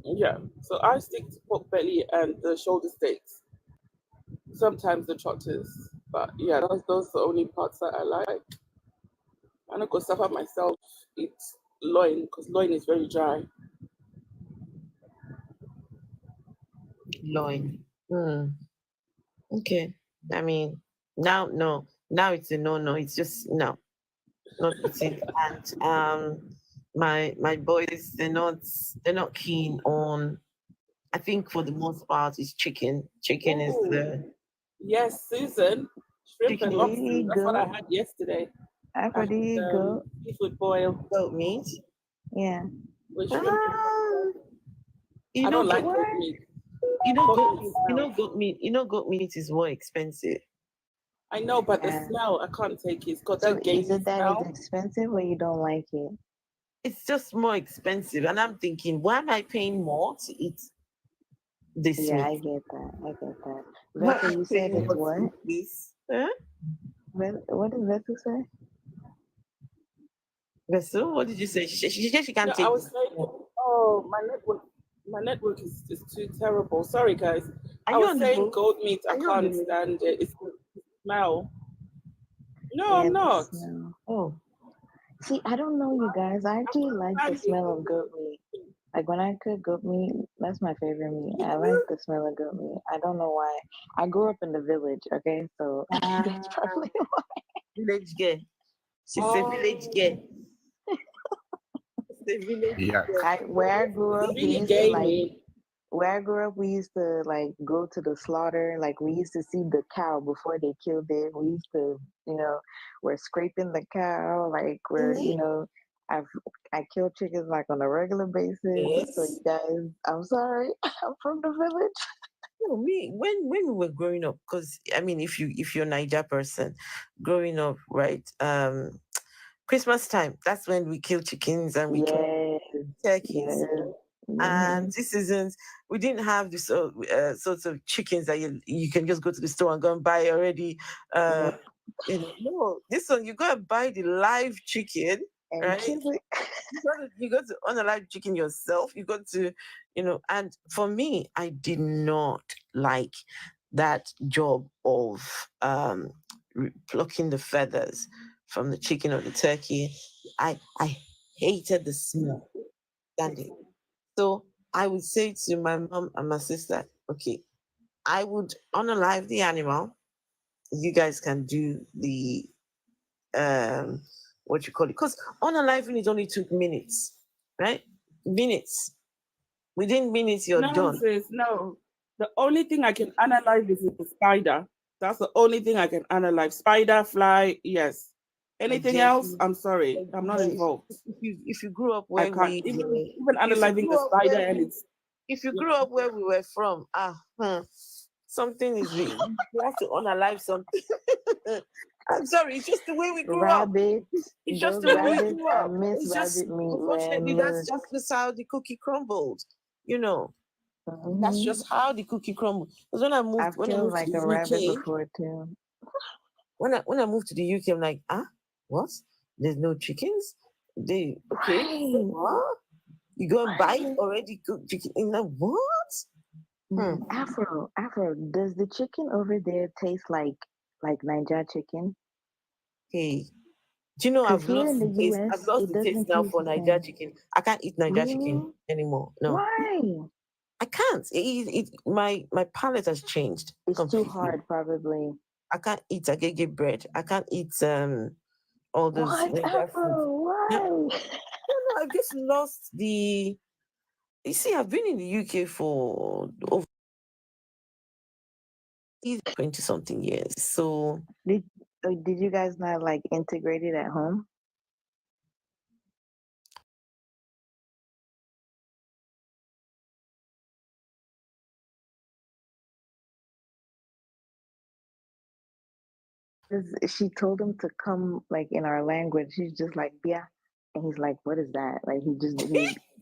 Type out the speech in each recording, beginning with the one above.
Yeah. So I stick to pork belly and the shoulder steaks. Sometimes the trotters. But yeah, those are the only parts that I like. I'm not gonna suffer myself eat loin because loin is very dry. Loin. Hmm. Okay. I mean, now no. Now it's a no. It's just no, not eating. And my boys, they're not keen on. I think for the most part, it's chicken. Chicken is Oh the yes, Susan. Shrimp and chicken There is lobster. you That's what I go. had yesterday. I After had there you go. seafood boil goat meat. Yeah. with shrimp and lobster. Ah, you I know don't like goat. goat What? meat. You know Goat goat. meat You know smells. goat meat. You know goat meat is more expensive. I know, but the Yeah. smell, I can't take it. It's got So that is gamey it that it's smell. expensive or you don't like it? It's just more expensive, and I'm thinking, why am I paying more to eat this Yeah, meat? I get that. I get that. Why am Vessel, I you said paying it's more to what? eat this? Huh? What did Vessel say? Vessel, what did you say? She said she No, can't I take was this. saying, oh, my network is too terrible. Sorry, guys. Are I you was on the saying road? goat meat. I Are you on the can't road? stand it. It's the smell. No, Yeah, I'm the not. smell. Oh, See, I don't know you guys. I I actually can't like the stand it. smell of goat meat. Like when I cook goat meat, that's my favorite meat. I like the smell of goat meat. I don't know why. I grew up in the village, okay? So that's ah, probably village girl. She's a village girl. Oh, She's a village Yuck. girl. I where I grew it's up, we really used to like gamey. where I grew up, we used to like go to the slaughter. Like we used to see the cow before they killed it. We used to, we're scraping the cow. Like Mhm. I've I kill chickens like on a regular basis. So you Yes. guys, I'm sorry, I'm from the village. No, me when we were growing up, because I mean, if you're a Niger person, growing up, right? Christmas time, that's when we kill chickens and we kill Yes, turkeys. yes. And Hmm. this isn't, we didn't have this sorts of chickens that you can just go to the store and go and buy already. Uh, Yeah, no, this one you go and buy the live chicken, and right? kill it. You got to unalive chicken yourself. You got to, and for me, I did not like that job of plucking the feathers from the chicken or the turkey. I hated the smell. Standing. So I would say to my mom and my sister, okay, I would unalive the animal. You guys can do the um what you call it. Because unaliving it only took minutes, right? Minutes. Within minutes you're No, done. sis, no. The only thing I can analyze is the spider. That's the only thing I can analyze. Spider, fly, yes. My Anything dear, if else, you I'm sorry. I'm not if, involved. if you grew up I where can't. we Even were, even if you analyzing grew the up spider where and we it's if you yeah. grew up where we were from, something is you have to unalive something. I'm sorry, it's just the way we grew up. Rabbits, It's just those the way we rabbits. grew I up. miss It's just rabbit meat, unfortunately man. that's Look. just how the cookie crumbled. You know, that's Hmm. just how the cookie crumbled. Because I've when I killed moved to like the a rabbit UK, before too. when I moved to the UK, I'm like, what? There's no chickens? They okay? Right, What? You go and buy right. already cooked chicken in the what? Hmm. Afro. Does the chicken over there taste like Niger chicken? Hey, do you know Cause I've here lost in the the taste? I've U.S. lost it the taste doesn't now taste for the Niger same. chicken. I can't eat Niger chicken Really? anymore. No, Why? I can't. My palate has changed It's too completely. hard, probably. I can't eat agege bread. I can't eat all those What, Niger food. Afro? No, Why? no, I've just lost the. You see, I've been in the UK for over 20 something years. So Did did you guys not like integrate it at home? She told him to come like in our language. She's just like, yeah. And he's like, what is that? Like he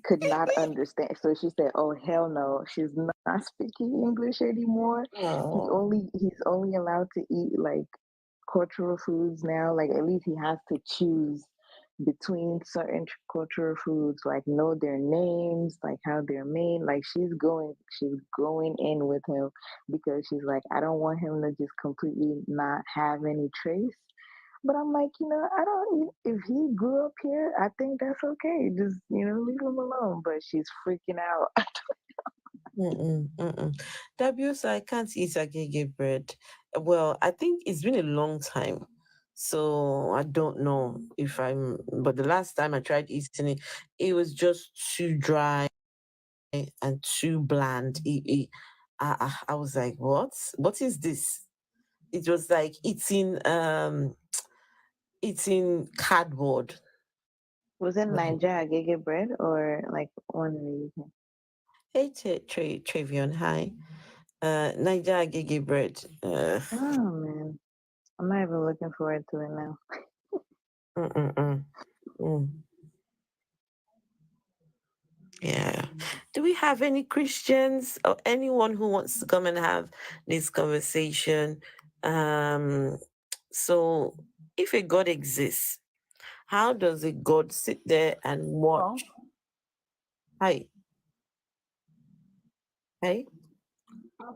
could not understand. So she said, oh hell no. She's not speaking English anymore. oh, He's only allowed to eat like cultural foods now. Like at least he has to choose between certain cultural foods, like know their names, like how they're made. Like she's going in with him because she's like, I don't want him to just completely not have any trace. But I'm like, I don't. If he grew up here, I think that's okay. Just leave him alone. But she's freaking out. Mm-mm, mm-mm. W, so I can't eat agege bread. Well, I think it's been a long time. So I don't know if but the last time I tried eating it, it was just too dry and too bland. I was like, what? What is this? It was like eating cardboard. Was it Mhm. Niger Agege bread or like one in the UK? Hey, Travion, hi. Niger Agege bread. Oh man, I'm not even looking forward to it now. Mm-mm-mm. Mm. Yeah. Do we have any Christians or anyone who wants to come and have this conversation? Um, so, if a God exists, how does a God sit there and Well, watch? Hi, hey,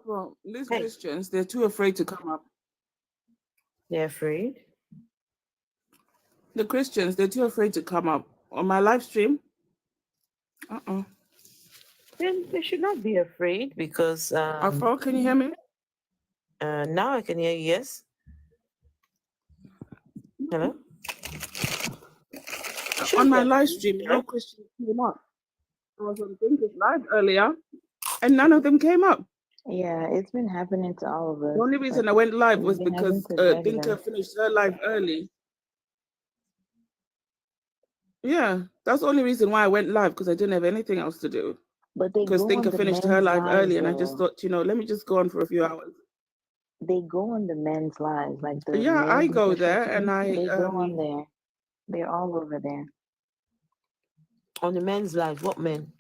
well, these hey. Christians, they're too afraid to come up. They're afraid. The Christians, they're too afraid to come up on my live stream. Uh-uh. Then they should not be afraid because Afro, can you hear me? now I can hear you. Yes. Hello. On my Sure. live stream, no Christians came up. I was on Dinka's live earlier, and none of them came up. Yeah, it's been happening to all of us. The only reason I went live It's was been happening because to Dinka Jagda. finished her live early. Yeah, that's the only reason why I went live, because I didn't have anything else to do. But they Because go on Dinka the finished her men's live lives early, and I just though. thought, let me just go on for a few hours. They go on the men's lives, like the Yeah, male I go there, and deconstruction. I They go on there. They're all over there. On the men's live, what men?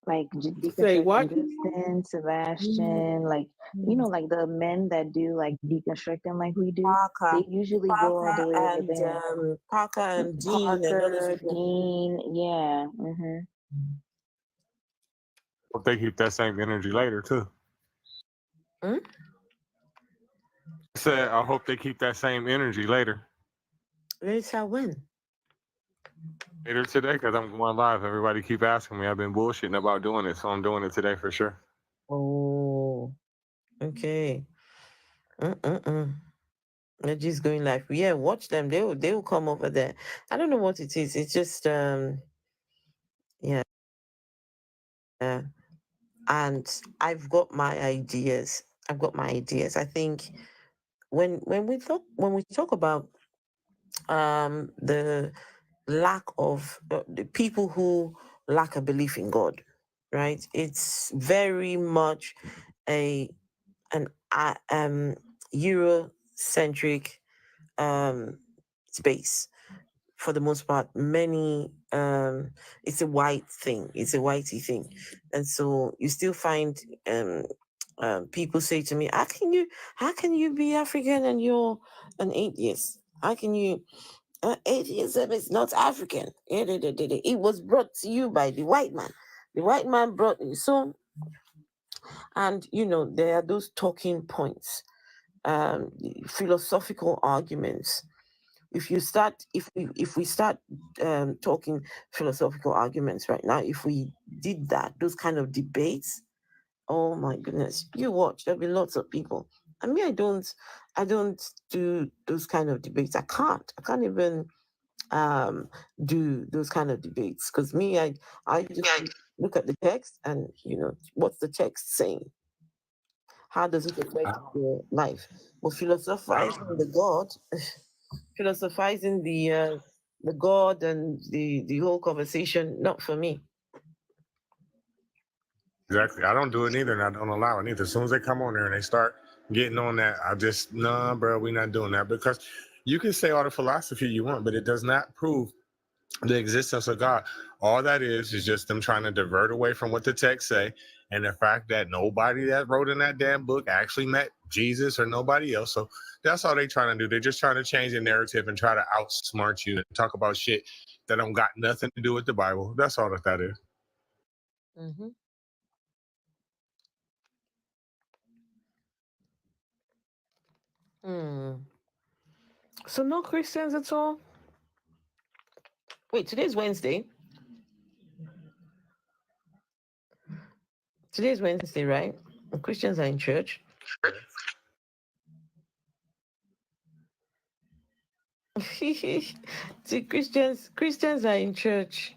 Like say deconstructing what? Justin, Sebastian, like like the men that do like deconstructing like we do. Parker, They usually go all the way over and there. Parker and Dean and all those Parker, people. Dean, yeah. Mm-hmm. Hope they keep that same energy later too. Hmm? I said I hope they keep that same energy later. Later when? Later today, because I'm going live. Everybody keep asking me. I've been bullshitting about doing it, so I'm doing it today for sure. Oh, okay. They're just going live. Yeah, watch them. They will come over there. I don't know what it is. It's just yeah. And I've got my ideas. I think when we talk about the lack of the people who lack a belief in God, right? It's very much a an Eurocentric space for the most part. Many it's a white thing, it's a whitey thing, and so you still find people say to me, how can you be African and you're an atheist? How can you atheism is not African. It was brought to you by the white man. The white man brought you. So, and there are those talking points, philosophical arguments. If we start talking philosophical arguments right now, if we did that, those kind of debates, oh my goodness, you watch, there'll be lots of people. I mean, I don't do those kind of debates. I can't even do those kind of debates, because me, I just look at the text and what's the text saying, how does it affect your life. But philosophizing the God, philosophizing the God and the whole conversation, not for me. Exactly. I don't do it either, and I don't allow it either. As soon as they come on there and they start getting on that, I just, nah, bro, we're not doing that, because you can say all the philosophy you want, but it does not prove the existence of God. All that is just them trying to divert away from what the text say, and the fact that nobody that wrote in that damn book actually met Jesus or nobody else. So that's all they trying to do. They're just trying to change the narrative and try to outsmart you and talk about shit that don't got nothing to do with the Bible. That's all that is. Mm-hmm. So no Christians at all? Wait, today's Wednesday. Today's Wednesday, right? And Christians are in church. See, Christians are in church.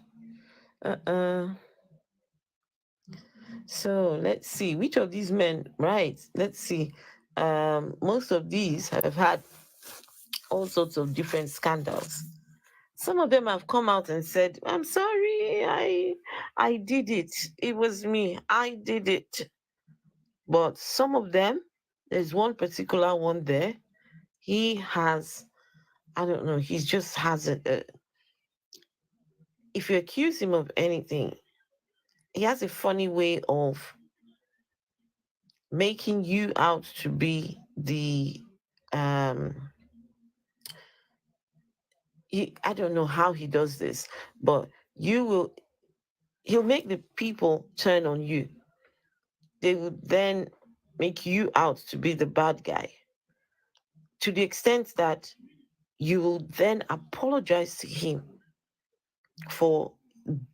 So let's see which of these men, right? Let's see. Most of these have had all sorts of different scandals. Some of them have come out and said, "I'm sorry, I did it. It was me. I did it." But some of them, there's one particular one there. He has, I don't know. He just has a. If you accuse him of anything, he has a funny way of making you out to be the I don't know how he does this, but he'll make the people turn on you. They would then make you out to be the bad guy, to the extent that you will then apologize to him for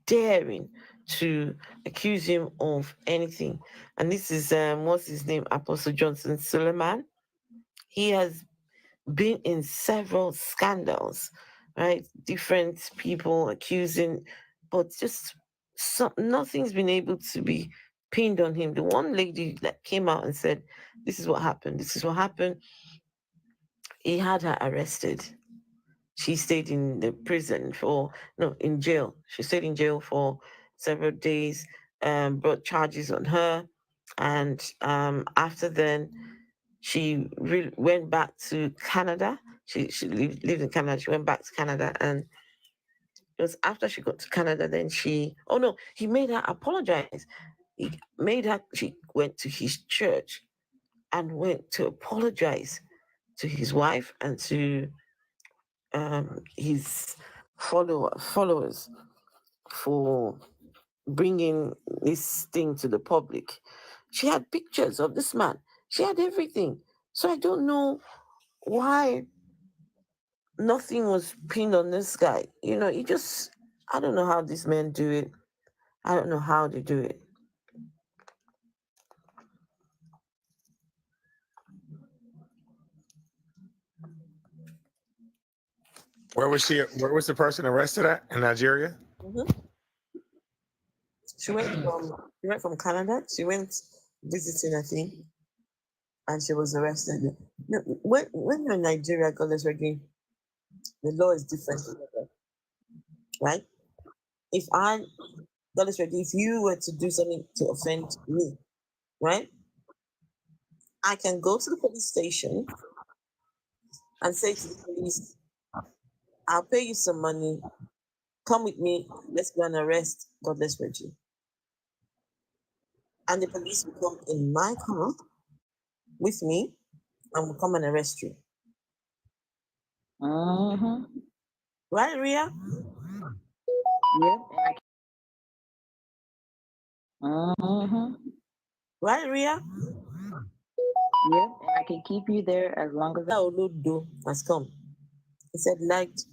daring to accuse him of anything. And this is what's his name, Apostle Johnson Suleiman. He has been in several scandals, right? Different people accusing, but just nothing's been able to be pinned on him. The one lady that came out and said, "This is what happened. This is what happened." He had her arrested. She stayed in the prison in jail. She stayed in jail for several days, brought charges on her. And after then, she went back to Canada. She lived in Canada. She went back to Canada. And it was after she got to Canada, then he made her apologize. She went to his church and went to apologize to his wife and to his followers for bringing this thing to the public. She had pictures of this man. She had everything. So I don't know why nothing was pinned on this guy. I don't know how these men do it. I don't know how they do it. Where was she? Where was the person arrested at? In Nigeria? Mm-hmm. She went from Canada. She went visiting, I think, and she was arrested. When you're in Nigeria, God is ready, the law is different, right? If you were to do something to offend me, right? I can go to the police station and say to the police, "I'll pay you some money. Come with me. Let's go and arrest Godless Reggie." And the police will come in my car with me and will come and arrest you. Mm-hmm. Right, Ria? Yep. Mm-hmm. Right, Ria? Yep. And I can keep you there as long as Olodo has come. He said, liked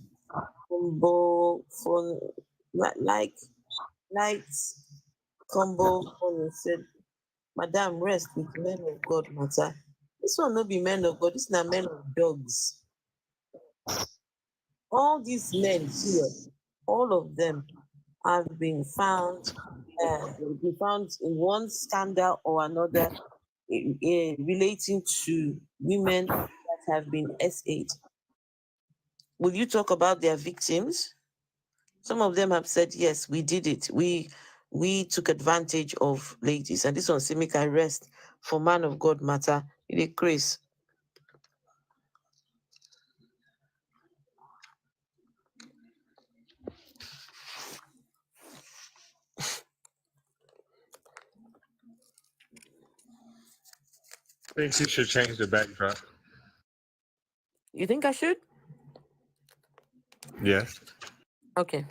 combo phone, like combo phone. He said, "Madam, rest with men of God matter. This one no be men of God, this na men of dogs." All these men here, all of them have been found in one scandal or another relating to women that have been SA'd. Will you talk about their victims? Some of them have said, "Yes, we did it. We took advantage of ladies." And this one say, "Make I rest for man of God matter." It is Chris. think you should change the backdrop. You think I should? Yes. Okay.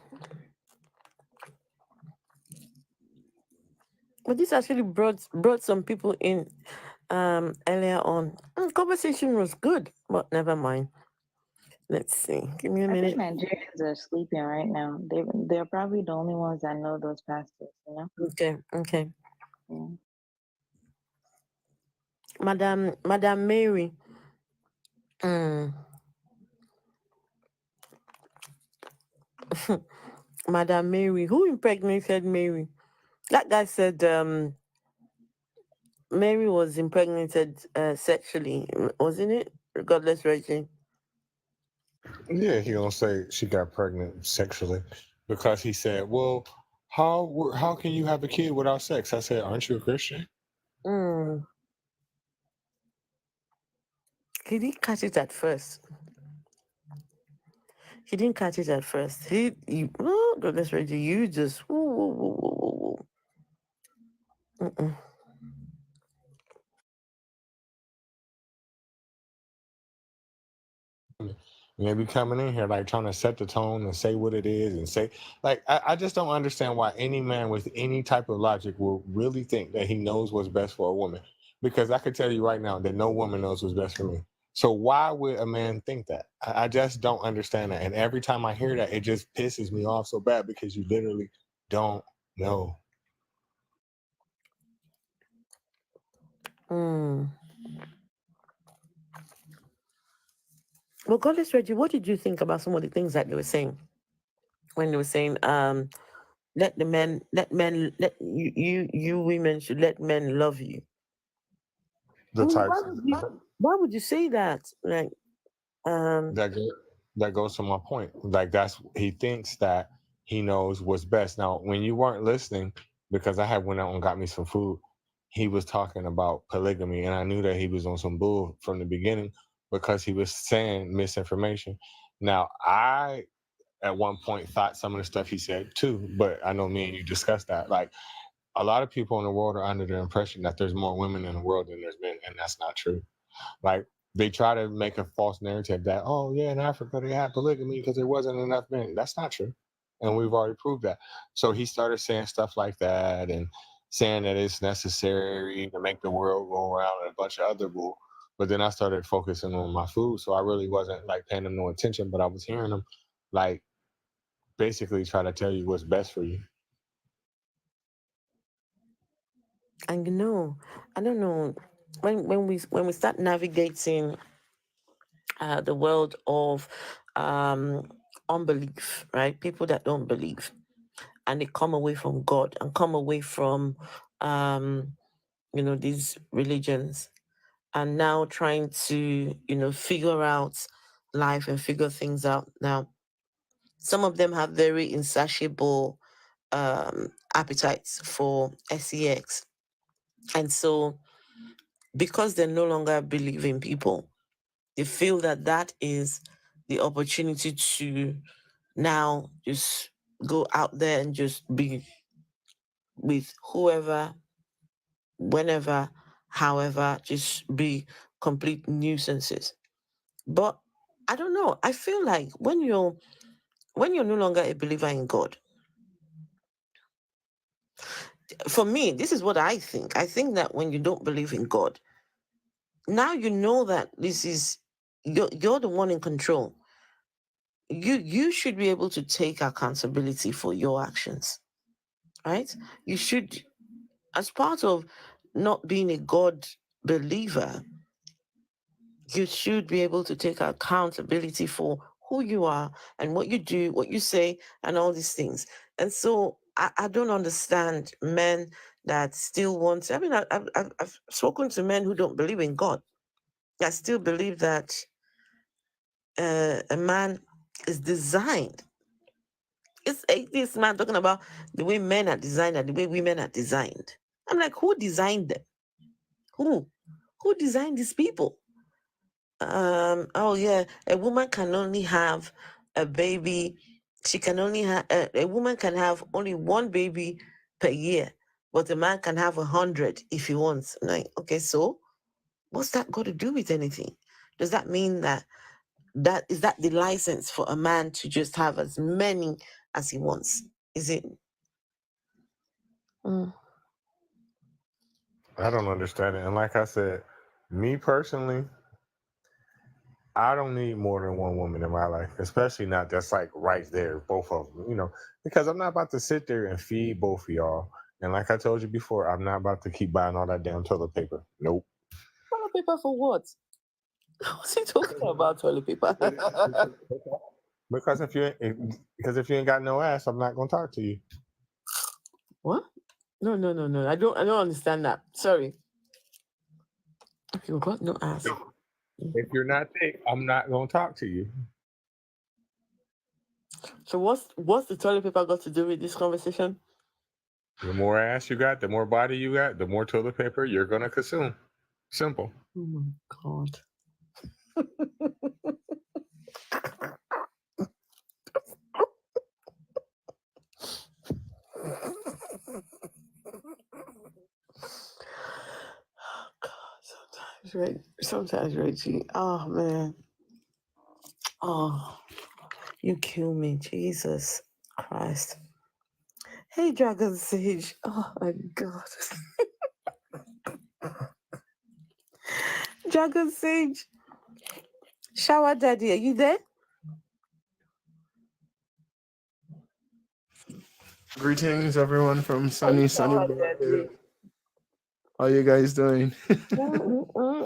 But this actually brought some people in earlier on. Conversation was good, but never mind. Let's see. Give me a I minute. think Nigerians are sleeping right now. They're probably the only ones that know those pastors, you know? Okay. Yeah. Madam Mary. Madam Mary. Who impregnated Mary? That guy said Mary was impregnated sexually, wasn't it? Godless Reggie. Yeah, he gonna say she got pregnant sexually because he said, "Well, how can you have a kid without sex?" I said, "Aren't you a Christian?" He didn't catch it at first. He didn't catch it at first. Oh, Godless Reggie, you just woo. And they be coming in here like trying to set the tone and say what it is and say I just don't understand why any man with any type of logic will really think that he knows what's best for a woman. Because I could tell you right now that no woman knows what's best for me. So why would a man think that? I just don't understand that. And every time I hear that, it just pisses me off so bad because you literally don't know. Well, Godless Reggie, what did you think about some of the things that they were saying when they were saying, let you women should let men love you? The types Why would you say that? Like, that goes to my point. Like he thinks that he knows what's best. Now, when you weren't listening, because I had went out and got me some food, he was talking about polygamy, and I knew that he was on some bull from the beginning because he was saying misinformation. Now, I at one point thought some of the stuff he said too, but I know me and you discussed that. Like a lot of people in the world are under the impression that there's more women in the world than there's men, and that's not true. Like they try to make a false narrative that, oh yeah, in Africa they had polygamy because there wasn't enough men. That's not true, and we've already proved that. So he started saying stuff like that and saying that it's necessary to make the world go around and a bunch of other bull. But then I started focusing on my food, so I really wasn't like paying him no attention. But I was hearing him like basically try to tell you what's best for you. and I don't know when we start navigating the world of unbelief, right? People that don't believe, and they come away from God and come away from these religions, and now trying to figure out life and figure things out. Now, some of them have very insatiable appetites for sex, and so because they no longer believe in people, they feel that that is the opportunity to now just go out there and just be with whoever, whenever, however, just be complete nuisances. But I don't know. I feel like when you're no longer a believer in God, for me, this is what I think. I think that when you don't believe in God, now you know that this is you're the one in control. You should be able to take accountability for your actions, right? You should, as part of not being a God believer, you should be able to take accountability for who you are and what you do, what you say, and all these things. And so I don't understand men that still want. I mean, I've spoken to men who don't believe in God. I still believe that a man is designed. It's atheist man talking about the way men are designed and the way women are designed. I'm like, who designed them? Who? Who designed these people? Oh yeah, a woman can only have a baby. She can only have a woman can have only one baby per year, but a man can have 100 if he wants. I'm like, okay, so What's that got to do with anything? Does that mean that is that the license for a man to just have as many as he wants? Is it? I don't understand it. And like I said, me personally, I don't need more than one woman in my life, especially not that's like right there, both of them, because I'm not about to sit there and feed both of y'all. And like I told you before, I'm not about to keep buying all that damn toilet paper. Nope. Toilet paper for what? What's he talking about, toilet paper? Because if you ain't got no ass, I'm not gonna talk to you. What? No. I don't understand that. Sorry. If you've got no ass. If you're not thick, I'm not gonna talk to you. So what's the toilet paper got to do with this conversation? The more ass you got, the more body you got, the more toilet paper you're gonna consume. Simple. Oh my God. Sometimes, Reggie. Oh man. Oh, you kill me, Jesus Christ. Hey, Dragon Sage. Oh my God. Dragon Sage. Shower Daddy, are you there? Greetings, everyone from sunny Shower Berkeley. Daddy. How you guys doing?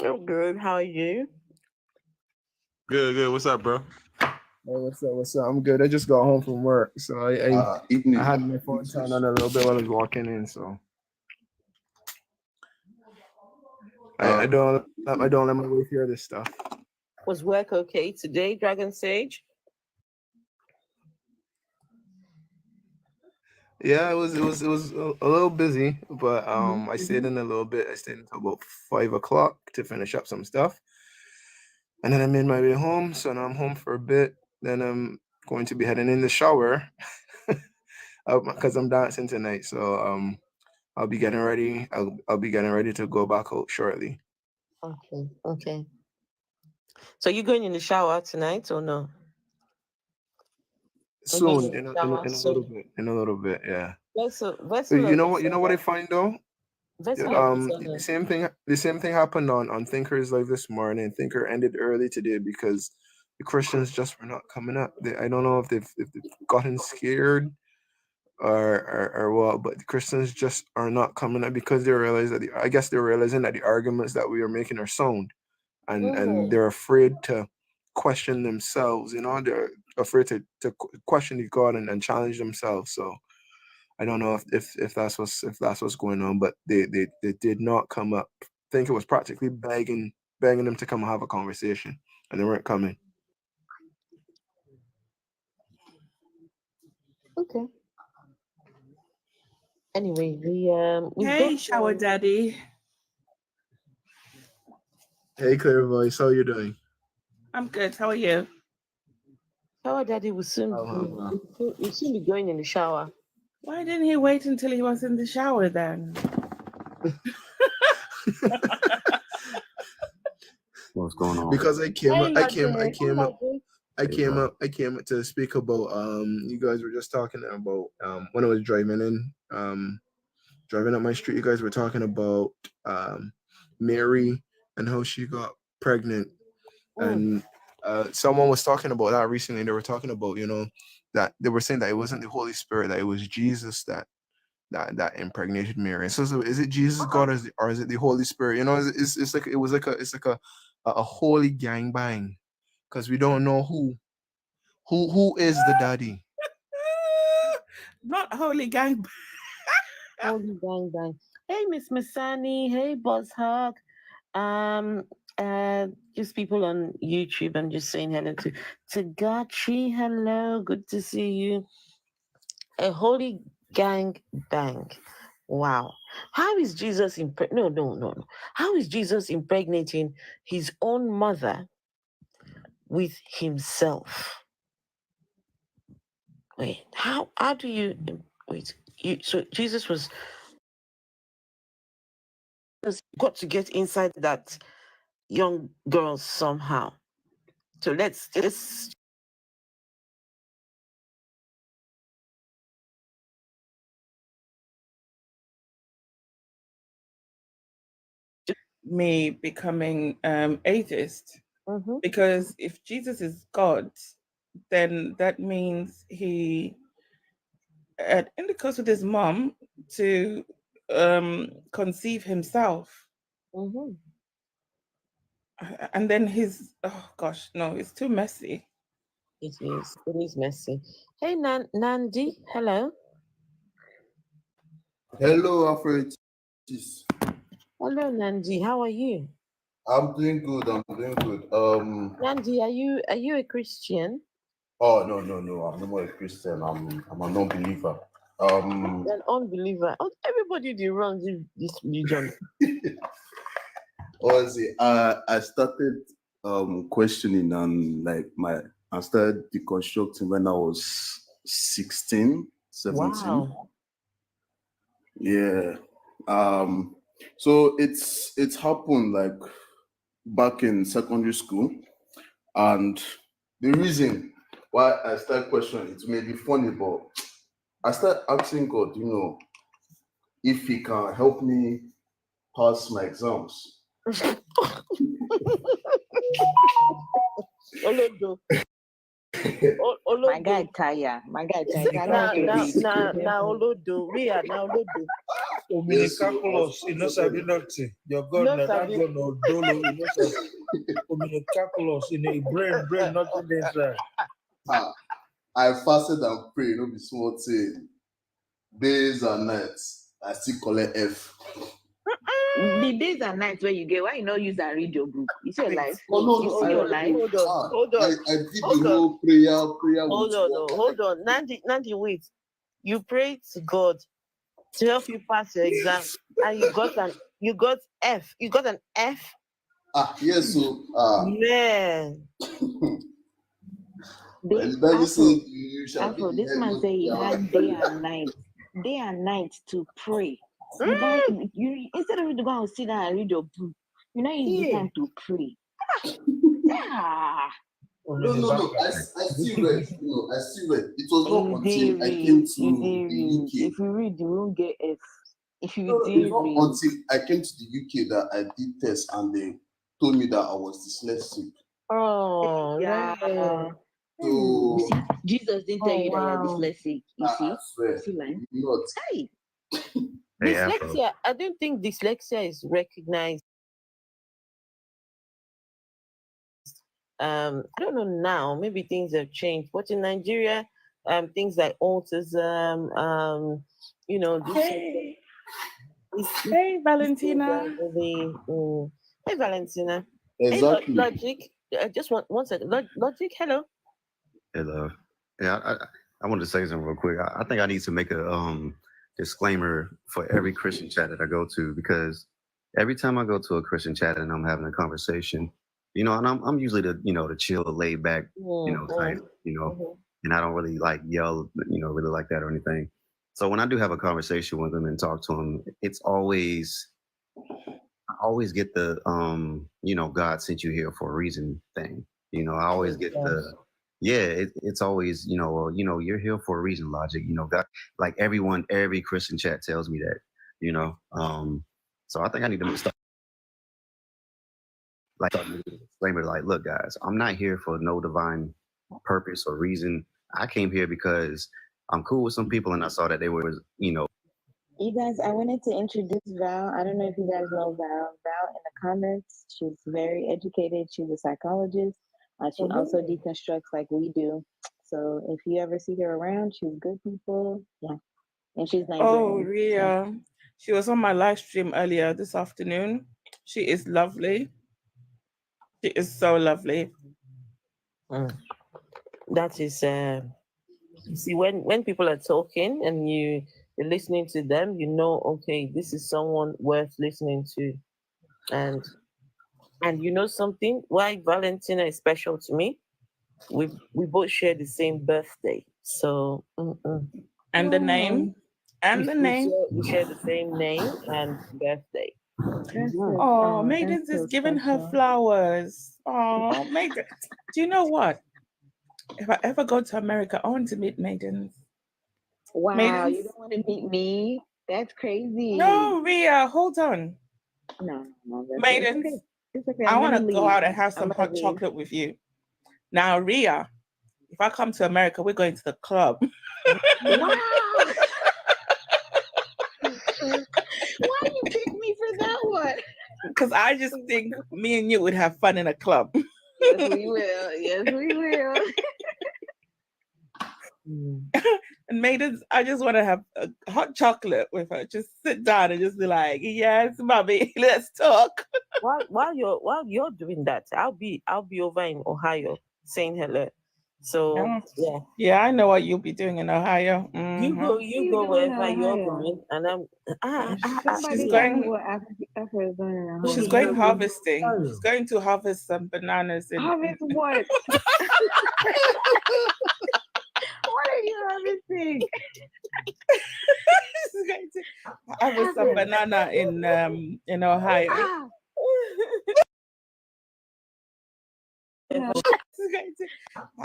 I'm good. How are you? Good. What's up, bro? Hey, what's up? I'm good. I just got home from work, so I had my phone turned on a little bit while I was walking in. So I don't let my wife hear this stuff. Was work okay today, Dragon Sage? Yeah, it was a little busy, but I stayed in a little bit. I stayed until about 5 o'clock to finish up some stuff, and then I made my way home. So now I'm home for a bit. Then I'm going to be heading in the shower because I'm dancing tonight. So I'll be getting ready. I'll be getting ready to go back out shortly. Okay. So you going in the shower tonight or no? Soon, in a little bit, yeah. You know what I find though? The same thing happened on Thinkers Live this morning. Thinker ended early today because the Christians just were not coming up. I don't know if they've gotten scared or what, but the Christians just are not coming up because they realize that I guess they're realizing that the arguments that we are making are sound, and they're afraid to question themselves. They're afraid to question the God and challenge themselves. So I don't know if that's what's going on, but they did not come up. I think it was practically begging them to come and have a conversation, and they weren't coming. Okay. Anyway, we Hey, Shower Daddy. Hey, Clear Voice, how you doing? I'm good. How are you? Shower Daddy will soon be going in the shower. Why didn't he wait until he was in the shower then? What's going on? Because I came up to speak about you guys were just talking about when I was driving up my street, you guys were talking about Mary and how she got pregnant. And someone was talking about that recently. They were talking about, that they were saying that it wasn't the Holy Spirit, that it was Jesus that impregnated Mary. So is it Jesus, God, or is it the Holy Spirit? It's like a holy gangbang, because we don't know who is the daddy. Not holy gang. Holy gang. Hey, Miss Masani. Hey, Boss Hug. Just people on YouTube. I'm just saying hello to Tagachi. Hello, good to see you. A holy gang bang. Wow. How is Jesus No. How is Jesus impregnating his own mother with himself? Wait, how do you so Jesus got to get inside that young girls somehow. So let's me becoming atheist, because if Jesus is God, then that means he intercourse with his mom to conceive himself. And then it's too messy. It is messy. Hey, Nandi, hello. Hello, Alfred. Hello, Nandi. How are you? I'm doing good. Nandi, are you a Christian? Oh no. I'm not a Christian. I'm a non-believer. An unbeliever. Oh, everybody do wrong this religion. Honestly, I started questioning and I started deconstructing when I was 16, 17. Wow. Yeah. So it's happened like back in secondary school, and the reason why I started questioning, it may be funny, but I started asking God, if He can help me pass my exams. Olodo. My guy Taya. Now Olodo. We are now Olodo. Calculus, you know, sabi nothing. Your God, not God, no dolo, you know, sabi calculus, you know, brain, nothing inside. I fasted and prayed, no be small thing. Days and nights, I still collect F. The days and nights where you get, why you not use and read your book? You see your life. Hold on. I did the whole prayer. Hold on. Nandi, wait. You prayed to God to help you pass your exam, and you got F. You got an F? Yes, so man. Afro, this man say he had day and night to pray. You instead of go and sit down and read your book, you know use the time to pray. No. I still read. It was not until I came to the UK. If you read, you won't get F. If you it's not until I came to the UK that I did test and they told me that I was dyslexic. Oh, yeah. So see, Jesus didn't tell you that you're dyslexic. You see? I swear. See, like, Not. hey. Dyslexia. I don't think dyslexia is recognized. I don't know now. Maybe things have changed, but in Nigeria, things like autism, you know. Hey, Valentina. Hey, Valentina. Exactly. Hey, Logic. Just one second. Logic. Hello. Hello. Yeah, I wanted to say something real quick. I think I need to make a disclaimer for every Christian chat that I go to, because every time I go to a Christian chat and I'm having a conversation, you know, and I'm usually the chill, laid back, type, and I don't really like yell, really like that or anything. So when I do have a conversation with them and talk to them, it's always, I always get the, God sent you here for a reason thing. I always get it's always, you're here for a reason, Logic. God, like every Christian chat tells me that, so I think I need to start disclaimer, like, look, guys, I'm not here for no divine purpose or reason. I came here because I'm cool with some people and I saw that they were, You guys, I wanted to introduce Val. I don't know if you guys know Val. Val in the comments, she's very educated. She's a psychologist. She also deconstructs like we do. So if you ever see her around, she's good people. Yeah. And she's Nigerian. Oh, Ria. She was on my live stream earlier this afternoon. She is lovely. She is so lovely. That is, see, when people are talking and you're listening to them, okay, this is someone worth listening to. And you know something? Why Valentina is special to me? We both share the same birthday. So, and the name? And the name? We share the same name and birthday. Oh, Maidens is giving her flowers. Oh, Maiden. Do you know what? If I ever go to America, I want to meet Maidens. Wow, Maidens? you don't want to meet me? That's crazy. No, Ria, hold on. No, Maidens, it's okay. It's okay. I I'm want gonna to go leave. out and have some I'm gonna hot leave. chocolate with you. Now, Ria, if I come to America, we're going to the club. Wow. Why you pick me for that one? Because I just think me and you would have fun in a club. Yes, we will. Yes, we will. And Maidens, I just want to have a hot chocolate with her. Just sit down and just be like, yes, mommy, let's talk. While you're doing that, I'll be over in Ohio saying hello. So yeah, I know what you'll be doing in Ohio. You go wherever you're going, and Somebody she's tell me going. what Africa is going in Ohio. She's going harvesting. She's going to harvest some bananas. Harvest what? What are you harvesting? She's going to harvest some banana in Ohio. She's going to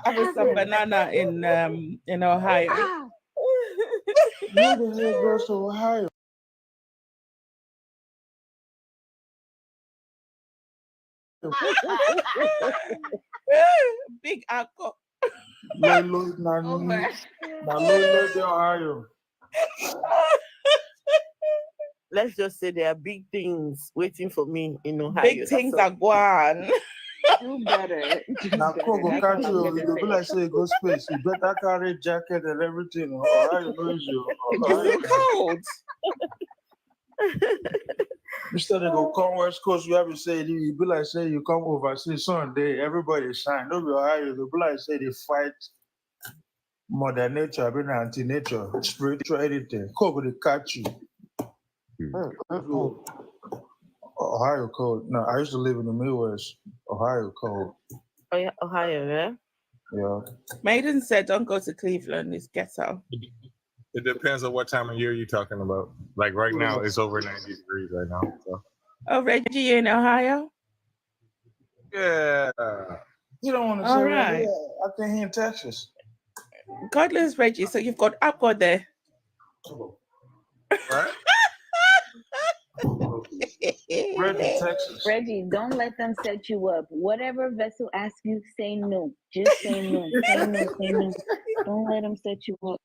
harvest some banana in Ohio. Who the hell goes to Ohio? Big Apple. Ohio. Let's just say there are big things waiting for me in Ohio. Big things are going. Do better. Now, Kogo catch you. You be like say go space. You better carry jacket and everything. Ohio knows you. It's cold. Instead of go come West Coast, you have to say you be like say you come overseas Sunday. Everybody shine. Don't be Ohio. You be like say they fight Mother Nature, being anti-nature, spiritual anything. Kogo they catch you. Ohio cold. No, I used to live in the Midwest. Ohio cold. Oh yeah, Ohio, yeah. Yeah. Maiden said, "Don't go to Cleveland. It's ghetto." It depends on what time of year you're talking about. Like right now, it's over 90 degrees right now. So. Oh, Reggie, you in Ohio? Yeah. You don't want to All say right. I think he in Texas. Godless Reggie. So you've got Apple there. Right? Texas. Reggie, don't let them set you up. Whatever Vessel asks you, say no. Just say no. Say no. Say no. Don't let them set you up.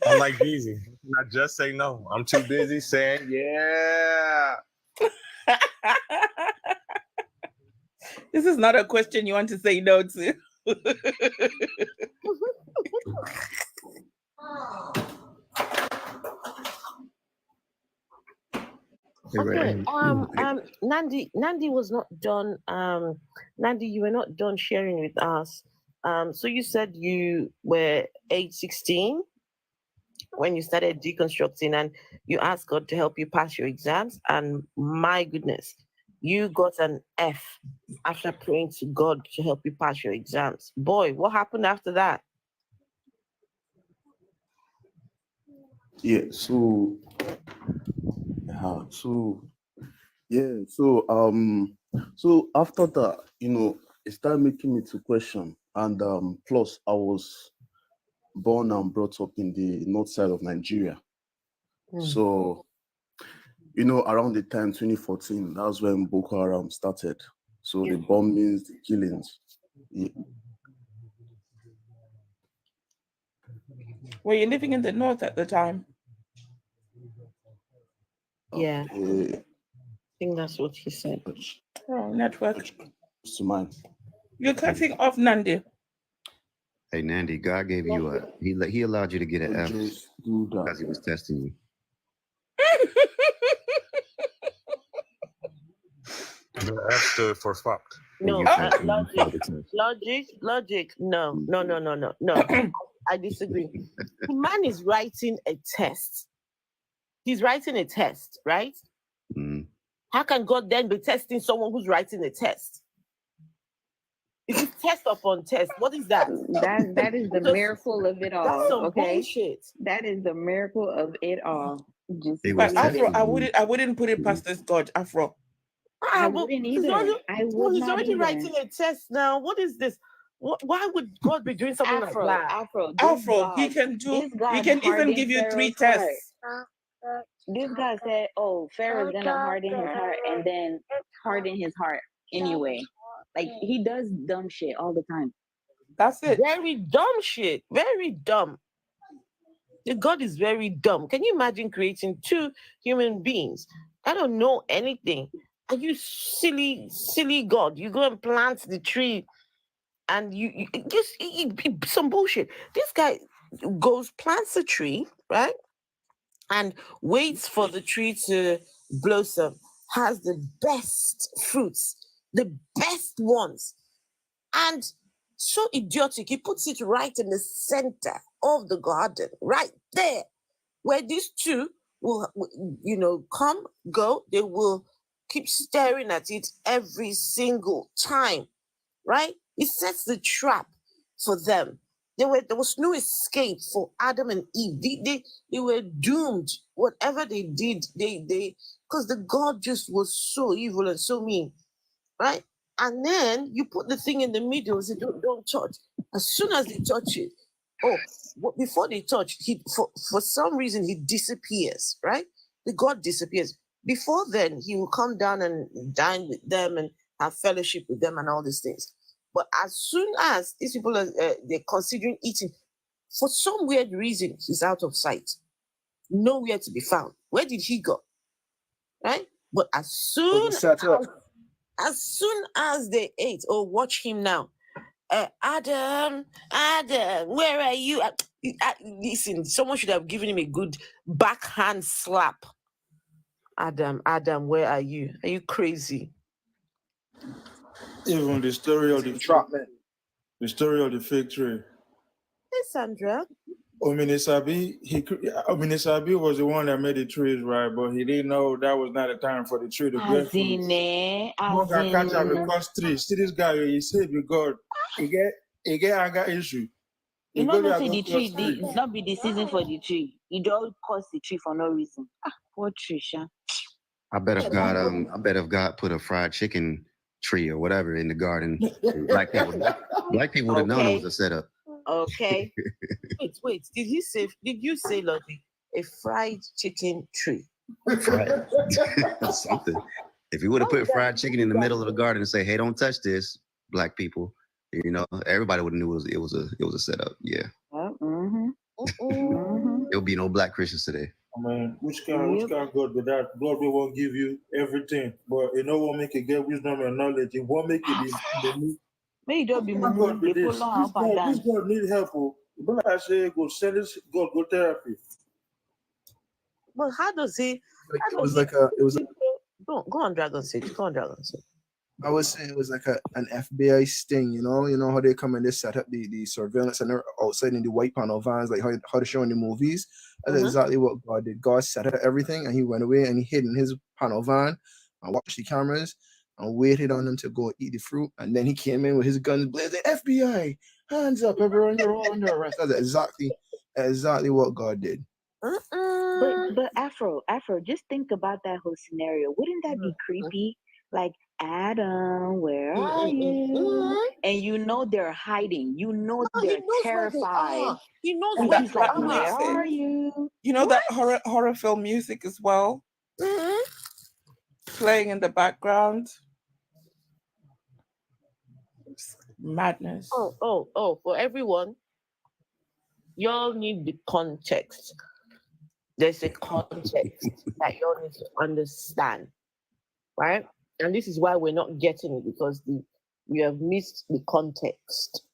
I'm like Jeezy. I just say no. I'm too busy saying yeah. This is not a question you want to say no to. Okay. Nandi was not done. Nandi, you were not done sharing with us. So you said you were age 16 when you started deconstructing, and you asked God to help you pass your exams. And my goodness, you got an F after praying to God to help you pass your exams. Boy, what happened after that? Yeah, so so after that, it started making me to question. And plus I was born and brought up in the north side of Nigeria. So around the time 2014, that's when Boko Haram started. So the bombings, the killings. Yeah. Were you living in the north at the time? Yeah. I think that's what he said. Oh, network. To mine. You're cutting off, Nandi. Hey, Nandi, God gave you he allowed you to get an F because he was testing you. The F stood for fucked. No, logic. No. I disagree. The man is writing a test. He's writing a test, right? Mm-hmm. How can God then be testing someone who's writing a test? It's test upon test. What is that? That is the miracle of it all. That's some okay, bullshit. That is the miracle of it all. Just He But was read Afro, it. testing I wouldn't put it you. past this God, Afro. I But wouldn't he's either. already, I well, would he's not already either. writing a test now. What is this? Why would God be doing something like that? Afro, Afro, he can this God even hardened give you 3 Pharaoh's heart. tests. This guy said, "Oh, Pharaoh's gonna harden his heart," and then harden his heart anyway. Like he does dumb shit all the time. That's it. Very dumb shit. Very dumb. The God is very dumb. Can you imagine creating 2 human beings? I don't know anything. Are you silly God? You go and plant the tree and you just some bullshit. This guy goes, plants a tree, right? And waits for the tree to blossom, has the best fruits, the best ones. And so idiotic, he puts it right in the center of the garden, right there, where these 2 will, come, go, they will keep staring at it every single time, right? He sets the trap for them. There was no escape for Adam and Eve. They were doomed. Whatever they did, because the God just was so evil and so mean, right? And then you put the thing in the middle and say, don't touch. As soon as they touch it, before they touch, for some reason he disappears, right? The God disappears. Before then, he will come down and dine with them and have fellowship with them and all these things. But as soon as these people are they're considering eating, for some weird reason, he's out of sight, nowhere to be found. Where did he go? Right? But as soon as they ate, watch him now. Adam, where are you? Listen, someone should have given him a good backhand slap. Adam, where are you? Are you crazy? Even the story of the fig tree. Hey, Sandra. Ominesabi was the one that made the trees, right? But he didn't know that was not the time for the tree to bear fruit. Because see this guy, he said with God, he get anger issue. You know, no say the tree, not be the season for the tree. You don't cause the tree for no reason. Poor Trisha. I bet if God put a fried chicken tree or whatever in the garden, black people would have known it was a setup. Okay. Wait. Did you say, Lottie, a fried chicken tree? Something. If you would have put fried chicken in the middle of the garden and say, "Hey, don't touch this," black people, everybody would have knew it was a setup. Yeah. There'll be no black Christians today. I mean, which kind of God with that? God will won't give you everything, but it won't make you get wisdom and knowledge. It won't make you May don't be moving. This God need help. But I say, go send this God go therapy. Well, how does he? Go on, Dragon Sage. I was saying it was like an FBI sting, you know how they come and they set up the surveillance and they're outside in the white panel vans, like how they show in the movies. That's exactly what God did. God set up everything and he went away and he hid in his panel van and watched the cameras and waited on them to go eat the fruit. And then he came in with his guns blazing, FBI, hands up, everyone, you're all under arrest. That's exactly what God did. But Afro, just think about that whole scenario. Wouldn't that be creepy? Like, Adam, where are you? And they're hiding. They're terrified. He knows And where he's like, music. where are you? You know that horror film music as well? Playing in the background. Madness. Oh, for everyone, y'all need the context. There's a context that y'all need to understand, right? And this is why we're not getting it, because we have missed the context.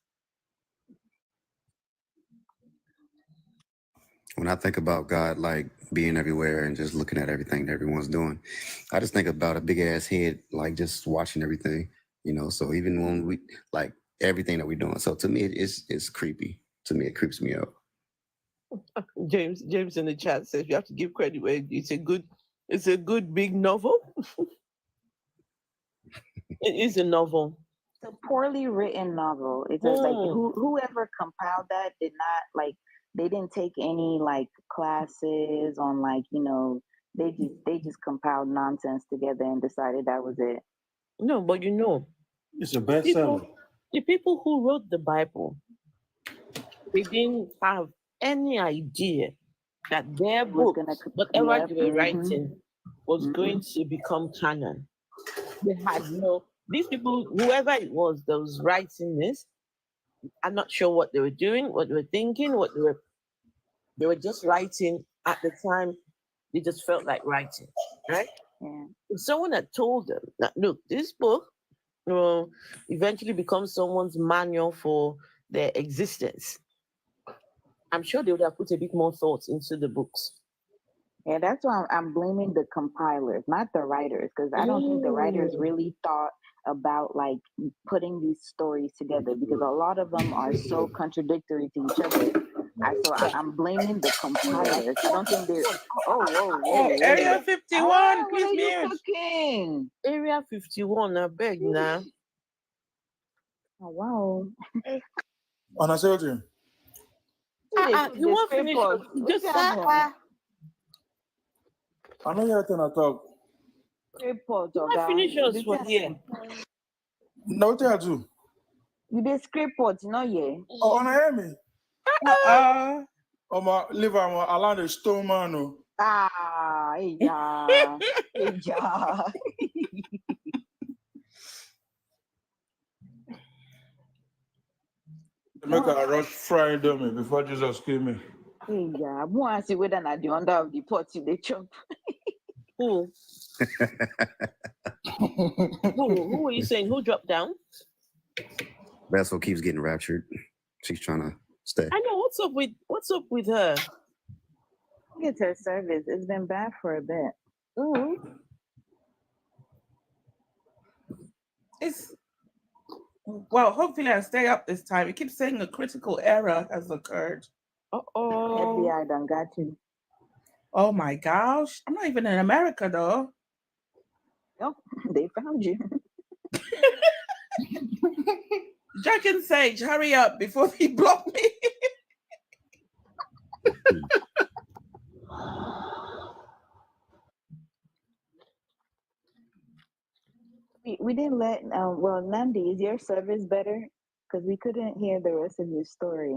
When I think about God like being everywhere and just looking at everything that everyone's doing, I just think about a big ass head, like just watching everything, So even when we like everything that we're doing, so to me it's creepy. To me, it creeps me out. James in the chat says you have to give credit where it's a good big novel. It is a novel. It's a poorly written novel. It's like whoever compiled that did not they didn't take any like classes on like, they just compiled nonsense together and decided that was it. No, but It's a people, bestseller. the people who wrote the Bible, they didn't have any idea that their It was book, gonna, whatever yep, they were writing, was going to become canon. They had these people, whoever it was that was writing this, I'm not sure what they were doing, what they were thinking, they were just writing at the time they just felt like writing, right? yeah. If someone had told them that, look, this book will eventually become someone's manual for their existence, I'm sure they would have put a bit more thought into the books. Yeah, that's why I'm blaming the compilers, not the writers, because I don't think the writers really thought about like putting these stories together, because a lot of them are so contradictory to each other. I'm blaming the compilers. I don't think they're. Oh, whoa, whoa, Hey, whoa! Area 51, What please are you mute. cooking? Area 51, I beg now. Oh, wow. On a certain. You won't finish. Just I know you're going to talk. finish us for here. No, what I do? You did script pot, not yeah. Oh, on hear me? Oh, my liver, I'm around the stone man. Oh. Ah, yeah, yeah. Make a rush fry dummy before Jesus came in. Yeah, I want to see whether not the under of the pot they chop. Who? Who are you saying? Who dropped down? Vessel keeps getting raptured. She's trying to stay. I know. What's up with her? It's her service. It's been bad for a bit. Mm-hmm. Well, hopefully I stay up this time. It keeps saying a critical error has occurred. FBI done got you. Oh my gosh. I'm not even in America though. Nope, they found you. Jack and Sage, hurry up before they block me. We didn't let, well, Nandi, is your service better? Because we couldn't hear the rest of your story.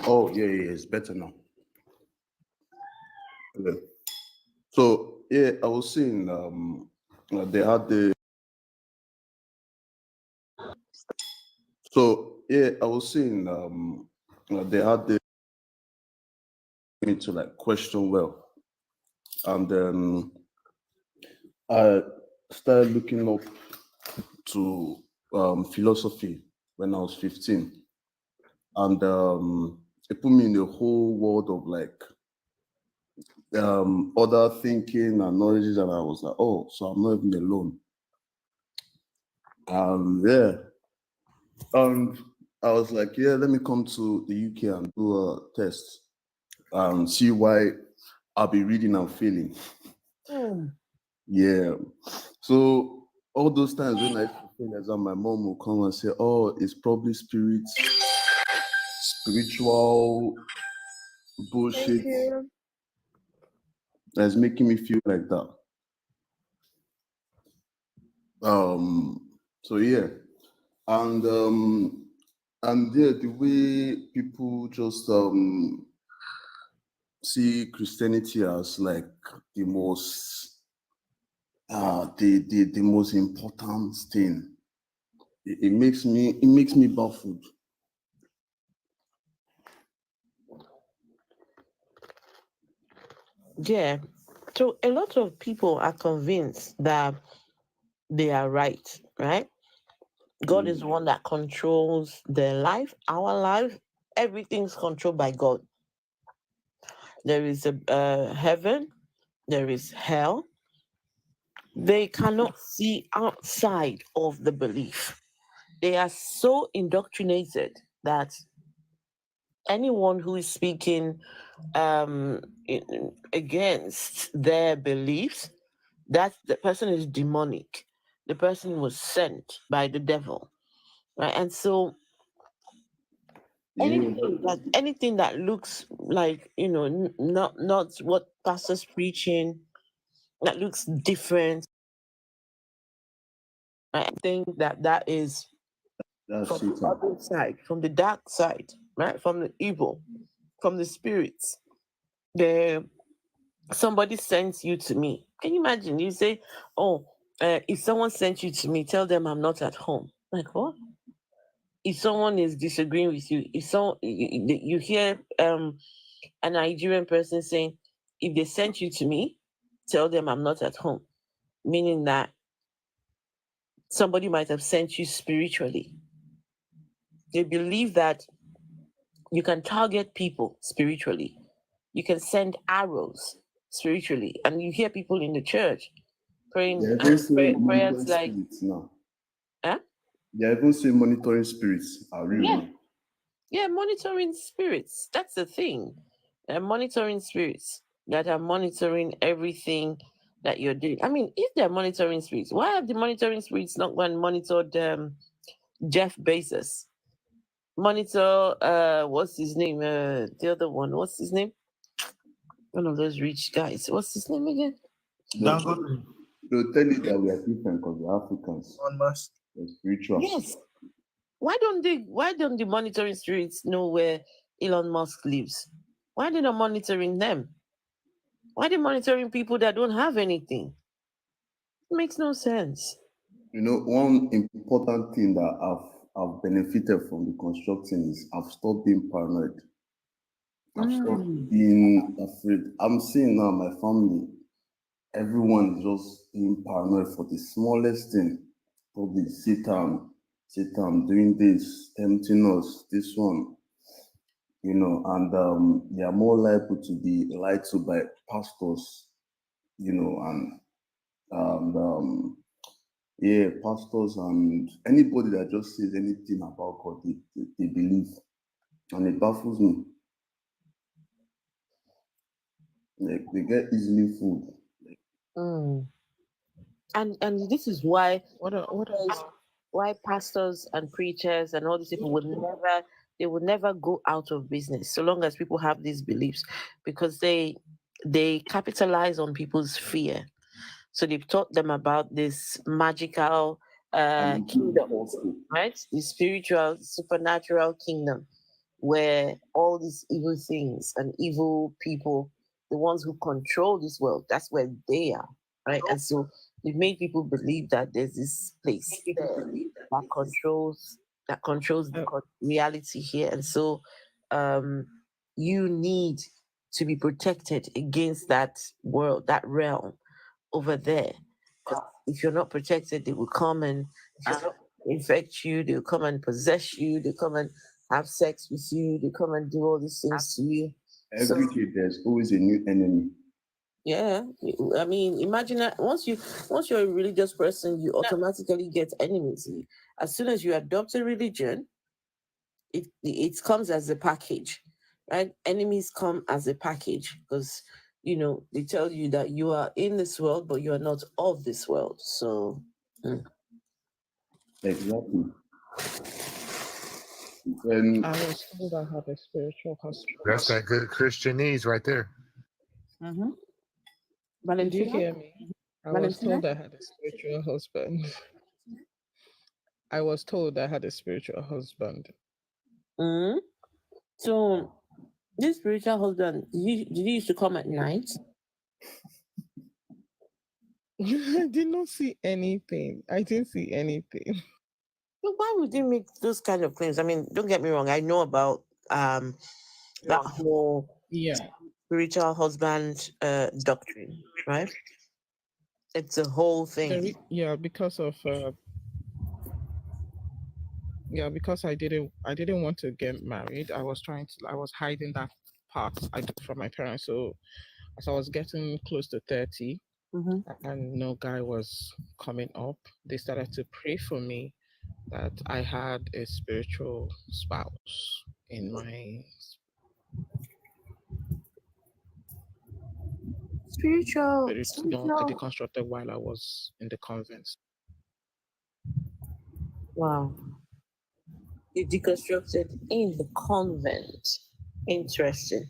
Oh, yeah, it's better now. Okay. So, yeah, I was saying they had the. So, yeah, I was saying they had the. Me to like question well. And then I started looking up to philosophy when I was 15. And it put me in a whole world of like other thinking and knowledges, and I was like, oh, so I'm not even alone. Yeah. And I was like, yeah, let me come to the UK and do a test and see why I'll be reading and failing. Yeah. So all those times when I fail exam, my mom will come and say, oh, it's probably spiritual bullshit that's making me feel like that. So yeah. And yeah, the way people just see Christianity as like the most the most important thing. It makes me baffled. Yeah. So a lot of people are convinced that they are right? God is one that controls their life, our life. Everything's controlled by God. There is a heaven, there is hell. They cannot see outside of the belief. They are so indoctrinated that anyone who is speaking against their beliefs, that the person is demonic. The person was sent by the devil, right? And so anything that looks like, not what pastor's preaching, that looks different. I think that is from the other side, from the dark side, right? From the evil, from the spirits. Somebody sends you to me. Can you imagine? You say, "Oh, if someone sent you to me, tell them I'm not at home." Like what? If someone is disagreeing with you, if you hear a Nigerian person saying, "If they sent you to me, tell them I'm not at home," meaning that somebody might have sent you spiritually. They believe that you can target people spiritually. You can send arrows spiritually. And you hear people in the church praying prayers like now. Huh? They even say monitoring spirits are real. Yeah, monitoring spirits. That's the thing. Monitoring spirits that are monitoring everything that you're doing. I mean, if they're monitoring spirits, why have the monitoring spirits not gone monitored Jeff Bezos? Monitor what's his name? The other one, what's his name? One of those rich guys. What's his name again? They'll tell you that we are different because we're Africans. We're spiritual. Yes. Why don't the monitoring spirits know where Elon Musk lives? Why are they not monitoring them? Why are they monitoring people that don't have anything? It makes no sense. One important thing that I've benefited from the constructing is I've stopped being paranoid. I've stopped being afraid. I'm seeing now my family, everyone is just being paranoid for the smallest thing. Probably Satan doing this, tempting us, this one, and they are more liable to be lied to by pastors, and pastors and anybody that just says anything about God, they believe, and it baffles me. Like they get easily fooled. And this is why why pastors and preachers and all these people would never go out of business so long as people have these beliefs, because they capitalize on people's fear. So they've taught them about this magical kingdom, right? The spiritual, supernatural kingdom where all these evil things and evil people, the ones who control this world, that's where they are, right? And so they've made people believe that there's this place there that controls the reality here. And so you need to be protected against that world, that realm over there. If you're not protected, they will come and infect you, they'll come and possess you, they'll come and have sex with you, they come and do all these things to you. Every day there's always a new enemy. Yeah, I mean, imagine that once you're a religious person, you automatically get enemies. As soon as you adopt a religion, it comes as a package, right? Enemies come as a package because they tell you that you are in this world, but you are not of this world. So exactly. I was told I had a spiritual husband. That's that good Christianese right there. Did you hear me? I was told I had a spiritual husband. I was told I had a spiritual husband. So this spiritual husband, did he used to come at night? I did not see anything. I didn't see anything. But why would they make those kind of claims? I mean, don't get me wrong. I know about that whole spiritual husband doctrine, right? It's a whole thing. Because I didn't want to get married. I was hiding that part from my parents. So as I was getting close to 30, and no guy was coming up, they started to pray for me that I had a spiritual spouse in my spiritual deconstructed while I was in the convent. Wow. You deconstructed in the convent. Interesting.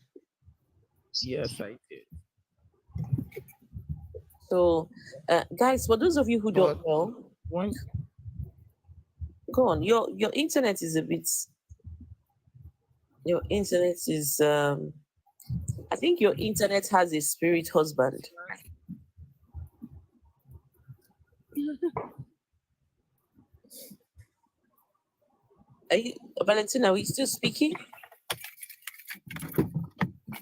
Yes, I did. So, guys, for those of you who don't know, when go on. Your internet is a bit. Your internet is. I think your internet has a spirit husband. Are you, Valentina? Are we still speaking?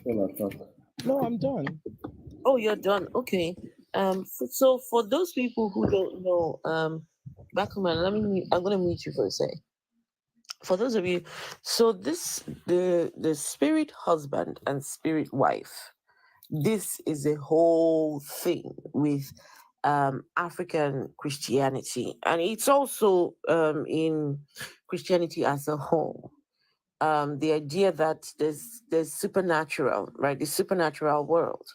No, I'm done. Oh, you're done. Okay. So for those people who don't know, Bakuman, I'm gonna mute you for a sec. For those of you, so the spirit husband and spirit wife, this is a whole thing with African Christianity, and it's also in Christianity as a whole. The idea that there's supernatural, right? The supernatural world.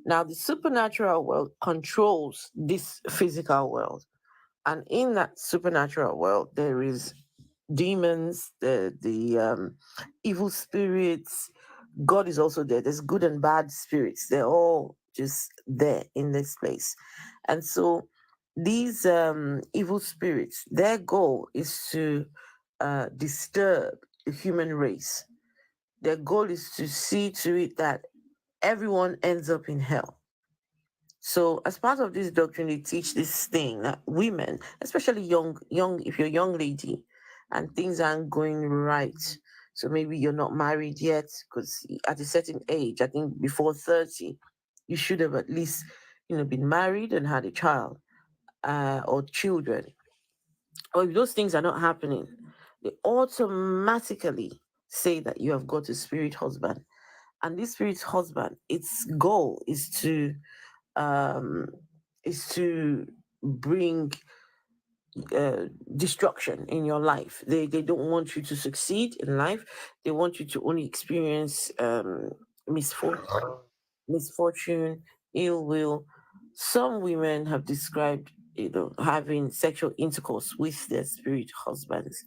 Now, the supernatural world controls this physical world, and in that supernatural world, there is demons, the evil spirits. God is also there. There's good and bad spirits. They're all just there in this place, and so these evil spirits, their goal is to disturb the human race. Their goal is to see to it that everyone ends up in hell. So as part of this doctrine, they teach this thing that women, especially young, if you're a young lady and things aren't going right, so maybe you're not married yet, because at a certain age, I think before 30, you should have at least, been married and had a child or children. Or if those things are not happening, they automatically say that you have got a spirit husband. And this spirit husband, its goal is to bring destruction in your life. They don't want you to succeed in life. They want you to only experience misfortune, ill will. Some women have described, having sexual intercourse with their spirit husbands.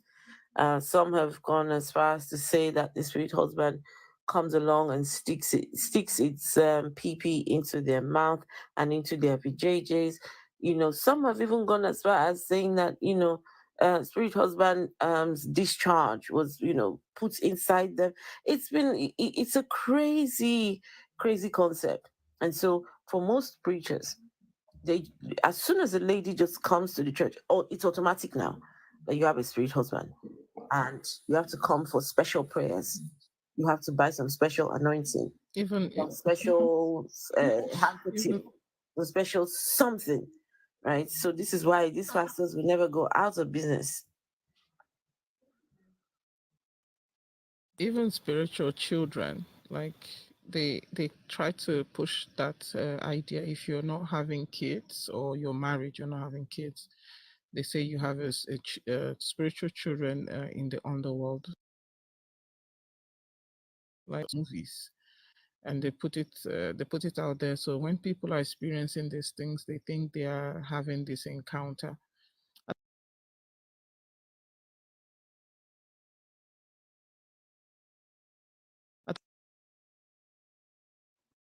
Some have gone as far as to say that the spirit husband comes along and sticks its PP into their mouth and into their vajayjays. Some have even gone as far as saying that spirit husband discharge was put inside them. It's a crazy concept, and so for most preachers, they, as soon as a lady just comes to the church, it's automatic now that you have a spirit husband, and you have to come for special prayers. You have to buy some special anointing, Even some special handkerchief, some special something, right? So this is why these pastors will never go out of business. Even spiritual children, like they try to push that idea. If you're not having kids or you're married, you're not having kids, they say you have spiritual children in the underworld, like movies, and they put it out there. So when people are experiencing these things, they think they are having this encounter.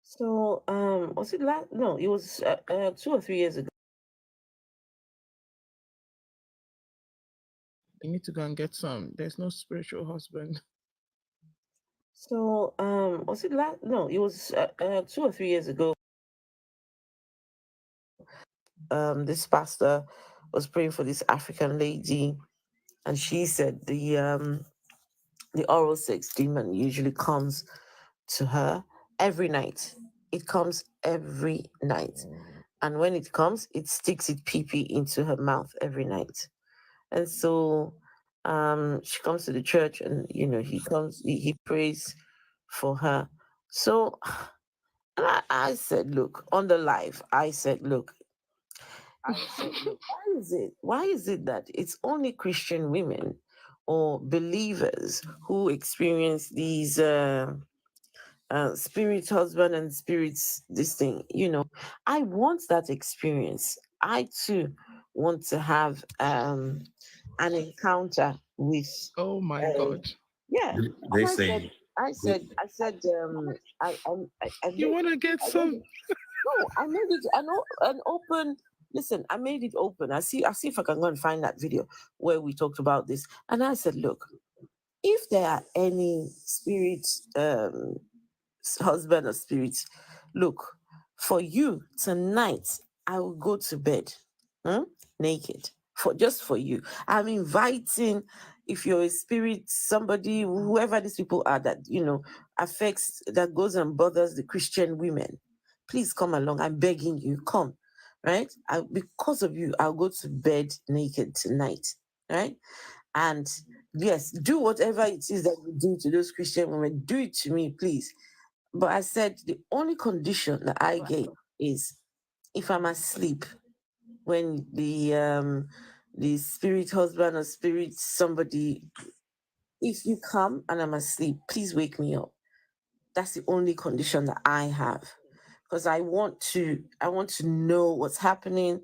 So was it last? No, it was 2 or 3 years ago. They need to go and get some. There's no spiritual husband. So was it last? No, it was 2 or 3 years ago. This pastor was praying for this African lady, and she said the oral sex demon usually comes to her every night. It comes every night, and when it comes, it sticks its pee into her mouth every night. And so she comes to the church, and he prays for her. So I said, look, on the live, I said, look, why is it that it's only Christian women or believers who experience these spirit husband and spirits this thing? I want that experience. I too want to have an encounter with. Oh my God. Yeah. They And say I said, I You made, want to get I made some? it, no, I made it an open. Listen, I made it open. I see if I can go and find that video where we talked about this. And I said, look, if there are any spirit, husband or spirit, look, for you tonight, I will go to bed naked for you. I'm inviting, if you're a spirit, somebody, whoever these people are that affects, that goes and bothers the Christian women, please come along. I'm begging you, come. Right? Because of you, I'll go to bed naked tonight. Right? And yes, do whatever it is that you do to those Christian women. Do it to me, please. But I said the only condition that I gave is if I'm asleep when the spirit husband or spirit somebody, if you come and I'm asleep, please wake me up. That's the only condition that I have. Because I want to know what's happening,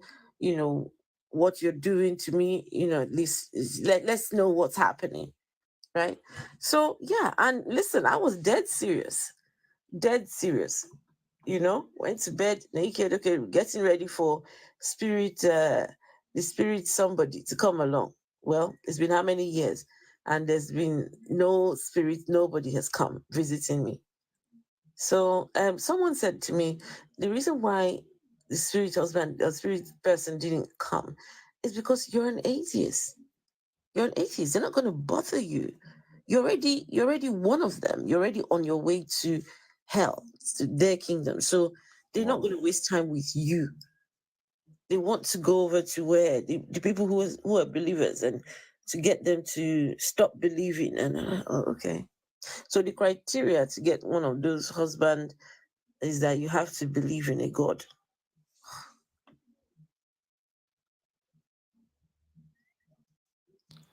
what you're doing to me, at least let's know what's happening. Right? So yeah, and listen, I was dead serious. Went to bed naked, okay, getting ready for the spirit somebody to come along. Well, it's been how many years? And there's been no spirit, nobody has come visiting me. So someone said to me, the reason why the spirit husband or spirit person didn't come is because you're an atheist. You're an atheist. They're not going to bother you. You're already one of them. You're already on your way to hell, to their kingdom. So they're not going to waste time with you. They want to go over to where the people who are believers and to get them to stop believing. And okay. So the criteria to get one of those husbands is that you have to believe in a God.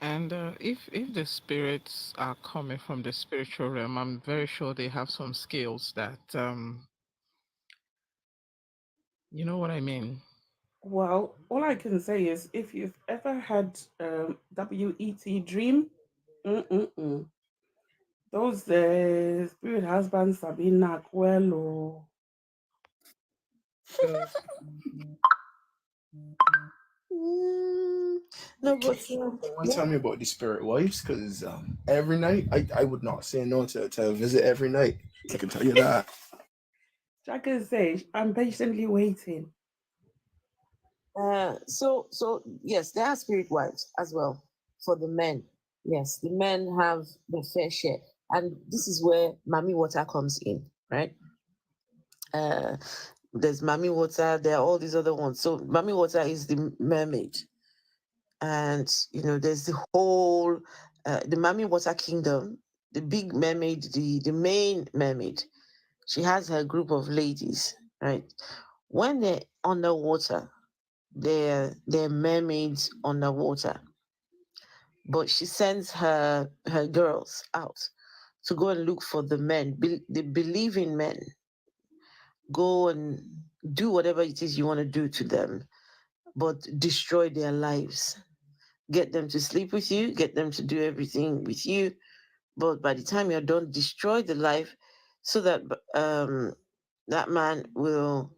And if the spirits are coming from the spiritual realm, I'm very sure they have some skills that you know what I mean. Well, all I can say is if you've ever had WET dream, those spirit husbands have been not well or. No, but Tell me about the spirit wives, because every night I would not say no to a visit every night. I can tell you that. Jack can say, I'm patiently waiting. So yes, there are spirit wives as well for the men. Yes, the men have the fair share, and this is where Mami Water comes in, right? There's Mami Water. There are all these other ones. So Mami Water is the mermaid, and there's the whole the Mami Water kingdom. The big mermaid, the main mermaid, she has her group of ladies, right? When they're underwater, they're mermaids underwater. But she sends her girls out to go and look for the men, the believing men. Go and do whatever it is you want to do to them, but destroy their lives. Get them to sleep with you, get them to do everything with you, but by the time you're done, destroy the life so that that man will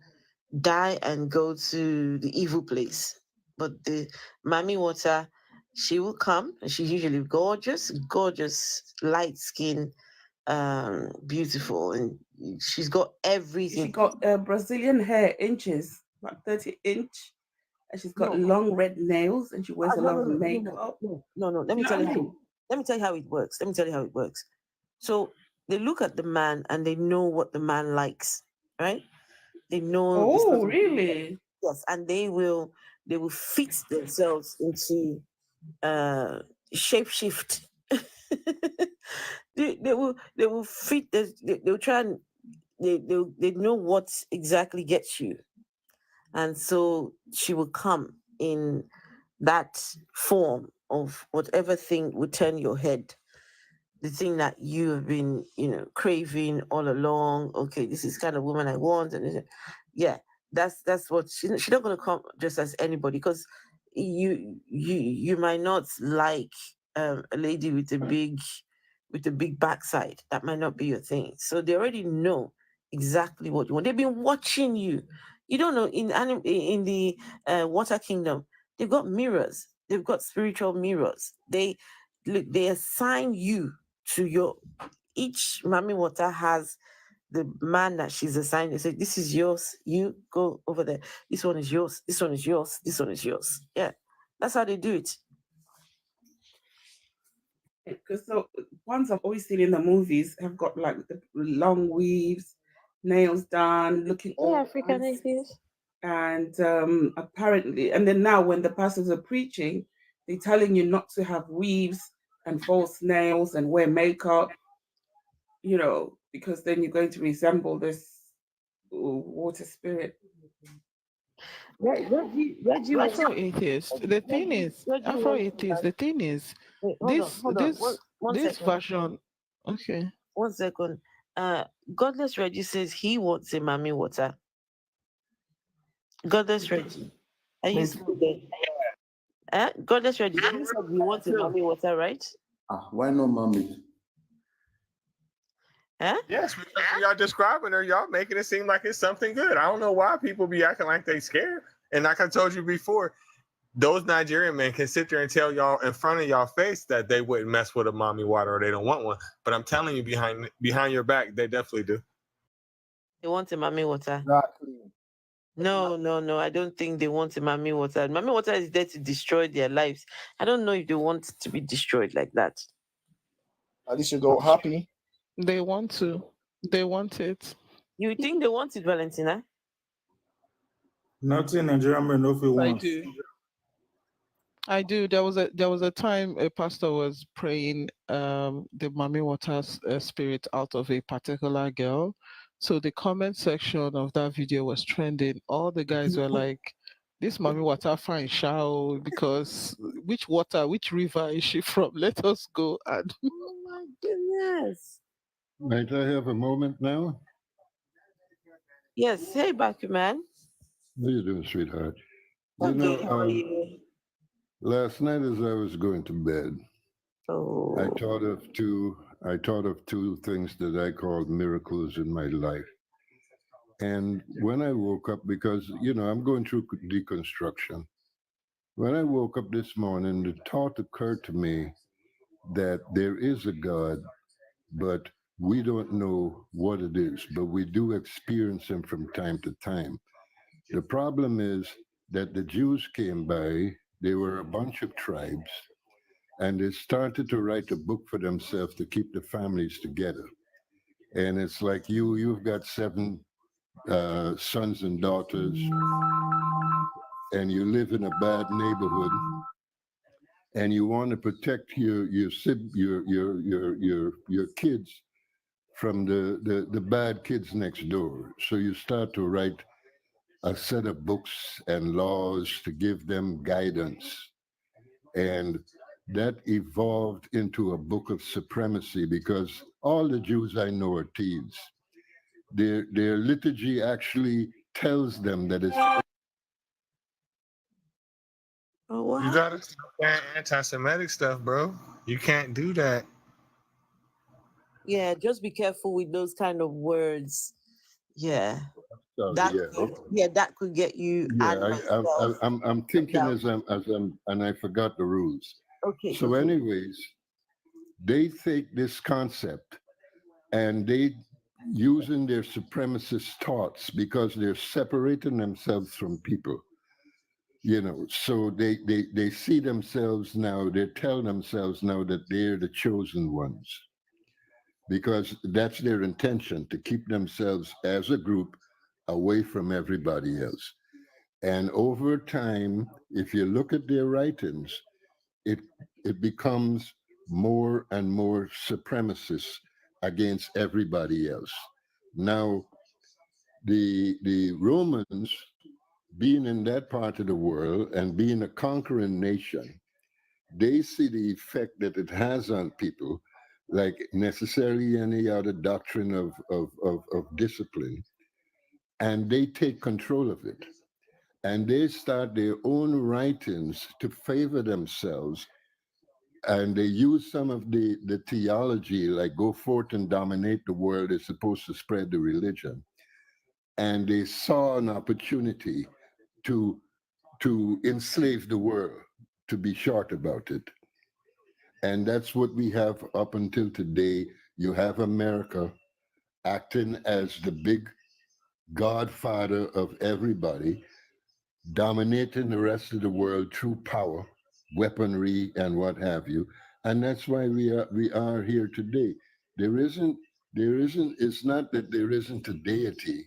die and go to the evil place. But the Mami Water, she will come, and she's usually gorgeous, light skin, beautiful, and she's got everything. She got Brazilian hair inches, about 30 inch, and she's got long red nails, and she wears a lot of makeup. No. Let me tell you how it works. So they look at the man and they know what the man likes, right? They know. Oh, really? Yes, and they will fit themselves into shapeshift. they will fit this. They'll try and they know what exactly gets you, and so she will come in that form of whatever thing would turn your head, the thing that you have been craving all along. Okay, this is kind of woman I want, and yeah, that's what she's not going to come just as anybody, because you might not like a lady with a big backside. That might not be your thing. So they already know exactly what you want. They've been watching you. You don't know in the water kingdom, they've got mirrors. They've got spiritual mirrors. They assign you to each Mami Water has the man that she's assigned. They say, this is yours. You go over there. This one is yours. This one is yours. This one is yours. Yeah, that's how they do it. Because the ones I've always seen in the movies have got like the long weaves, nails done, looking all African nations. And apparently, and then now when the pastors are preaching, they're telling you not to have weaves and false nails and wear makeup, because then you're going to resemble this water spirit. Afro-atheist. The thing is, Afro-atheist. The thing is, this version. Okay. 1 second. Godless Reggie says he wants a Mami Water. Godless Reggie, are you still there? Godless Reggie, you said you want a Mami Water, right? Why not Mami? Yes, because y'all describing her, y'all making it seem like it's something good. I don't know why people be acting like they scared. And like I told you before, those Nigerian men can sit there and tell y'all in front of y'all face that they wouldn't mess with a Mami Water or they don't want one. But I'm telling you, behind your back, they definitely do. They want a Mami Water. Exactly. No. I don't think they want a Mami Water. Mami Water is there to destroy their lives. I don't know if they want to be destroyed like that. At least you go happy. They want to. They want it. You think they want it, Valentina? Nothing Nigerian men know if you want. I do. There was a time a pastor was praying the Mami Water's spirit out of a particular girl. So the comment section of that video was trending. All the guys were like, "This Mami Water fine show because which river is she from? Let us go." And oh my goodness. Might I have a moment now? Yes. Hey, Baku man. How you doing, sweetheart? How are you? Last night as I was going to bed, I thought of two things that I called miracles in my life. And when I woke up, because I'm going through deconstruction. When I woke up this morning, the thought occurred to me that there is a God, but we don't know what it is, but we do experience him from time to time. The problem is that the Jews came by, they were a bunch of tribes, and they started to write a book for themselves to keep the families together. And it's like you've got 7 sons and daughters, and you live in a bad neighborhood, and you want to protect your kids from the bad kids next door. So you start to write a set of books and laws to give them guidance. And that evolved into a book of supremacy, because all the Jews I know are thieves. Their liturgy actually tells them that it's... You gotta stop that anti-Semitic stuff, bro. You can't do that. Yeah, just be careful with those kind of words. Yeah. Sorry, that could get you. Yeah, I'm thinking as I'm, and I forgot the rules. Okay. So, anyways, they take this concept and they using their supremacist thoughts, because they're separating themselves from people. So they see themselves now. They tell themselves now that they're the chosen ones, because that's their intention, to keep themselves as a group away from everybody else. And over time, if you look at their writings, it becomes more and more supremacist against everybody else. Now, the Romans, being in that part of the world and being a conquering nation, they see the effect that it has on people, like necessarily any other doctrine of discipline. And they take control of it. And they start their own writings to favor themselves and they use some of the theology, like go forth and dominate the world is supposed to spread the religion. And they saw an opportunity to enslave the world, to be short about it. And that's what we have up until today. You have America acting as the big godfather of everybody, dominating the rest of the world through power, weaponry, and what have you. And that's why we are here today. It's not that there isn't a deity.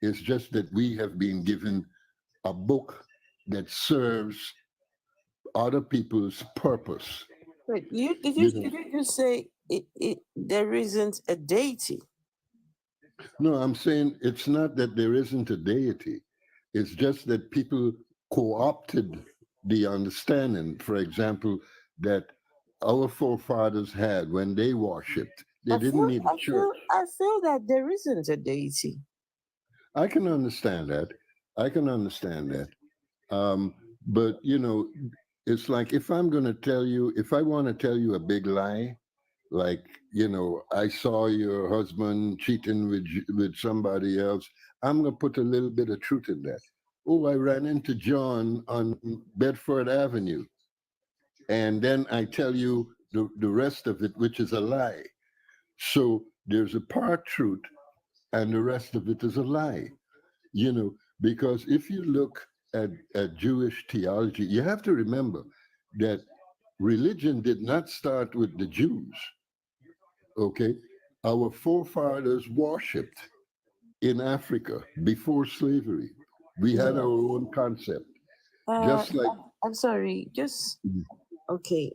It's just that we have been given a book that serves other people's purpose. Wait, did you just say there isn't a deity? No, I'm saying it's not that there isn't a deity. It's just that people co-opted the understanding, for example, that our forefathers had when they worshipped. They didn't need a church. I feel that there isn't a deity. I can understand that. But, it's like if I want to tell you a big lie, like, I saw your husband cheating with somebody else, I'm going to put a little bit of truth in that. Oh, I ran into John on Bedford Avenue. And then I tell you the rest of it, which is a lie. So there's a part truth and the rest of it is a lie, because if you look at Jewish theology, you have to remember that religion did not start with the Jews. Okay, our forefathers worshipped in Africa before slavery. We had our own concept. Just like I'm sorry, okay.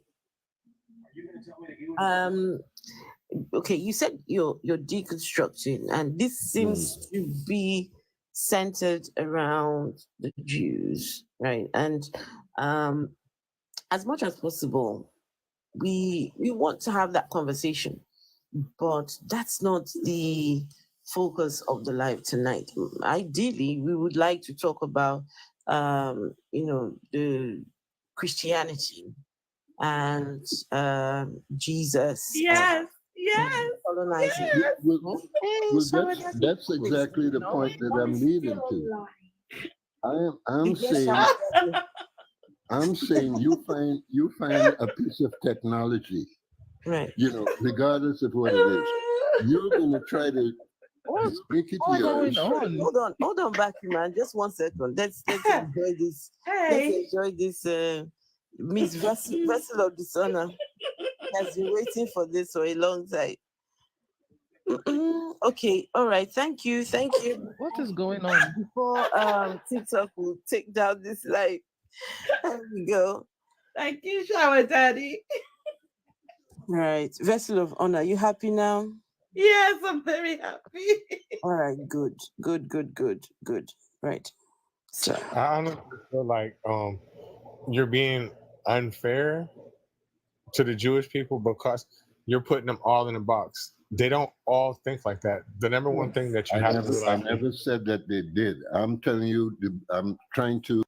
Okay, you said you're deconstructing, and this seems to be centered around the Jews, right? And as much as possible, we want to have that conversation, but that's not the focus of the live tonight. Ideally, we would like to talk about the Christianity and Jesus. Yes. Colonizing. That's exactly the point that I'm leading to. I'm saying you find a piece of technology, right? Regardless of what it is, you're gonna try to make it yours. Hold on, back, man. Just 1 second. Let's enjoy this. Let's enjoy this. Miss Vessel of Dishonor has been waiting for this for a long time. Okay, all right. Thank you. What is going on? Before TikTok will take down this live. There we go. Thank you, Shower Daddy. Right. Vessel of Honor, you happy now? Yes, I'm very happy. All right, good. Right. So I honestly feel like you're being unfair to the Jewish people because you're putting them all in a box. They don't all think like that. The number one thing that you have to do, I never said that they did. I'm telling you, I'm trying to.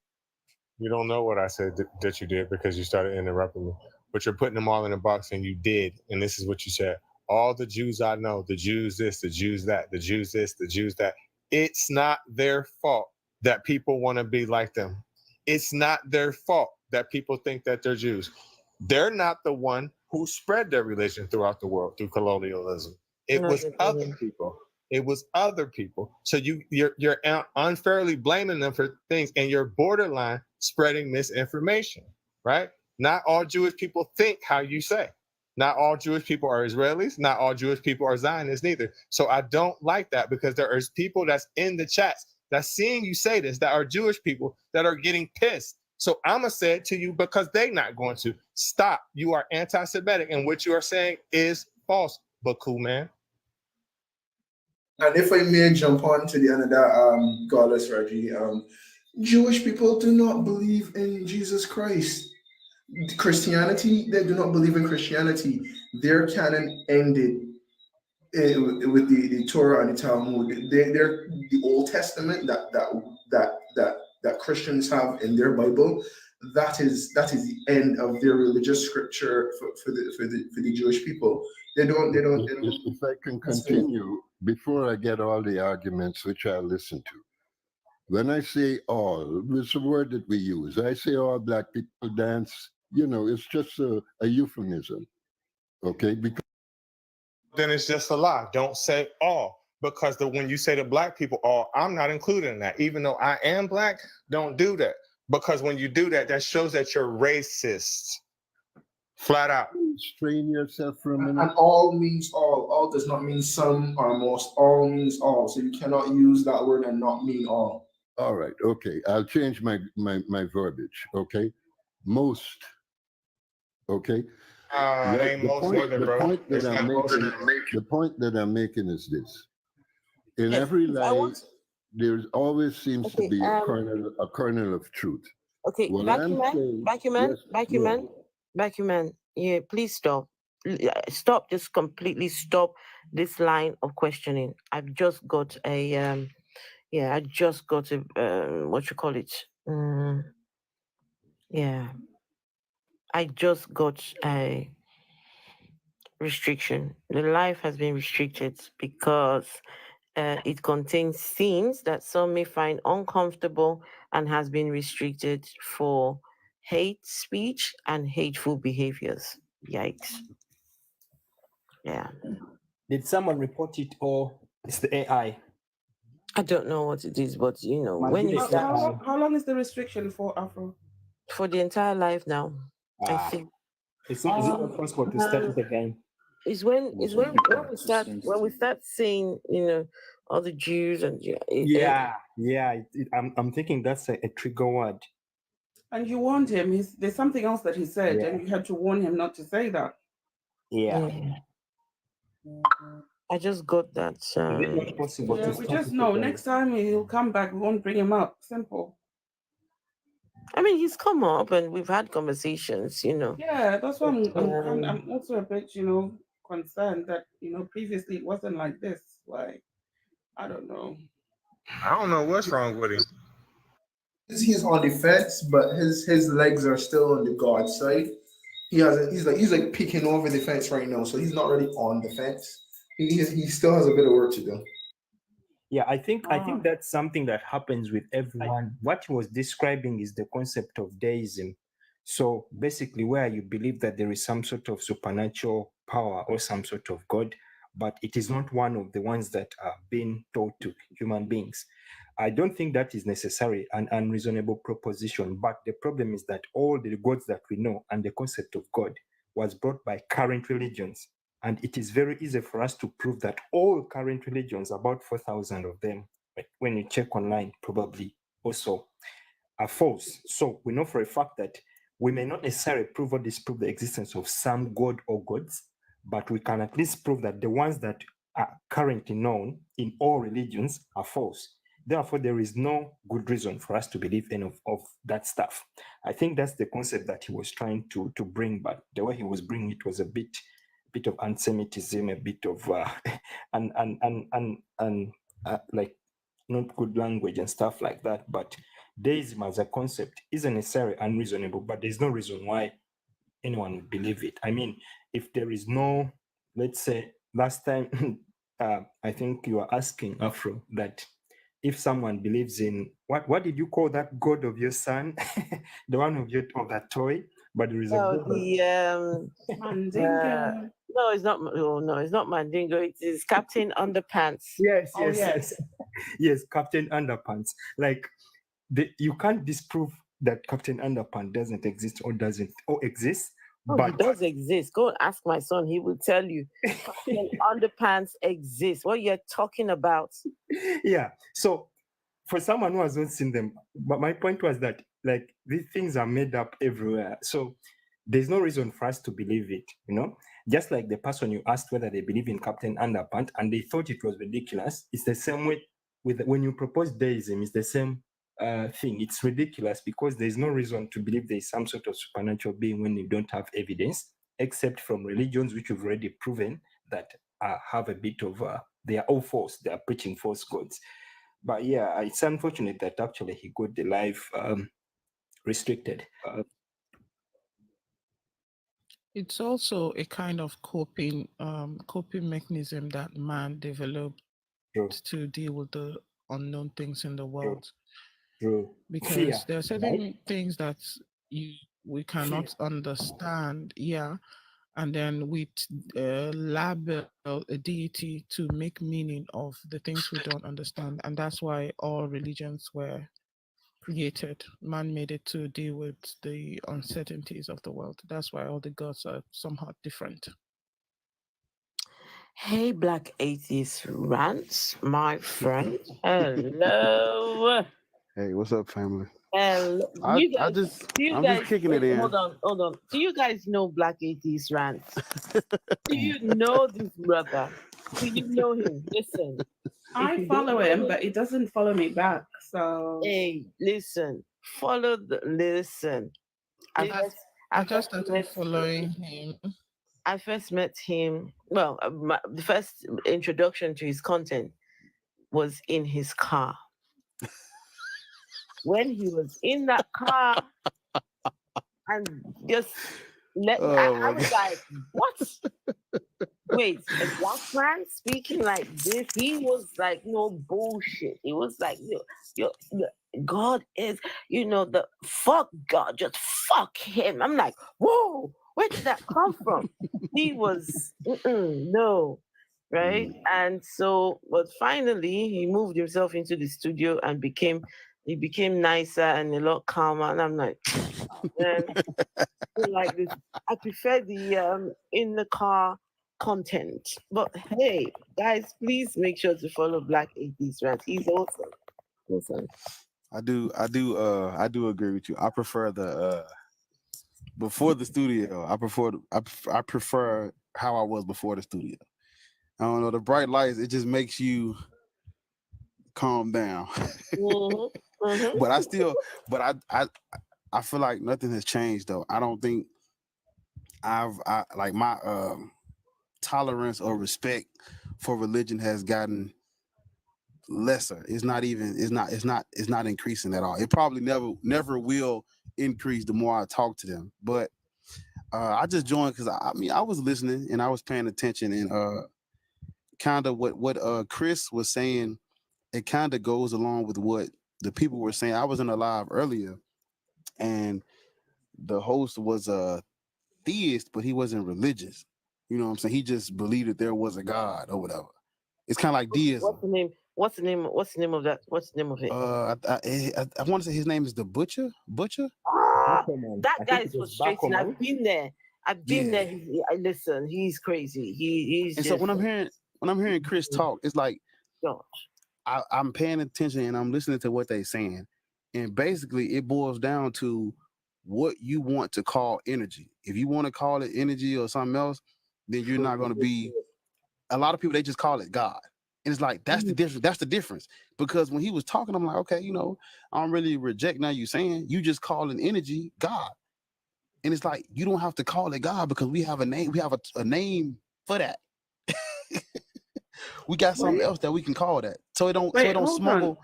You don't know what I said that you did because you started interrupting me. But you're putting them all in a box, and you did. And this is what you said. All the Jews I know, the Jews this, the Jews that, the Jews this, the Jews that. It's not their fault that people want to be like them. It's not their fault that people think that they're Jews. They're not the one who spread their religion throughout the world through colonialism. It was other people. It was other people. So you're unfairly blaming them for things, and you're borderline spreading misinformation, right? Not all Jewish people think how you say. Not all Jewish people are Israelis. Not all Jewish people are Zionists neither. So I don't like that because there is people that's in the chats that's seeing you say this that are Jewish people that are getting pissed. So I'm going to say it to you because they're not going to. Stop. You are anti-Semitic, and what you are saying is false. But cool, man. And if I may jump on to the another goddess, Reggie, Jewish people do not believe in Jesus Christ. Christianity, they do not believe in Christianity. Their canon ended with the Torah and the Talmud. They're the Old Testament that Christians have in their Bible. that is the end of their religious scripture for the Jewish people. They don't. If I can continue before I get all the arguments, which I listen to. When I say all, it's a word that we use. I say all black people dance. It's just a euphemism. Okay, because then it's just a lie. Don't say all, because when you say the black people all, I'm not included in that. Even though I am black, don't do that, because when you do that, that shows that you're racist, flat out. Strain yourself for a minute. And all means all. All does not mean some or most. All means all. So you cannot use that word and not mean all. All right. Okay. I'll change my verbiage. Okay. Most. Okay. The point that I'm making is this: in every lie, there always seems to be a kernel of truth. Okay, Vacuum, yeah, please stop. Just completely stop this line of questioning. I've just got a what you call it? I just got a restriction. The life has been restricted because it contains scenes that some may find uncomfortable and has been restricted for hate speech and hateful behaviors. Yikes. Yeah. Did someone report it, or it's the AI? I don't know what it is, but when you start. How long is the restriction for, Afro? For the entire life now, I think. It's not possible to start it again. Is when we start saying all the Jews and I'm thinking that's a trigger word. And you warned him. There's something else that he said, and you had to warn him not to say that. Yeah. I just got that. Is it not possible to we just know next time he'll come back, we won't bring him up. Simple. I mean, he's come up and we've had conversations, Yeah, that's why I'm also a bit, concerned that, previously it wasn't like this. Like, I don't know. I don't know what's wrong with him. He's on the fence, but his legs are still on the guard side. He's like peeking over the fence right now, so he's not really on the fence. He still has a bit of work to do. Yeah, I think that's something that happens with everyone. What he was describing is the concept of deism. So basically, where you believe that there is some sort of supernatural power or some sort of God, but it is not one of the ones that are being taught to human beings. I don't think that is necessarily an unreasonable proposition, but the problem is that all the gods that we know and the concept of God was brought by current religions. And it is very easy for us to prove that all current religions, about 4,000 of them, when you check online, probably also are false. So we know for a fact that we may not necessarily prove or disprove the existence of some god or gods, but we can at least prove that the ones that are currently known in all religions are false. Therefore, there is no good reason for us to believe any of that stuff. I think that's the concept that he was trying to bring, but the way he was bringing it was a bit of anti-Semitism, a bit of like not good language and stuff like that. But deism as a concept isn't necessarily unreasonable, but there's no reason why anyone would believe it. I mean, if there is no, let's say last time, I think you were asking, Afro, that if someone believes in what did you call that god of your son, the one of that toy? But there is Mandingo. No, it's not. Oh, no, it's not Mandingo. It is Captain Underpants. Yes, Captain Underpants. Like you can't disprove that Captain Underpants doesn't exist or exists. But it does exist. Go and ask my son. He will tell you. Captain Underpants exists. What you're talking about? Yeah. So for someone who has not seen them, but my point was that like these things are made up everywhere. So there's no reason for us to believe it, Just like the person you asked whether they believe in Captain Underpants and they thought it was ridiculous. It's the same way with when you propose deism, it's the same thing. It's ridiculous because there's no reason to believe there's some sort of supernatural being when you don't have evidence, except from religions which you've already proven that have a bit of, they are all false. They are preaching false gods. But yeah, it's unfortunate that actually he got the life restricted. It's also a kind of coping mechanism that man developed True. to deal with the unknown things in the True. world. True. Because Fear, there are right? certain things that we Fear. cannot understand, yeah, and then we label a deity to make meaning of the things we don't understand, and that's why all religions were created. Man made it to deal with the uncertainties of the world. That's why all the gods are somehow different. Hey, Black Atheist Rants, my friend. Hello. Hey, what's up, family? Hello. I'm Do just you guys, kicking it in. hold on. Do you guys know Black Atheist Rants? Do you know this brother? Do you know him? Listen. I follow him, but he doesn't follow me back. So Hey, listen. Listen. I just started following him. I first met him. Well, the first introduction to his content was in his car. When he was in that car, and just I was like, what? Wait, a black man speaking like this? He was like, no bullshit. He was like, God is, the fuck God, just fuck him. I'm like, whoa, where did that come from? He was, no, right? And so, but finally, he moved himself into the studio and he became nicer and a lot calmer. And I'm like, man, like this. I prefer the in the car content. But hey, guys, please make sure to follow Black Atheist Rant. He's awesome. Awesome. I do agree with you. I prefer the before the studio. I prefer how I was before the studio. I don't know, the bright lights, it just makes you calm down. But I feel like nothing has changed though. I don't think I like my tolerance or respect for religion has gotten lesser. It's not increasing at all. It probably never will increase the more I talk to them. But I just joined because I was listening and I was paying attention, and kind of what Chris was saying, it kind of goes along with what the people were saying. I was in a live earlier, and the host was a theist, but he wasn't religious. You know what I'm saying? He just believed that there was a God or whatever. It's kind of like deism. What's the name of that? What's the name of it? I want to say his name is the Butcher. That guy's frustrating. I've been there. there. Listen, he's crazy. He's. And just, so when I'm hearing Chris talk, it's like, gosh. I'm paying attention and I'm listening to what they're saying, and basically it boils down to what you want to call energy. If you want to call it energy or something else, then you're not going to be. A lot of people, they just call it God, and it's like that's the difference. That's the difference. Because when he was talking, I'm like, okay, I don't really reject now you saying you just calling energy God, and it's like you don't have to call it God because we have a name. We have a name for that. We got something else that we can call that, so it don't smuggle. On.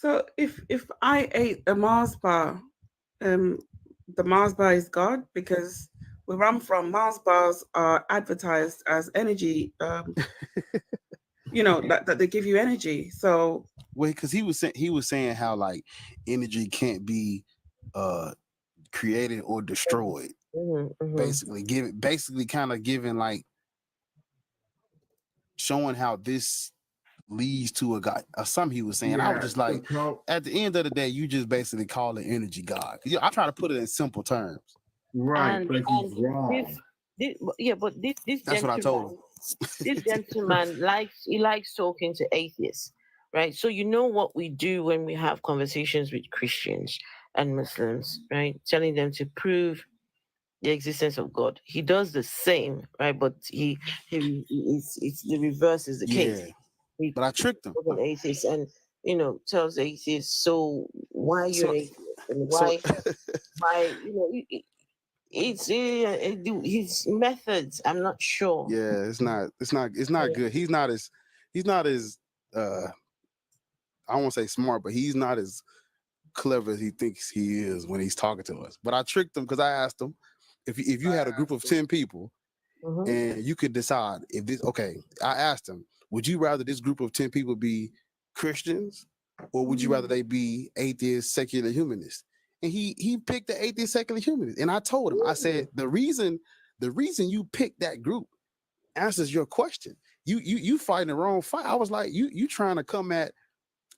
So if I ate a Mars bar, the Mars bar is God, because where I'm from, Mars bars are advertised as energy. That they give you energy. So because he was saying how like energy can't be created or destroyed. Basically kind of giving like showing how this leads to a God or something he was saying. I was just like, at the end of the day, you just basically call it energy God. I try to put it in simple terms. Right, but he's wrong. But this that's what I told him. This gentleman likes talking to atheists, right? So what we do when we have conversations with Christians and Muslims, right? Telling them to prove the existence of God. He does the same, right? But it's the reverse is the case. But I tricked him. An atheist and tells atheists, so why are you an atheist? And why it's his methods. I'm not sure. Yeah, it's not good. He's not as I won't say smart, but he's not as clever as he thinks he is when he's talking to us. But I tricked him because I asked him if you had a group of 10 people and you could decide if this, okay, I asked him, would you rather this group of 10 people be Christians or would you rather they be atheist, secular humanists? And he picked the atheist, secular humanist. And I told him, I said, the reason you picked that group answers your question. You fighting the wrong fight. I was like, you trying to come at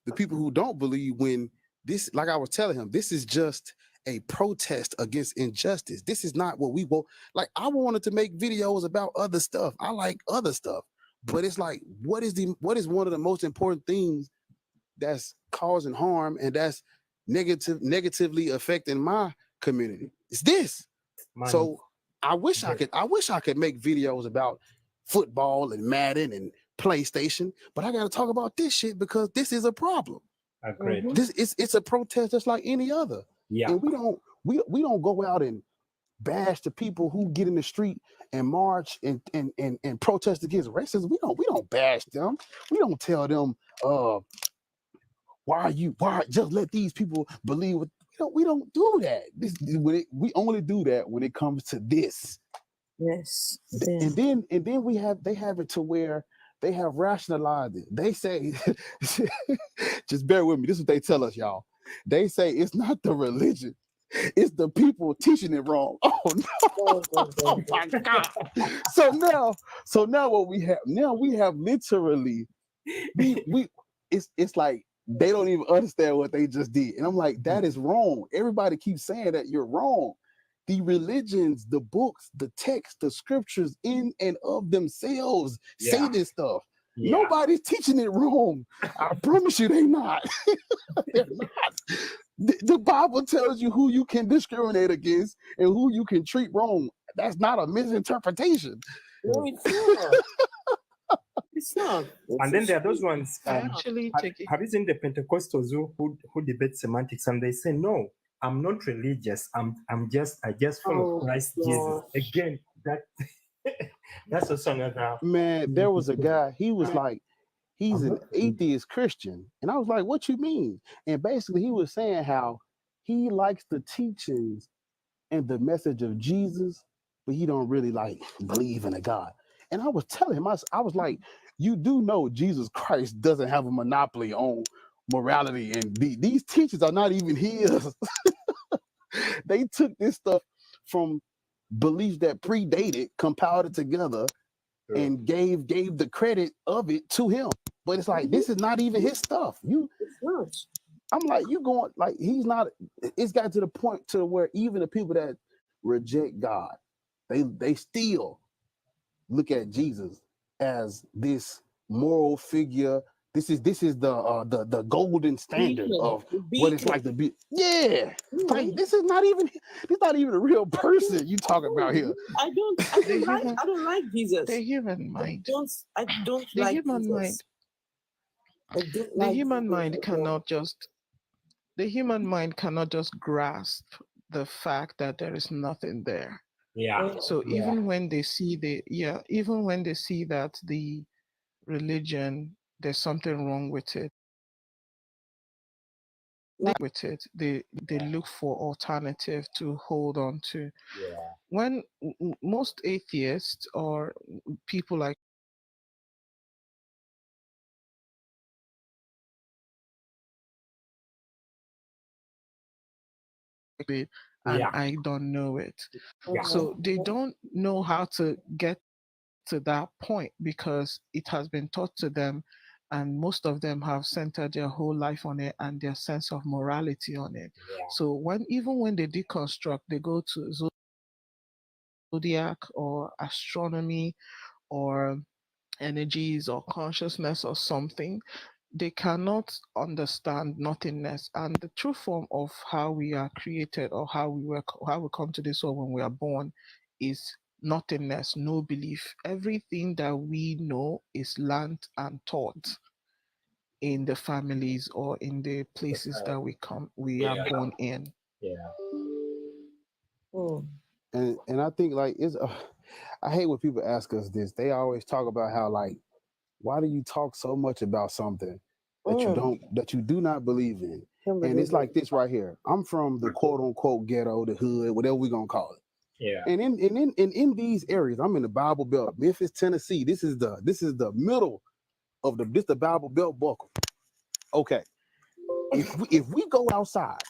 the people who don't believe when this, like I was telling him, this is just a protest against injustice. This is not what we want. Like, I wanted to make videos about other stuff. I like other stuff, but it's like, what is one of the most important things that's causing harm and that's negatively affecting my community? It's this. Money. So I wish I could make videos about football and Madden and PlayStation, but I got to talk about this shit because this is a problem. Agreed. This it's a protest just like any other. Yeah. And we don't go out and bash the people who get in the street and march and protest against racism. We don't bash them. We don't tell them why just let these people believe what we don't do that. We only do that when it comes to this. Yes. And then they have it to where they have rationalized it. They say, just bear with me. This is what they tell us, y'all. They say it's not the religion, it's the people teaching it wrong. Oh no! Oh my God! So now what we have? Now we have literally it's like they don't even understand what they just did, and I'm like, that is wrong. Everybody keeps saying that you're wrong. The religions, the books, the texts, the scriptures in and of themselves say this stuff. Yeah. Nobody's teaching it wrong. I promise you they're not. They're not. The Bible tells you who you can discriminate against and who you can treat wrong. That's not a misinterpretation. No, it's not. It's not. And then there are those ones. Have you seen the Pentecostals who debate semantics and they say, no, I'm not religious. I just follow Christ Jesus. Again, that's also another. Man, there was a guy, he was like, he's an atheist Christian. And I was like, what you mean? And basically he was saying how he likes the teachings and the message of Jesus, but he don't really like believe in a God. And I was telling him, I was like, you do know Jesus Christ doesn't have a monopoly on morality, and these teachings are not even his. They took this stuff from beliefs that predated, compiled it together, and gave the credit of it to him. But it's like, this is not even his stuff. I'm like, you going, like, he's not. It's got to the point to where even the people that reject God, they still look at Jesus as this moral figure. This is the golden standard of what it's like to be. Yeah, like this is not even a real person you talking about here. I don't like Jesus. The human mind. I don't the like human Jesus. mind. The like human mind Jesus. cannot just. The human mind cannot just grasp the fact that there is nothing there. Yeah. So even when they see that the religion, there's something wrong with it. They look for alternative to hold on to. Yeah. When most atheists or people like it, and I don't know it. Yeah. So they don't know how to get to that point because it has been taught to them, and most of them have centered their whole life on it and their sense of morality on it. Yeah. So even when they deconstruct, they go to zodiac or astronomy or energies or consciousness or something, they cannot understand nothingness. And the true form of how we are created or how we come to this world when we are born is nothingness, no belief. Everything that we know is learned and taught in the families or in the places that we are born in. Yeah. And I think like I hate when people ask us this. They always talk about how like, why do you talk so much about something that you do not believe in? And it's like this right here. I'm from the quote unquote ghetto, the hood, whatever we're gonna call it. Yeah. And in these areas, I'm in the Bible Belt, Memphis, Tennessee. This is the middle of the Bible Belt buckle. Okay. If we go outside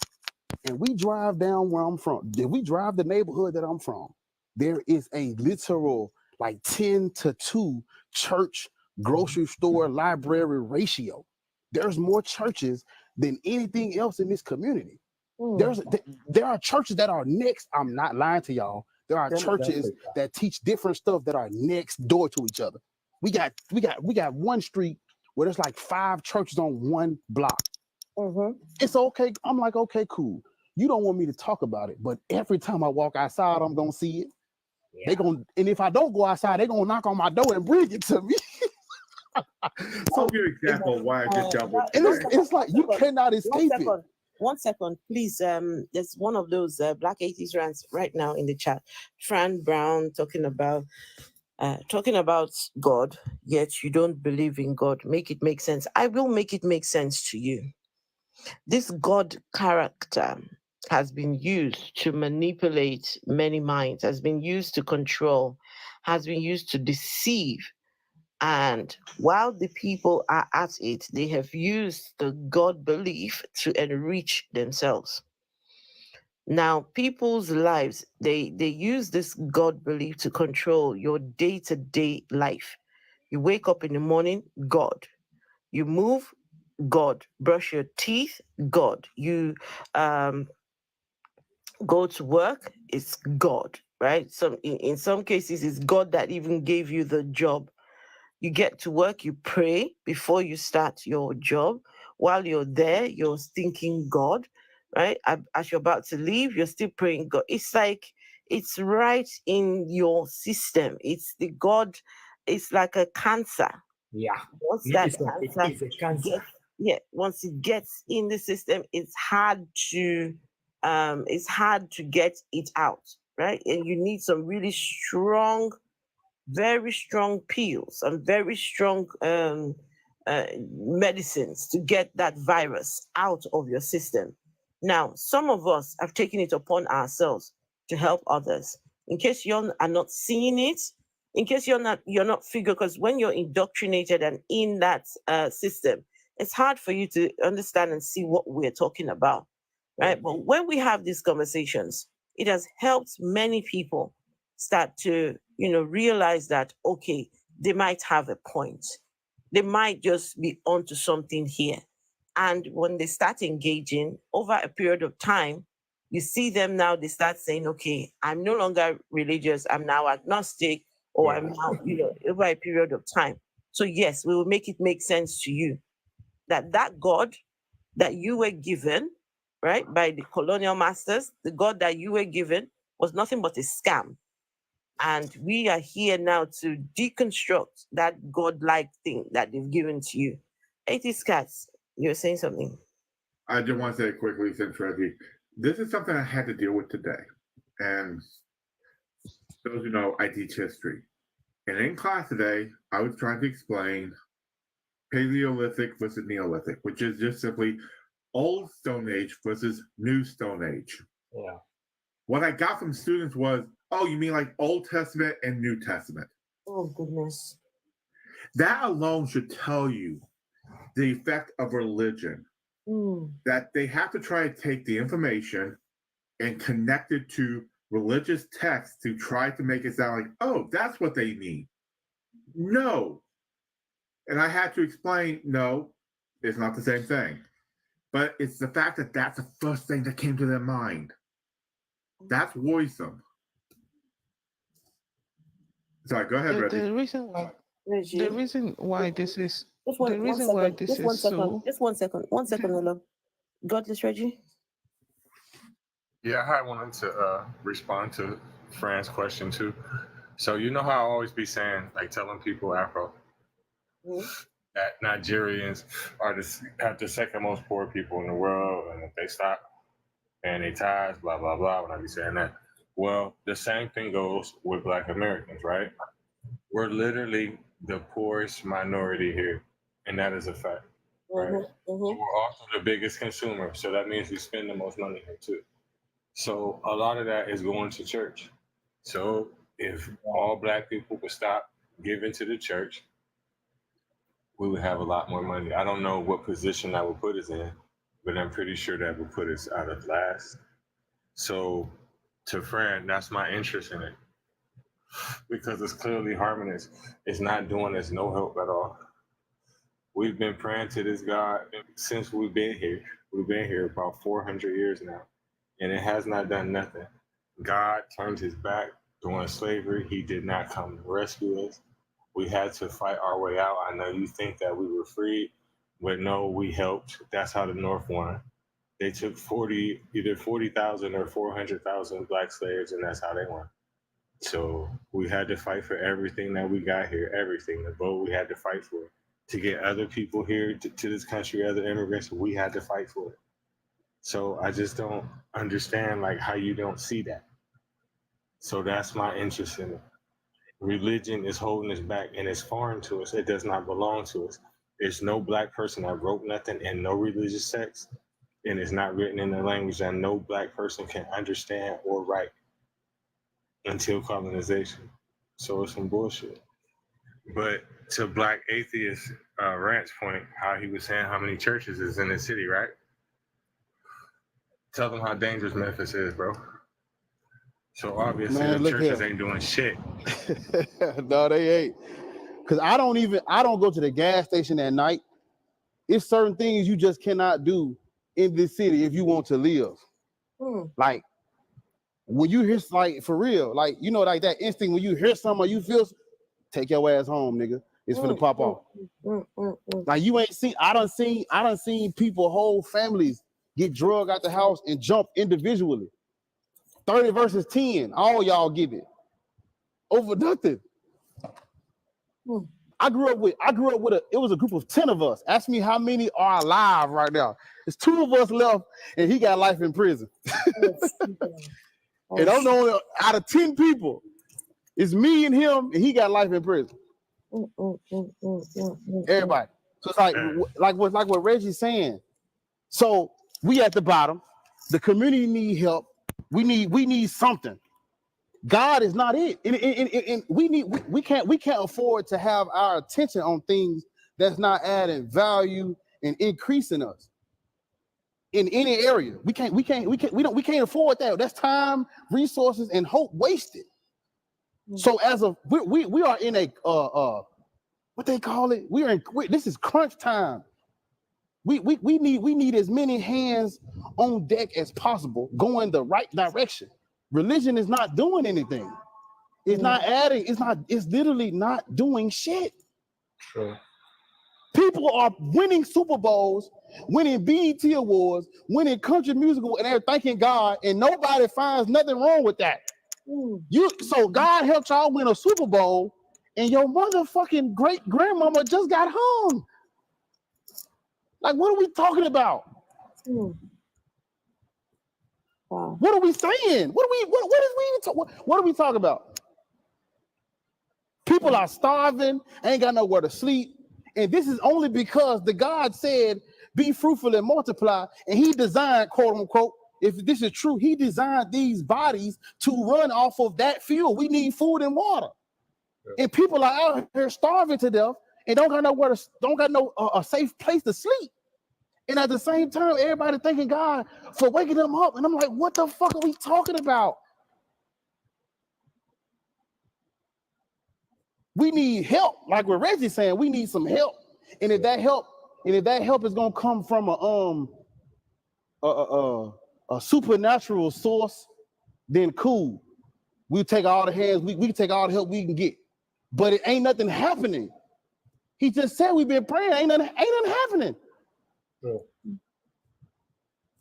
and we drive down where I'm from, if we drive the neighborhood that I'm from, there is a literal like 10-2 church, grocery store, library ratio. There's more churches than anything else in this community. There are churches that are next. I'm not lying to y'all. There are churches that teach different stuff that are next door to each other. We got one street where there's like 5 churches on one block. It's okay. I'm like, okay, cool. You don't want me to talk about it, but every time I walk outside, I'm gonna see it. Yeah. And if I don't go outside, they're gonna knock on my door and bring it to me. So I'll give you an example of why I just dealt with. It's like you cannot escape it. 1 second, please. There's one of those Black Atheist rants right now in the chat. Fran Brown talking about God, yet you don't believe in God. Make it make sense. I will make it make sense to you. This God character has been used to manipulate many minds, has been used to control, has been used to deceive. And while the people are at it, they have used the God belief to enrich themselves. Now, people's lives, they use this God belief to control your day-to-day life. You wake up in the morning, God. You move, God. Brush your teeth, God. You go to work, it's God, right? In some cases, it's God that even gave you the job. You get to work, you pray before you start your job. While you're there, you're thinking God, right? As you're about to leave, you're still praying God. It's like, it's right in your system. It's the God, it's like a cancer. Yeah. Once It's a cancer. Once it gets in the system, it's hard to get it out, right? And you need some really strong, very strong pills and very strong medicines to get that virus out of your system. Now, some of us have taken it upon ourselves to help others. In case you are not seeing it, in case you're not figuring, because when you're indoctrinated and in that system, it's hard for you to understand and see what we're talking about, right? But when we have these conversations, it has helped many people start to, realize that, okay, they might have a point. They might just be onto something here. And when they start engaging over a period of time, you see them now, they start saying, okay, I'm no longer religious, I'm now agnostic, or I'm now, over a period of time. So yes, we will make it make sense to you that God that you were given, right, by the colonial masters, the God that you were given was nothing but a scam. And we are here now to deconstruct that God-like thing that they've given to you. Atheist Cats, you're saying something. I just want to say quickly, since Reggie, this is something I had to deal with today. And those who know, I teach history. And in class today, I was trying to explain Paleolithic versus Neolithic, which is just simply Old Stone Age versus New Stone Age. Yeah. What I got from students was, oh, you mean like Old Testament and New Testament? Oh, goodness. That alone should tell you the effect of religion. That they have to try to take the information and connect it to religious texts to try to make it sound like, oh, that's what they mean. No. And I had to explain, no, it's not the same thing. But it's the fact that that's the first thing that came to their mind. That's worrisome. Sorry, go ahead, Reggie. The reason why this is Just one second, Ola. Godless Reggie. Yeah, I wanted to respond to Fran's question too. So you know how I always be saying, like telling people Afro, that Nigerians have the second most poor people in the world, and if they stop paying their tithes, blah blah blah. When I be saying that, well, the same thing goes with Black Americans, right? We're literally the poorest minority here, and that is a fact. right? But we're also the biggest consumer, so that means we spend the most money here too. So a lot of that is going to church. So if all Black people would stop giving to the church, we would have a lot more money. I don't know what position that would put us in, but I'm pretty sure that would put us out of last. So to Fran, that's my interest in it, because it's clearly harming us. It's not doing us no help at all. We've been praying to this God since we've been here. We've been here about 400 years now, and it has not done nothing. God turned his back during slavery. He did not come to rescue us. We had to fight our way out. I know you think that we were free, but no, we helped. That's how the North won. They took either 40,000 or 400,000 Black slaves, and that's how they won. So we had to fight for everything that we got here, everything. The vote we had to fight for. To get other people here to this country, other immigrants, we had to fight for it. So I just don't understand like how you don't see that. So that's my interest in it. Religion is holding us back, and it's foreign to us. It does not belong to us. There's no Black person that wrote nothing in no religious text, and it's not written in a language that no Black person can understand or write until colonization. So it's some bullshit. But to Black atheist Rant's point, how he was saying how many churches is in the city, right? Tell them how dangerous Memphis is, bro. So obviously the churches ain't doing shit. No, they ain't. Cause I don't go to the gas station at night. It's certain things you just cannot do in this city if you want to live. Like when you hear, like, for real, like, you know, like that instinct when you hear something or you feel, take your ass home, nigga. It's finna pop off. Like you ain't seen, I done seen people, whole families get drugged out the house and jump individually. 30 versus 10, all y'all give it. Over nothing. I grew up with it was a group of 10 of us. Ask me how many are alive right now. There's 2 of us left, and he got life in prison. And I'm the only, out of 10 people, it's me and him, and he got life in prison. Everybody. So it's like what Reggie's saying. So we at the bottom. The community need help. We need something. God is not it. And we can't afford to have our attention on things that's not adding value and increasing us in any area. We can't afford that. That's time, resources, and hope wasted. So we are in a what they call it? This is crunch time. We need as many hands on deck as possible, going the right direction. Religion is not doing anything. It's not adding. It's literally not doing shit. Sure. People are winning Super Bowls, winning BET Awards, winning country music, and they're thanking God, and nobody finds nothing wrong with that. So God helped y'all win a Super Bowl, and your motherfucking great grandmama just got hung. Like, what are we talking about? What are we saying? What are we talking about? People are starving, ain't got nowhere to sleep, and this is only because the God said, "Be fruitful and multiply," and He designed, quote unquote, if this is true, He designed these bodies to run off of that fuel. We need food and water, and people are out here starving to death and don't got a safe place to sleep. And at the same time, everybody thanking God for waking them up. And I'm like, what the fuck are we talking about? We need help. Like what Reggie's saying, we need some help. And if that help is gonna come from a supernatural source, then cool. We'll take all the hands, we can take all the help we can get. But it ain't nothing happening. He just said we've been praying, ain't nothing happening.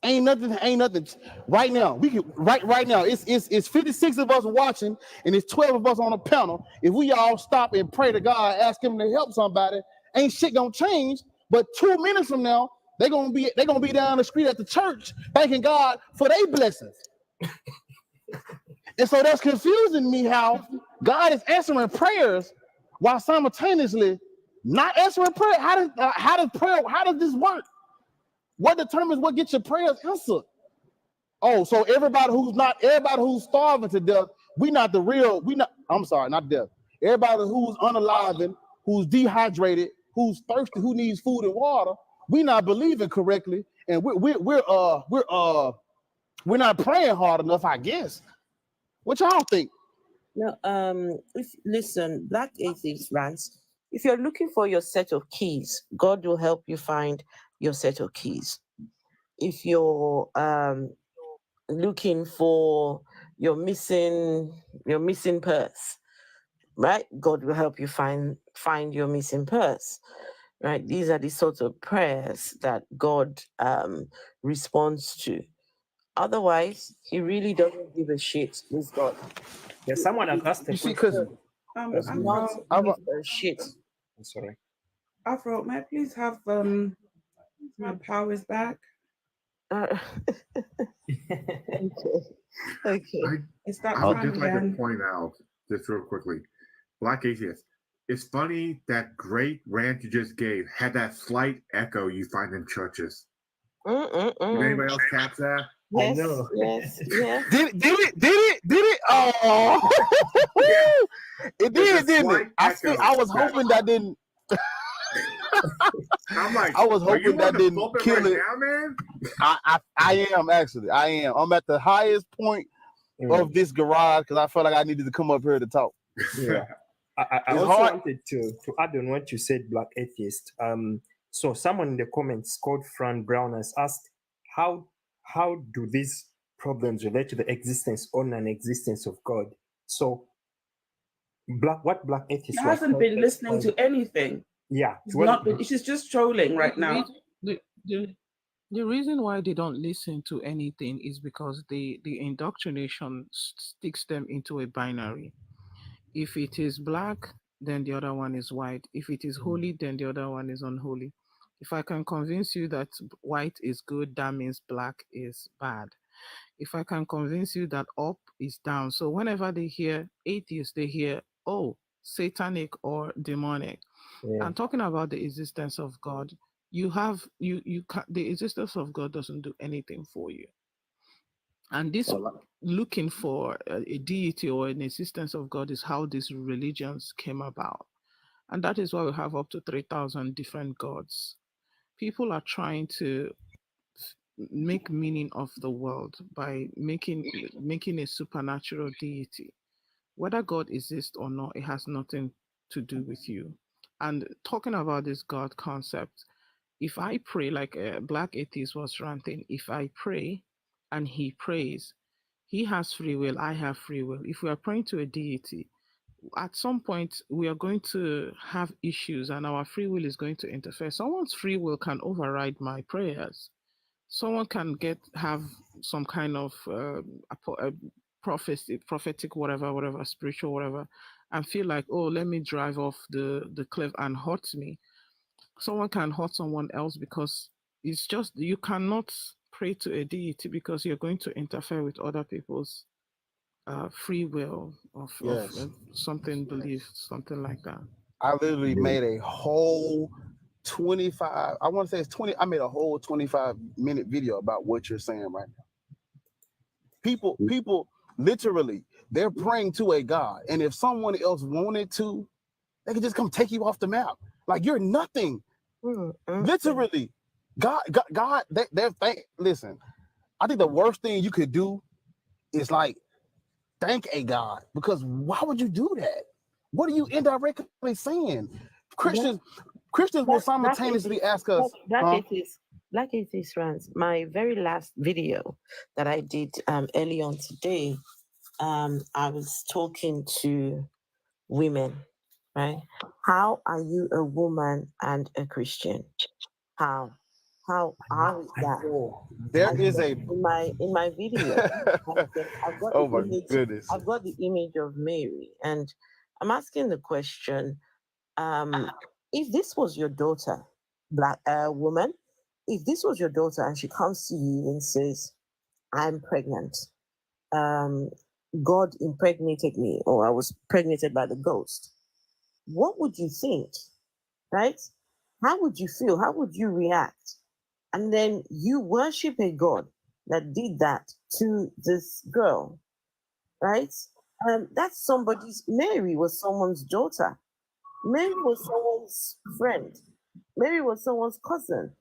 Ain't nothing right now. We can right now. It's 56 of us watching, and it's 12 of us on a panel. If we all stop and pray to God, ask Him to help somebody, ain't shit gonna change. But 2 minutes from now, they're gonna be down the street at the church thanking God for their blessings. And so that's confusing me how God is answering prayers while simultaneously Not answering prayer. How does this work? What determines what gets your prayers answered? Oh, so everybody who's starving to death, I'm sorry, not death. Everybody who's unalive, who's dehydrated, who's thirsty, who needs food and water, we not believing correctly, and we're not praying hard enough, I guess. What y'all think? No, listen, Black Atheist Rants, if you're looking for your set of keys, God will help you find your set of keys. If you're looking for your missing purse, right? God will help you find your missing purse, right? These are the sorts of prayers that God responds to. Otherwise, he really doesn't give a shit with God. Yeah, someone has asked a question. Does not give a shit. I'm sorry. Afro, may I please have my powers back? Okay. I'll just like to point out, just real quickly, Black Atheist, it's funny that great rant you just gave had that slight echo you find in churches. Did anybody else catch that? Yes, I know. yes. Did it? Oh, it did, didn't it? I was hoping that didn't. I'm like, I was hoping that didn't kill right it. now, man? I am actually. I am. I'm at the highest point of this garage because I felt like I needed to come up here to talk. Yeah. I It's also hard. wanted to add on what you said, Black Atheist. So someone in the comments called Fran Brown has asked, how do these problems relate to the existence or non-existence of God? So what Black Atheist She hasn't been listening to anything. Yeah. She's just trolling right now. The reason why they don't listen to anything is because the indoctrination sticks them into a binary. If it is black, then the other one is white. If it is holy, then the other one is unholy. If I can convince you that white is good, that means black is bad. If I can convince you that up is down. So whenever they hear atheists, they hear, oh, satanic or demonic. Yeah. And talking about the existence of God, the existence of God doesn't do anything for you. And this looking for a deity or an existence of God is how these religions came about. And that is why we have up to 3,000 different gods. People are trying to make meaning of the world by making a supernatural deity. Whether God exists or not, it has nothing to do with you. And talking about this God concept, if I pray, like a Black Atheist was ranting, if I pray and he prays, he has free will, I have free will. If we are praying to a deity, at some point we are going to have issues and our free will is going to interfere. Someone's free will can override my prayers. Someone can have some kind of prophetic, whatever, spiritual, whatever, and feel like, oh, let me drive off the cliff and hurt me. Someone can hurt someone else because it's just, you cannot pray to a deity because you're going to interfere with other people's free will of something, belief, something like that. I literally made a whole 25, I want to say it's 20, I made a whole 25-minute video about what you're saying right now. People literally, they're praying to a God, and if someone else wanted to, they could just come take you off the map. Like, you're nothing. Literally. God, listen, I think the worst thing you could do is like thank a God, because why would you do that? What are you indirectly saying? Christians will simultaneously ask us. Black Atheist Rants, my very last video that I did early on today, I was talking to women, right? How are you a woman and a Christian? How is that? There is in my video. I've got oh my goodness! I've got the image of Mary, and I'm asking the question: if this was your daughter, black woman, if this was your daughter and she comes to you and says, "I'm pregnant," God impregnated me, or I was impregnated by the ghost, what would you think? right? How would you feel? How would you react? And then you worship a God that did that to this girl, right? That's somebody's, Mary was someone's daughter. Mary was someone's friend. Mary was someone's cousin.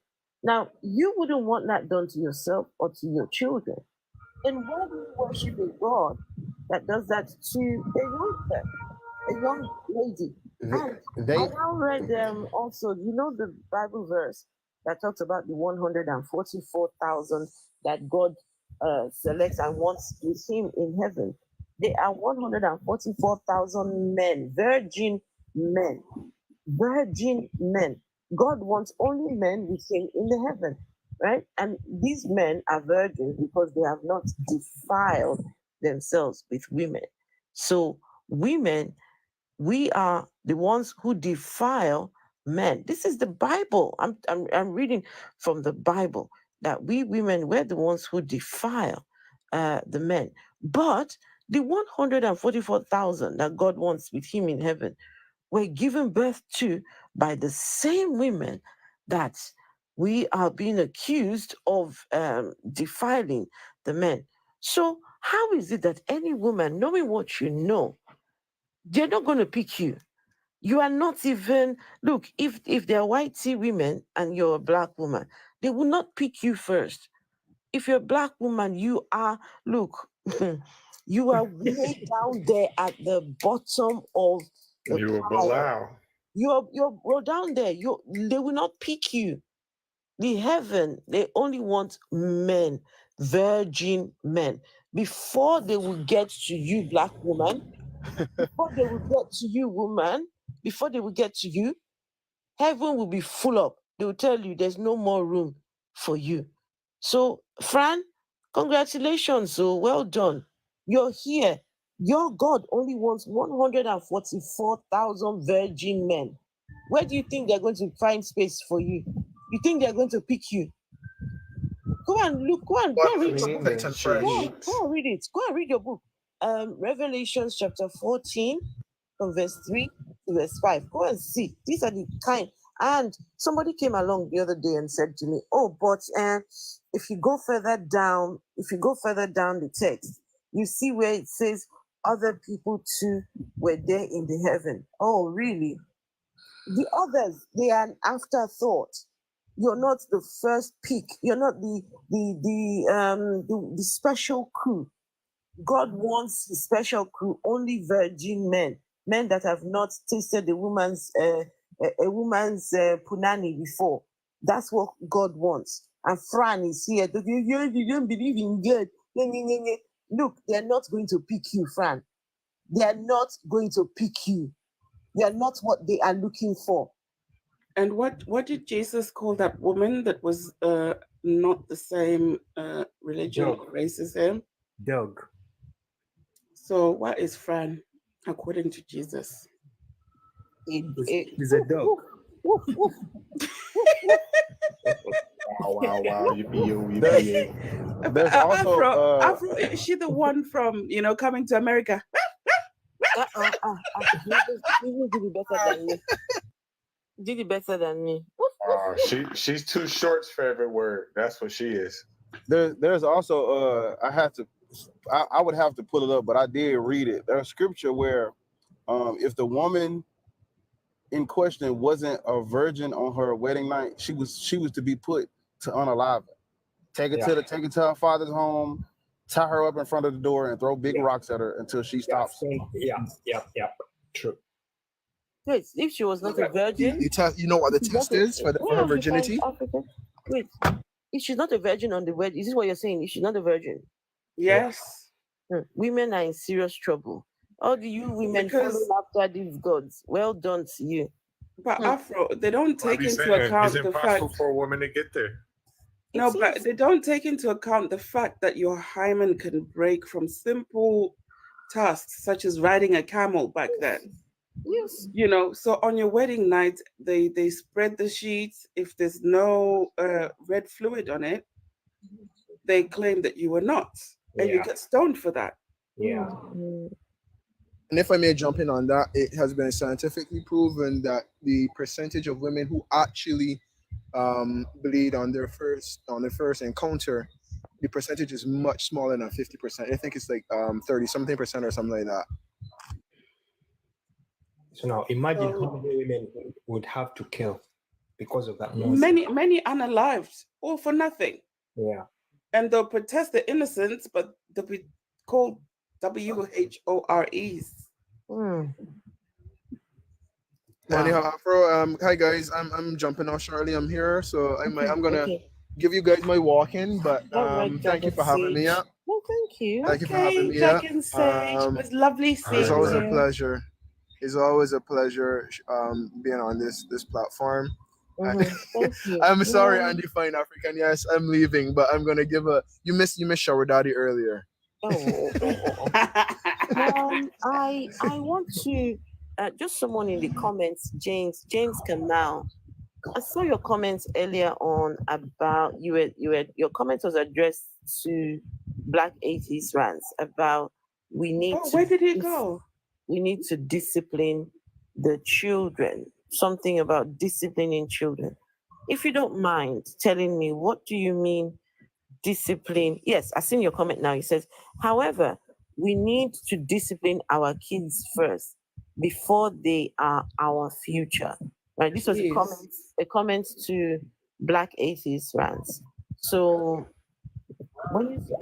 Now, you wouldn't want that done to yourself or to your children. And why do you worship a God that does that to a young lady? And I now read also, the Bible verse that talks about the 144,000 that God selects and wants with him in heaven. There are 144,000 men, virgin men. God wants only men with him in the heaven, right? And these men are virgins because they have not defiled themselves with women. So women, we are the ones who defile men. This is the Bible. I'm reading from the Bible that we women, we're the ones who defile the men. But the 144,000 that God wants with him in heaven were given birth to by the same women that we are being accused of defiling the men. So how is it that any woman, knowing what you know, they're not going to pick you? You are not even, look, if they're white tea women and you're a black woman, they will not pick you first. If you're a black woman, you are, look, you are way down there at the bottom of the You were pile. Belial. You're down there. They will not pick you. The heaven, they only want men, virgin men. Before they will get to you, black woman, before they will get to you, woman, before they will get to you, heaven will be full up. They will tell you there's no more room for you. So, Fran, congratulations. So well done. You're here. Your God only wants 144,000 virgin men. Where do you think they're going to find space for you? You think they're going to pick you? Go and look. Go and read your book. Go and read it. Go and read your book. Revelations chapter 14, from verse 3 to verse 5. Go and see. These are the kind. And somebody came along the other day and said to me, "Oh, but if you go further down the text, you see where it says other people too were there in the heaven." Oh, really? The others, they are an afterthought. You're not the first pick. You're not the special crew. God wants his special crew, only virgin men that have not tasted a woman's punani before. That's what God wants. And Fran is here. You don't believe in God. Look, they're not going to pick you, Fran. They are not going to pick you. They are not what they are looking for. And what did Jesus call that woman that was not the same religion or race as him? Dog. So what is Fran according to Jesus? He's a dog. Wow. There's also Afro, is she the one from Coming to America? Did it better than me. She's too short's favorite word. That's what she is. There's also I would have to pull it up, but I did read it. There's scripture where if the woman in question wasn't a virgin on her wedding night, she was to be put to unalive her. Take her to her father's home, tie her up in front of the door, and throw big rocks at her until she stops. Yeah. True. Wait, if she was not a virgin, You know what the test is for her virginity? Wait, if she's not a virgin on the wedding, is this what you're saying? If she's not a virgin? Yes. Women are in serious trouble. How do you women follow after these gods? Well done to you. But Afro, they don't take into account it's the impossible fact for a woman to get there. No, but they don't take into account the fact that your hymen can break from simple tasks such as riding a camel back then. Yes. So on your wedding night, they spread the sheets. If there's no red fluid on it, they claim that you were not, and you get stoned for that. Yeah. if I may jump in on that, it has been scientifically proven that the percentage of women who actually bleed on their first encounter, the percentage is much smaller than 50%. I think it's like 30 something percent or something like that. So now imagine how many women would have to kill because of that nonsense. Many unalived, all for nothing. Yeah. And they'll protest the innocents, but they'll be called WHOREs. Anyhow, Afro, hi guys, I'm jumping off shortly. I'm here, so I'm gonna give you guys my walk-in, but thank you for having me up. Well, thank you. Thank you for having me up. It was lovely seeing you. It's always a pleasure. It's always a pleasure being on this platform. I'm sorry, Andy Fine African. Yes, I'm leaving, but I'm gonna give you missed Shower Daddy earlier. I want to just someone in the comments, James Kamal. I saw your comments earlier on about your comments was addressed to Black Atheist Rants about we need where did it go? We need to discipline the children. Something about disciplining children. If you don't mind telling me, what do you mean discipline? Yes, I've seen your comment now. It says, however, we need to discipline our kids first before they are our future. Right? This was a comment to Black Atheist Rants. So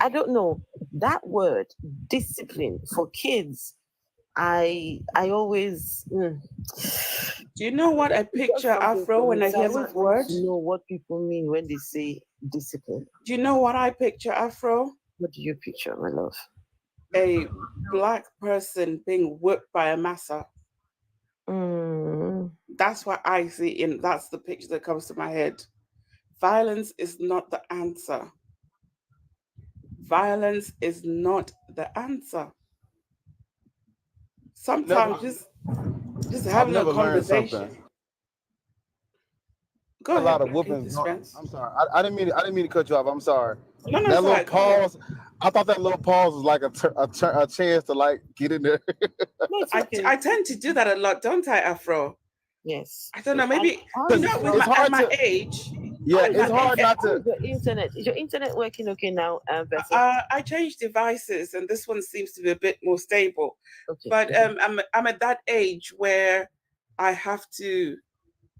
I don't know, that word discipline for kids, I always Do you know what I picture, Afro, when I hear this word? You know what people mean when they say discipline. Do you know what I picture, Afro? What do you picture, my love? A Black person being whipped by a massa. That's what I see, and that's the picture that comes to my head. Violence is not the answer. Violence is not the answer. Sometimes just having a conversation. Go ahead. A lot of whoopings. I'm sorry. I didn't mean to cut you off. I'm sorry. No, that little pause. I thought that little pause was like a chance to like get in there. I tend to do that a lot, don't I, Afro? Yes. I don't know. Maybe at my age. Yeah, it's hard not to. Is your internet working okay now, I changed devices, and this one seems to be a bit more stable. Okay. But I'm at that age where I have to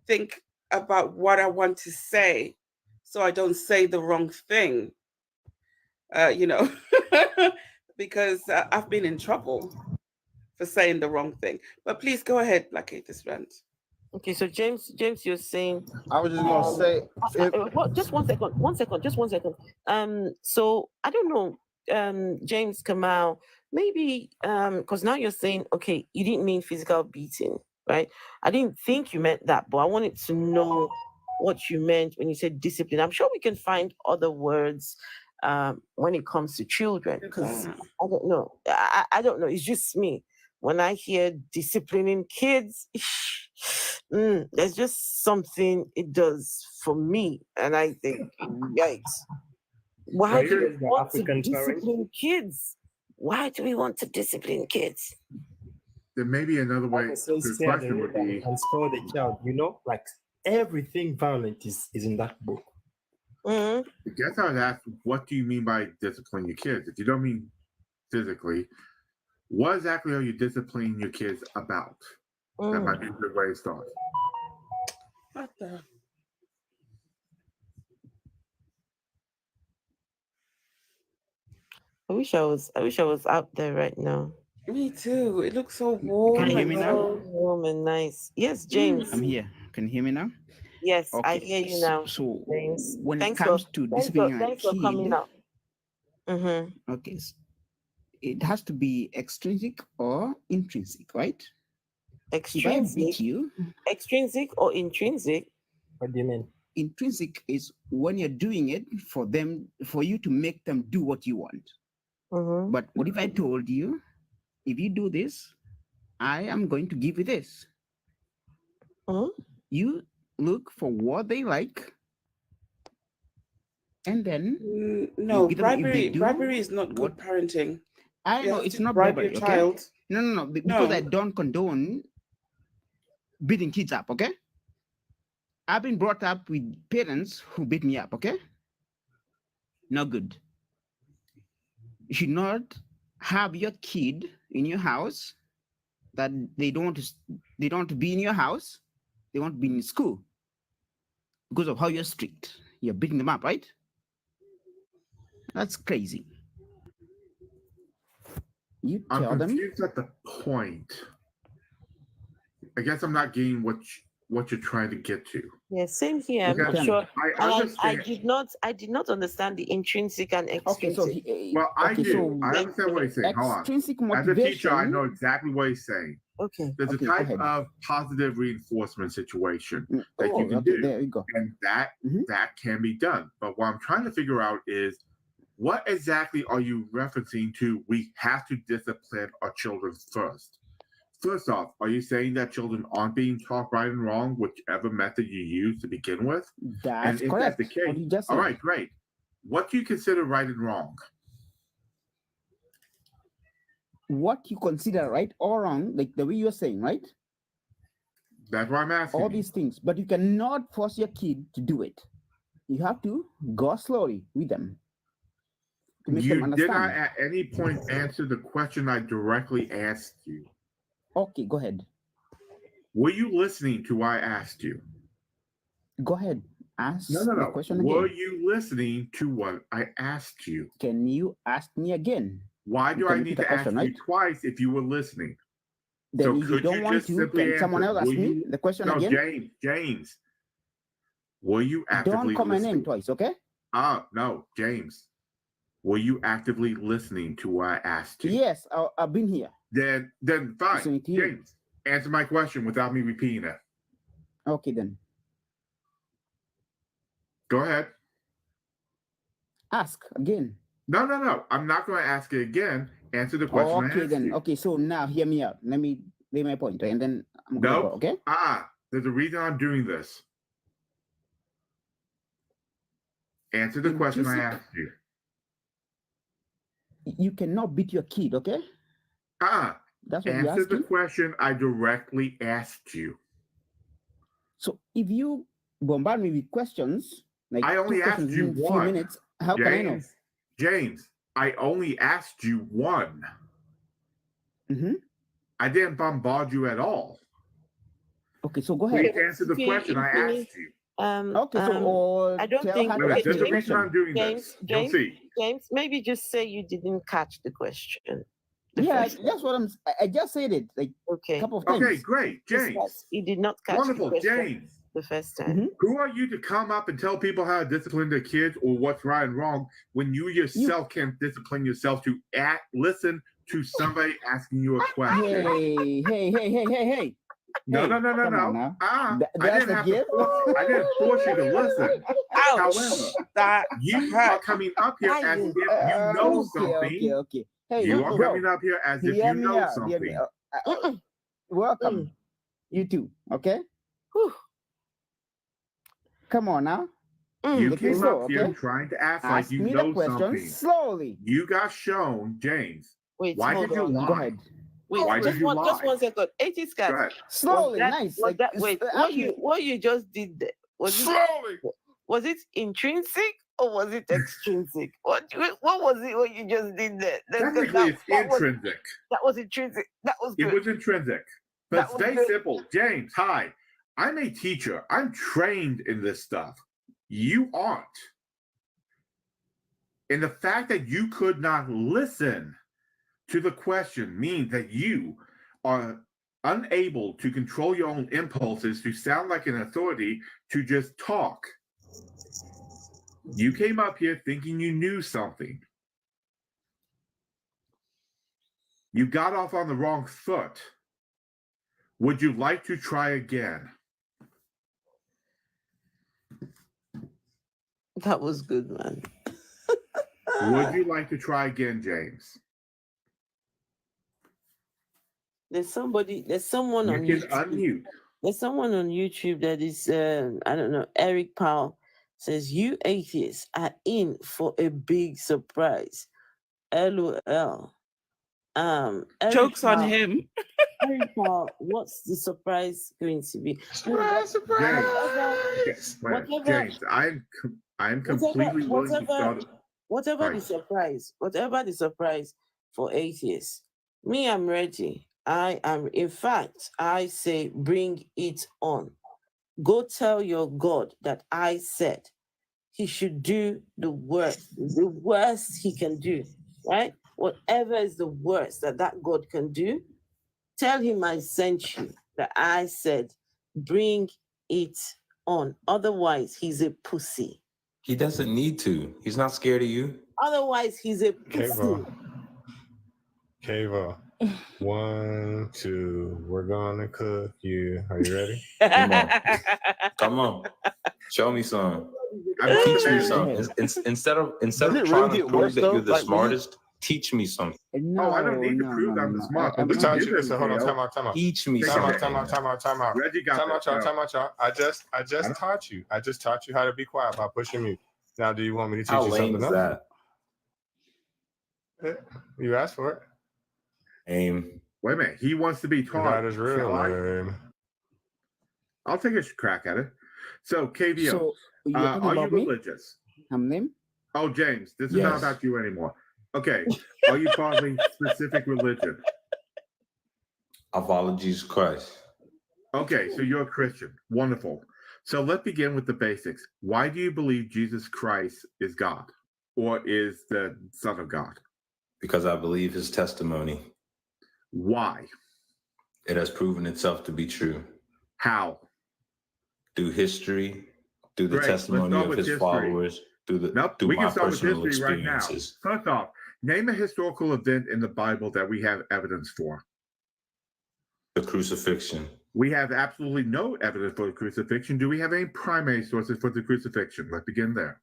think about what I want to say, so I don't say the wrong thing. Because I've been in trouble for saying the wrong thing. But please go ahead, Black Atheist Rant. Okay, so James, you're saying. I was just gonna say. Just 1 second. Just 1 second. So I don't know, James Kamal. Maybe because now you're saying, okay, you didn't mean physical beating, right? I didn't think you meant that, but I wanted to know what you meant when you said discipline. I'm sure we can find other words when it comes to children, because I don't know. I don't know. It's just me. When I hear disciplining kids, there's just something it does for me, and I think, yikes! Why do we want to discipline kids? Why do we want to discipline kids? There may be another way. The question would be, and spoil the child. Like everything violent is in that book. I guess I would ask, what do you mean by disciplining your kids? If you don't mean physically, what exactly are you disciplining your kids about? That might be a good way to start. What the? I wish I was out there right now. Me too. It looks so warm. Can you hear me now? Warm and nice. Yes, James. I'm here. Can you hear me now? Yes, okay. I hear you now. So James. when it comes to disciplining a thanks for coming out. Okay, so it has to be extrinsic or intrinsic, right? Extrinsic. Extrinsic or intrinsic? What do you mean? Intrinsic is when you're doing it for you to make them do what you want. But what if I told you, if you do this, I am going to give you this? You look for what they like, and then no, bribery is not good parenting. I know it's not bribe bribery. your child. No. Because I don't condone beating kids up, okay? I've been brought up with parents who beat me up, okay? No good. You should not have your kid in your house that they don't want to be in your house. They want to be in school because of how you're strict. You're beating them up, right? That's crazy. You tell I'm them. confused at the point. I guess I'm not getting what you're trying to get to. Yeah, same here. I'm Okay. not sure. I I understand. did not understand the intrinsic and extrinsic. Okay, so Well, I okay, do. so I understand what he's saying. Hold on. extrinsic As a teacher, I motivation. know exactly what he's saying. Okay. There's Okay, a go type ahead. of positive reinforcement situation that you Oh, can okay, do, there you go. and that can be done. But what I'm trying to figure out is what exactly are you referencing to? We have to discipline our children first. First off, are you saying that children aren't being taught right and wrong, whichever method you use to begin with? That's And if correct. that's the What case, you just all said. right, great. What do you consider right and wrong? What you consider right or wrong, like the way you're saying, right? That's what I'm asking. All these things, but you cannot force your kid to do it. You have to go slowly with them to make them You did not understand. at any point answer the question I directly asked you. Okay, go ahead. Were you listening to what I asked you? Go ahead. Ask No. the question Were again. you listening to what I asked you? Can you ask me again? Why You do can I repeat need the to ask question, you right? twice if you were listening? Then So if you could don't you want just to, simply can someone answer? else ask Were me you? the question No, again? James. Were you actively Don't call my name listening? twice, okay? No, James. Were you actively listening to what I asked you? Yes, I've been here. Then fine. Listening to you. James, answer my question without me repeating it. Okay, then. Go ahead. Ask again. No. I'm not going to ask it again. Answer the question I Okay, asked then. you. Okay, so now hear me out. Let me lay my point, and then I'm gonna go, Nope. okay? There's a reason I'm doing this. Answer the question I Intrinsic- asked you. You cannot beat your kid, okay? That's what you're Answer the asking. question I directly asked you. So if you bombard me with questions, like I only two asked questions you in a few one. minutes, how can I know? James, I only asked you one. Mm-hmm. I didn't bombard you at all. Okay, so go Please ahead. answer the question I asked you. Okay, so I don't tell think her to Wait, ask there's me a the reason I'm question. doing this. You'll see. James, maybe just say you didn't catch the question. Yeah, that's what I just said it like a couple of times. Okay, great. James. He did not catch Wonderful, the question James. the first time. Mm-hmm. Who are you to come up and tell people how to discipline their kids or what's right and wrong when you yourself can't discipline yourself to listen to somebody asking you a question? Hey. No. Come on now. I That's didn't a have to gift. I didn't force you to listen. Ouch. However, you are coming up here as if you know something. Okay. Hey, You are bro, coming up here as if hear you me know out, hear me something. out. Welcome. You too, okay? Come on now. You Take it came slow, up here okay? trying to act Ask like you me the know question something. slowly. You got shown, James. Wait, Why hold did you on. lie? Go ahead. Wait, Why did you lie? just 1 second. 80 Go scats. ahead. Slowly, nice. Was Like, that, wait, what you just did there, Slowly. was it intrinsic or was it extrinsic? What was it what you just did there? Technically, it's intrinsic. That was intrinsic. That was It good. was intrinsic. But That was stay good. simple. James, hi. I'm a teacher. I'm trained in this stuff. You aren't. And the fact that you could not listen to the question means that you are unable to control your own impulses to sound like an authority to just talk. You came up here thinking you knew something. You got off on the wrong foot. Would you like to try again? That was good, man. Would you like to try again, James? There's someone You on can YouTube. unmute. There's someone on YouTube that is, I don't know, Eric Powell says, you atheists are in for a big surprise. LOL. Jokes on Erica, him. Erica, what's the surprise going to be? James, James, I'm completely willing to start. Whatever the surprise for atheists, me, I'm ready. I am, in fact, I say, bring it on. Go tell your God that I said he should do the worst he can do, right? Whatever is the worst that God can do, tell him I sent you, that I said, bring it on. Otherwise, he's a pussy. He doesn't need to. He's not scared of you. Otherwise, he's a pussy. Kavo. 1, 2, we're gonna cook you. Are you ready? Come on. Show me some. Teach me some. Instead of trying to prove that you're the smartest, teach me something. No, I don't need to prove I'm the smart. Hold on, time out. Teach me Time something. out. Reggie got Time out, y'all. I just taught you. I just taught you how to be quiet by pushing mute. Now, do you want me to teach How you lame something is else? that? You asked for it. Aim. Wait a minute. He wants to be taught. That is real. I'll take a crack at it. So, KVO, So, you're talking are you about me? religious? Hamlim? Oh, James, this is not Yes. about you anymore. Okay. Are you following specific religion? I follow Jesus Christ. Okay, so you're a Christian. Wonderful. So let's begin with the basics. Why do you believe Jesus Christ is God or is the Son of God? Because I believe his testimony. Why? It has proven itself to be true. How? Through history, through the Great. Let's testimony start of with his history. followers, through We my can start with personal history right now. experiences. First off, name a historical event in the Bible that we have evidence for. The crucifixion. We have absolutely no evidence for the crucifixion. Do we have any primary sources for the crucifixion? Let's begin there.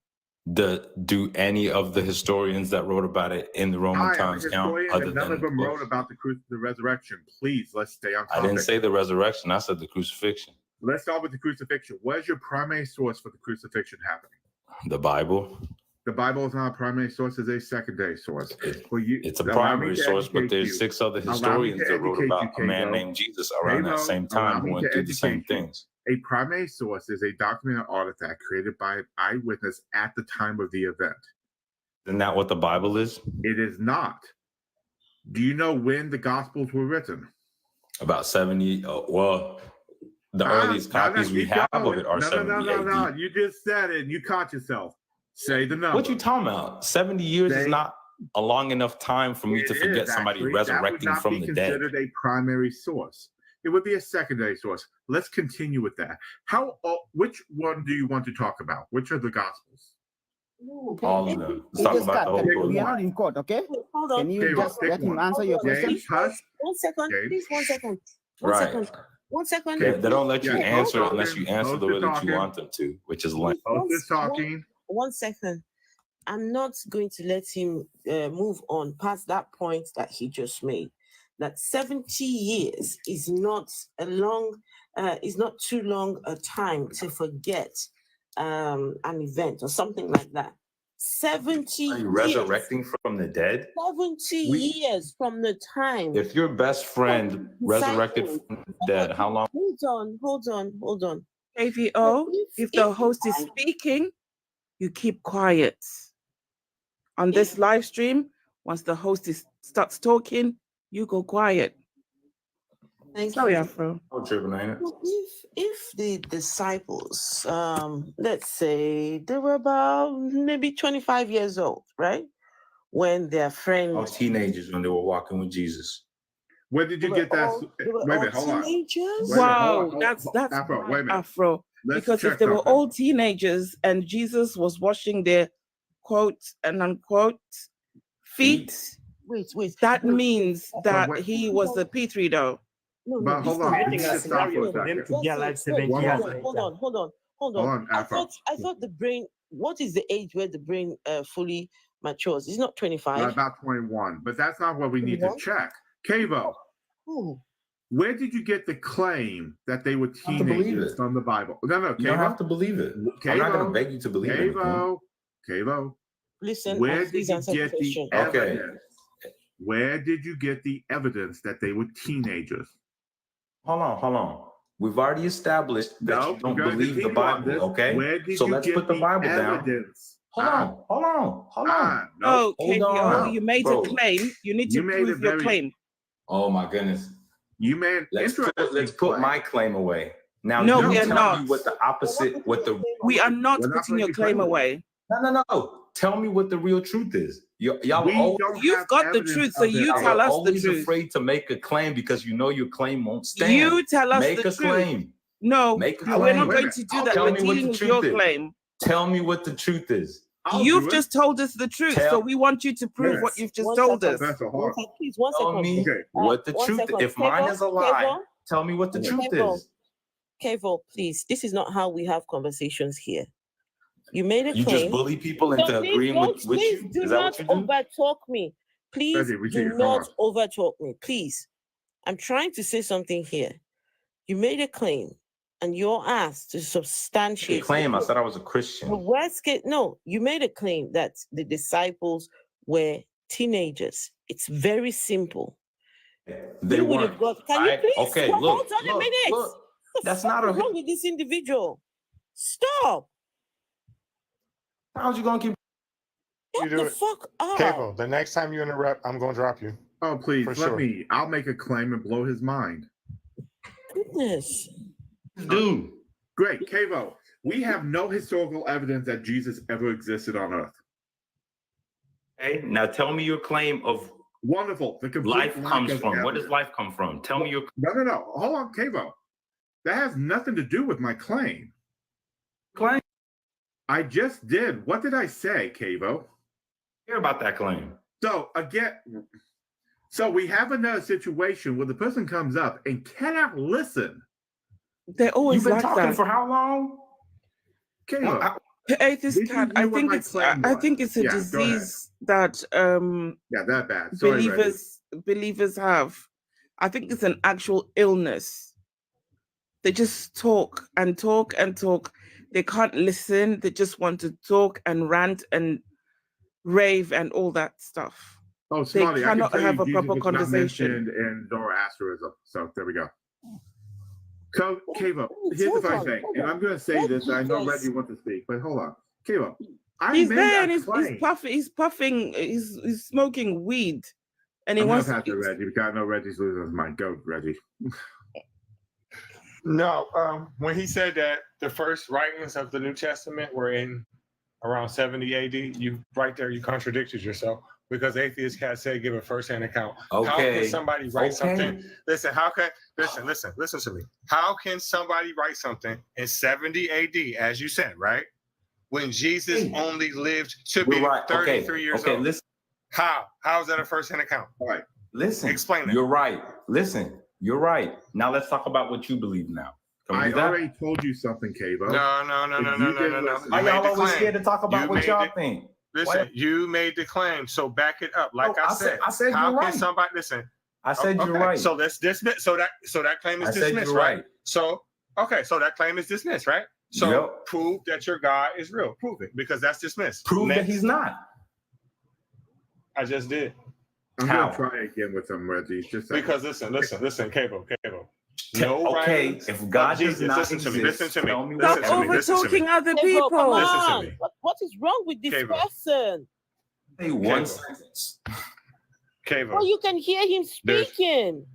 Do any of the historians that wrote about it in the Roman I am a times count? historian, Other and none than of them wrote about the resurrection. Please, let's stay on I topic. didn't say the resurrection. I said the crucifixion. Let's start with the crucifixion. What is your primary source for the crucifixion happening? The Bible. The Bible is not a primary source; it's a secondary source. It's a primary source, but there's 6 other historians that wrote about a man named Jesus around that same time who went through the same things. A primary source is a documented artifact created by an eyewitness at the time of the event. Isn't that what the Bible is? It is not. Do you know when the Gospels were written? About 70. Well, the earliest copies we have of it are 70 No. AD. You just said it and you caught yourself. Say the number. What you talking about? 70 years is not a long enough time for me to It forget is, somebody actually. resurrecting that would from not the be dead. considered a primary source. It would be a secondary source. Let's continue with that. Which one do you want to talk about? Which are the Gospels? All of them. Let's It talk is about the cut. whole We book. are not in court, okay? Hold on. Can you just let him answer your question? One second, please. 1 second. One Right. second. 1 second. They don't let you Yeah, answer hold on, unless you answer hold the way the that you talking. want them to, which is lame. Host is talking. 1 second. I'm not going to let him move on past that point that he just made. That 70 years is not too long a time to forget an event or something like that. 70 Are you years. resurrecting from the dead? 70 years from the time. If your best friend resurrected from the dead, how long? Hold on. KVO, if the host is speaking, you keep quiet. On this live stream, once the host starts talking, you go quiet. Sorry, Afro. Oh, tripping, ain't it? If the disciples, let's say they were about maybe 25 years old, right? When their friend I was teenagers when they were walking with Jesus. Where did you get that? they were Wait a all minute, hold on. teenagers? Wow, that's Afro, wait a minute. Afro. Let's Because if check they were something. all teenagers and Jesus was washing their quote and unquote feet, that means that he was a Petri though. But hold on, you need to stop for a second. Hold on. I thought the brain, what is the age where the brain fully matures? It's not 25. About 21, but that's not what we need to 21? check. Kavo, where did you get the claim that they were have to believe teenagers it. from the Bible? No, You don't have to believe it. I'm not going to beg you to believe it. Kavo, Listen, where please did you answer the get the question. Okay. evidence? where did you get the evidence that they were teenagers? Hold on. We've already established that you don't believe the Bible, okay? So let's put the Bible down. Hold on. Oh, KVO, you made a claim. You need to prove your claim. Oh my goodness. You made let's put my claim away. Now No, you we are tell not. me what the opposite, We are not putting your claim away. No. Tell me what the real truth is. Y'all You've got the truth, so you tell us the always truth. afraid to make a claim because you know your claim won't stand. You tell us make the a truth. claim. No, Make a we're claim. not going to do that. Tell We're me what dealing the with truth your is. claim. Tell me what the truth is. You've just told us the truth, Tell- so we want you to prove what you've just One told second. us. Please, one Tell second. me what the One truth second. is. If mine Kevo, is a lie, Kevo, tell me what the truth Kevo, is. Kevo, please. This is not how we have conversations here. You made a You claim. just bully people into So please agreeing with please you? do Is that not what you do? overtalk me. Please Reggie, we do take it not hard. overtalk me. Please. I'm trying to say something here. You made a claim and you're asked to A substantiate claim. I it. said I was a The Christian. worst case, no, you made a claim that the disciples were teenagers. It's very simple. They You would weren't. have got. Can you Right? please Okay, hold look, on a look, minute? look. What the That's fuck not is a. wrong with this individual? Stop. How's you gonna keep? You Shut do the it. fuck up. Cable, the next time you interrupt, I'm going to drop you. Oh, please, For let sure. me. I'll make a claim and blow his mind. Goodness. Dude. Great, Kevo. We have no historical evidence that Jesus ever existed on earth. Okay, now tell me your claim of Wonderful. The complete life lack comes of from. Where does evidence. life come from? Tell me your No. Hold on, Kevo. That has nothing to do with my claim. claim. I just did. What did I say, Kevo? Hear about that claim. So again, so we have another situation where the person comes up and cannot listen. They're always You've been like talking that. for how long? Kevo, The atheist This is cat. I what think my it's. claim I was. think it's a Yeah, go ahead. disease that Yeah, that bad. Sorry, Reggie. believers have. I think it's an actual illness. They just talk and talk and talk. They can't listen. They just want to talk and rant and rave and all that stuff. Oh, They Smarty, I can cannot tell have you a Jesus proper was not conversation. mentioned in Zoroastrianism. So there we go. So, Kevo, Please, here's the hold funny on, thing, hold and on. I'm going to say Let this. I know Jesus- Reggie wants to speak, but hold on, Kevo. I He's made there a and he's claim. puffing. He's puffing. He's smoking weed, and he I'm going wants to pass to. to Reggie because I know Reggie's losing his mind. Go, Reggie. No, when he said that the first writings of the New Testament were in around 70 AD, you right there, you contradicted yourself because atheist cat said give a first-hand account. How Okay. can somebody write Okay. something? Listen, listen to me. How can somebody write something in 70 AD, as you said, right? When Jesus only lived to be You're right. 33 years Okay, old. listen. How is that a first-hand account? All right. Listen. Explain it. You're right. Listen. You're right. Now let's talk about what you believe now. Can we I do that? already told you something, Kevo. No. If you didn't listen- Why You made y'all the always claim. scared to talk about You what made y'all it. think? Listen, you made the claim, so back it up. Like No, I said, I said how you're can right. somebody listen? I said you're Okay, right. So let's dismiss. So that claim is I said dismissed, you're right? right. So so that claim is dismissed, right? So Yep. prove that your God is real. Prove it because that's dismissed. Prove that Next. he's not. I just did. I'm How? going to try again with some Reggie. Just a Because second. listen, Cable. No Okay, writings if of God does Jesus. not Listen to me. exist, Listen to me. tell me Stop what Listen to me. Listen to over-talking me. other Kevo, people. come Listen to on. me. What is wrong with this Kevo. person? Say one sentence. Cable. Oh, you can hear him speaking.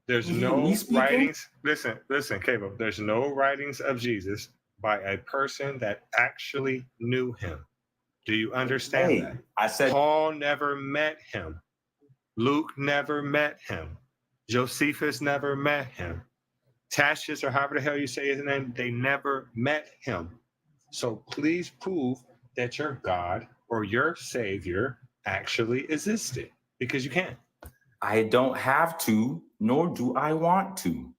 There's You hear no me speaking? writings. Listen, Cable. There's no writings of Jesus by a person that actually knew him. Do you understand Hey, that? I said Paul never met him. Luke never met him. Josephus never met him. Tacitus, or however the hell you say his name, they never met him. So please prove that your God or your Savior actually existed, because you can't. I don't have to, nor do I want to.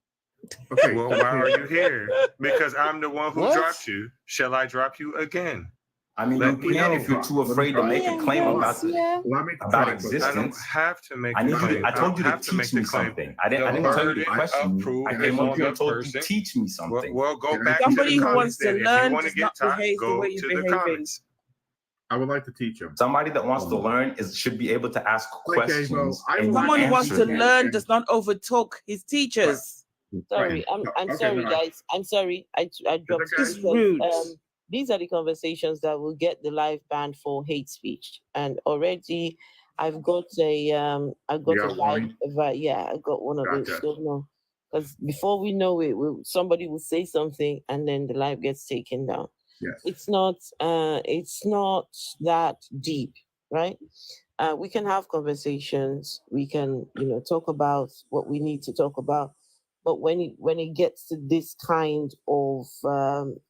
Okay. Well, why are you here? Because I'm the one who What? dropped you. Shall I drop you again? I mean, Let you me can know. if you're too Let me afraid to try. make a claim about Let me about try. I don't existence. have to make I a need you claim. to, I told you to have to make teach the me claim. something. I didn't The tell you to burden question of me. proof I is came on up here the and told you to person. teach me something. Well, go Can I- back Somebody to the who comments wants to then. If you learn want to does get not taught, behave the go way to you're the behaving. comments. I would like to teach him. Somebody that wants to learn should be able to ask questions. and Someone who wants answer to them. learn does not overtalk his teachers. Sorry, I'm sorry, guys. I'm sorry. I dropped It's this. rude. These are the conversations that will get the live banned for hate speech. And already I've got a I got a live I got one of those. Gotcha. So no. Because before we know it, somebody will say something and then the live gets taken down. Yes. It's not that deep, right? We can have conversations, we can, talk about what we need to talk about. But when it gets to this kind of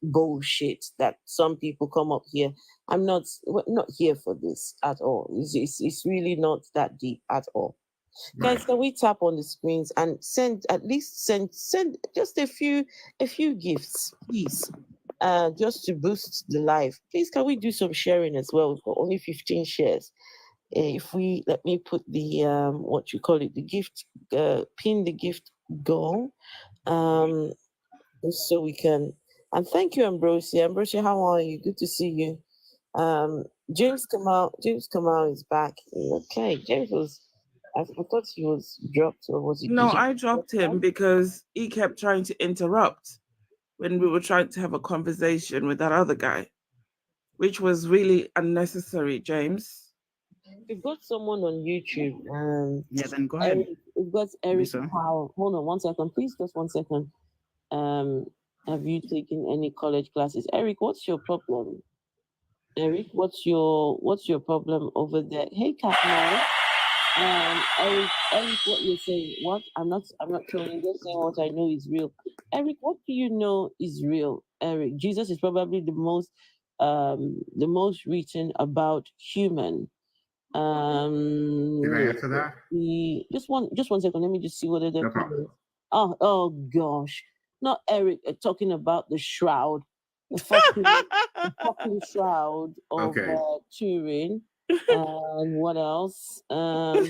bullshit that some people come up here, we're not here for this at all. It's really not that deep at all. Right. Guys, can we tap on the screens and send just a few gifts, please, just to boost the live. Please, can we do some sharing as well? We've got only 15 shares. If we let me put the the gift, pin the gift goal, just so we can. And thank you, Ambrosia. Ambrosia, how are you? Good to see you. James Kamal is back. Okay, James was. I thought he was dropped, or was he? No, I dropped him because he kept trying to interrupt when we were trying to have a conversation with that other guy, which was really unnecessary, James. We've got someone on YouTube. Yeah, then go ahead. We've got Eric Lisa. Powell. Hold on 1 second, please. Just 1 second. Have you taken any college classes? Eric, what's your problem? Eric, what's your problem over there? Hey, Katma. Eric, what you're saying? What? I'm not trolling. Just saying what I know is real. Eric, what do you know is real? Eric, Jesus is probably the most written about human. Can I answer that? Just one second. Let me just see whether they're No problem. Oh gosh, not Eric talking about the shroud, the fucking shroud of Turin. And what else? A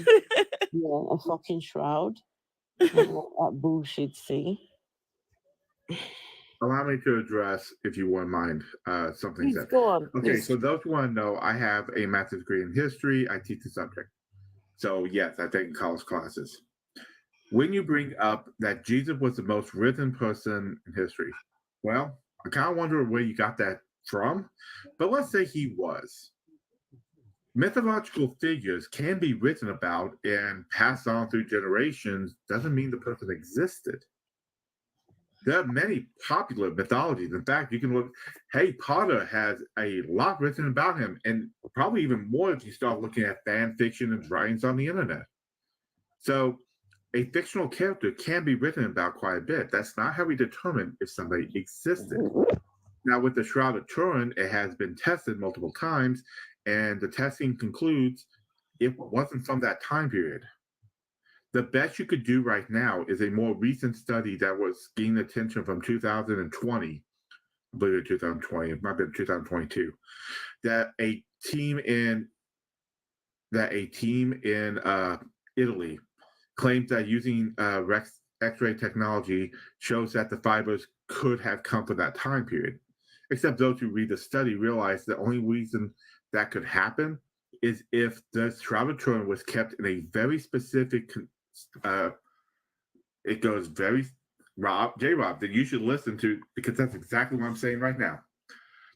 fucking shroud. That bullshit thing. Allow me to address, if you wouldn't mind, something. Please, go on. Okay, Please. so those who want to know, I have a master's degree in history. I teach the subject. So yes, I've taken college classes. When you bring up that Jesus was the most written person in history, well, I kind of wonder where you got that from, but let's say he was. Mythological figures can be written about and passed on through generations, doesn't mean the person existed. There are many popular mythologies. In fact, you can look, Harry Potter has a lot written about him, and probably even more if you start looking at fan fiction and writings on the internet. So a fictional character can be written about quite a bit. That's not how we determine if somebody existed. Now, with the Shroud of Turin, it has been tested multiple times, and the testing concludes it wasn't from that time period. The best you could do right now is a more recent study that was gaining attention from 2020, I believe it was 2020, it might have been 2022, that a team in Italy claims that using X-ray technology shows that the fibers could have come from that time period. Except those who read the study realize the only reason that could happen is if the Shroud of Turin was kept in a very specific it goes very Rob that you should listen to, because that's exactly what I'm saying right now.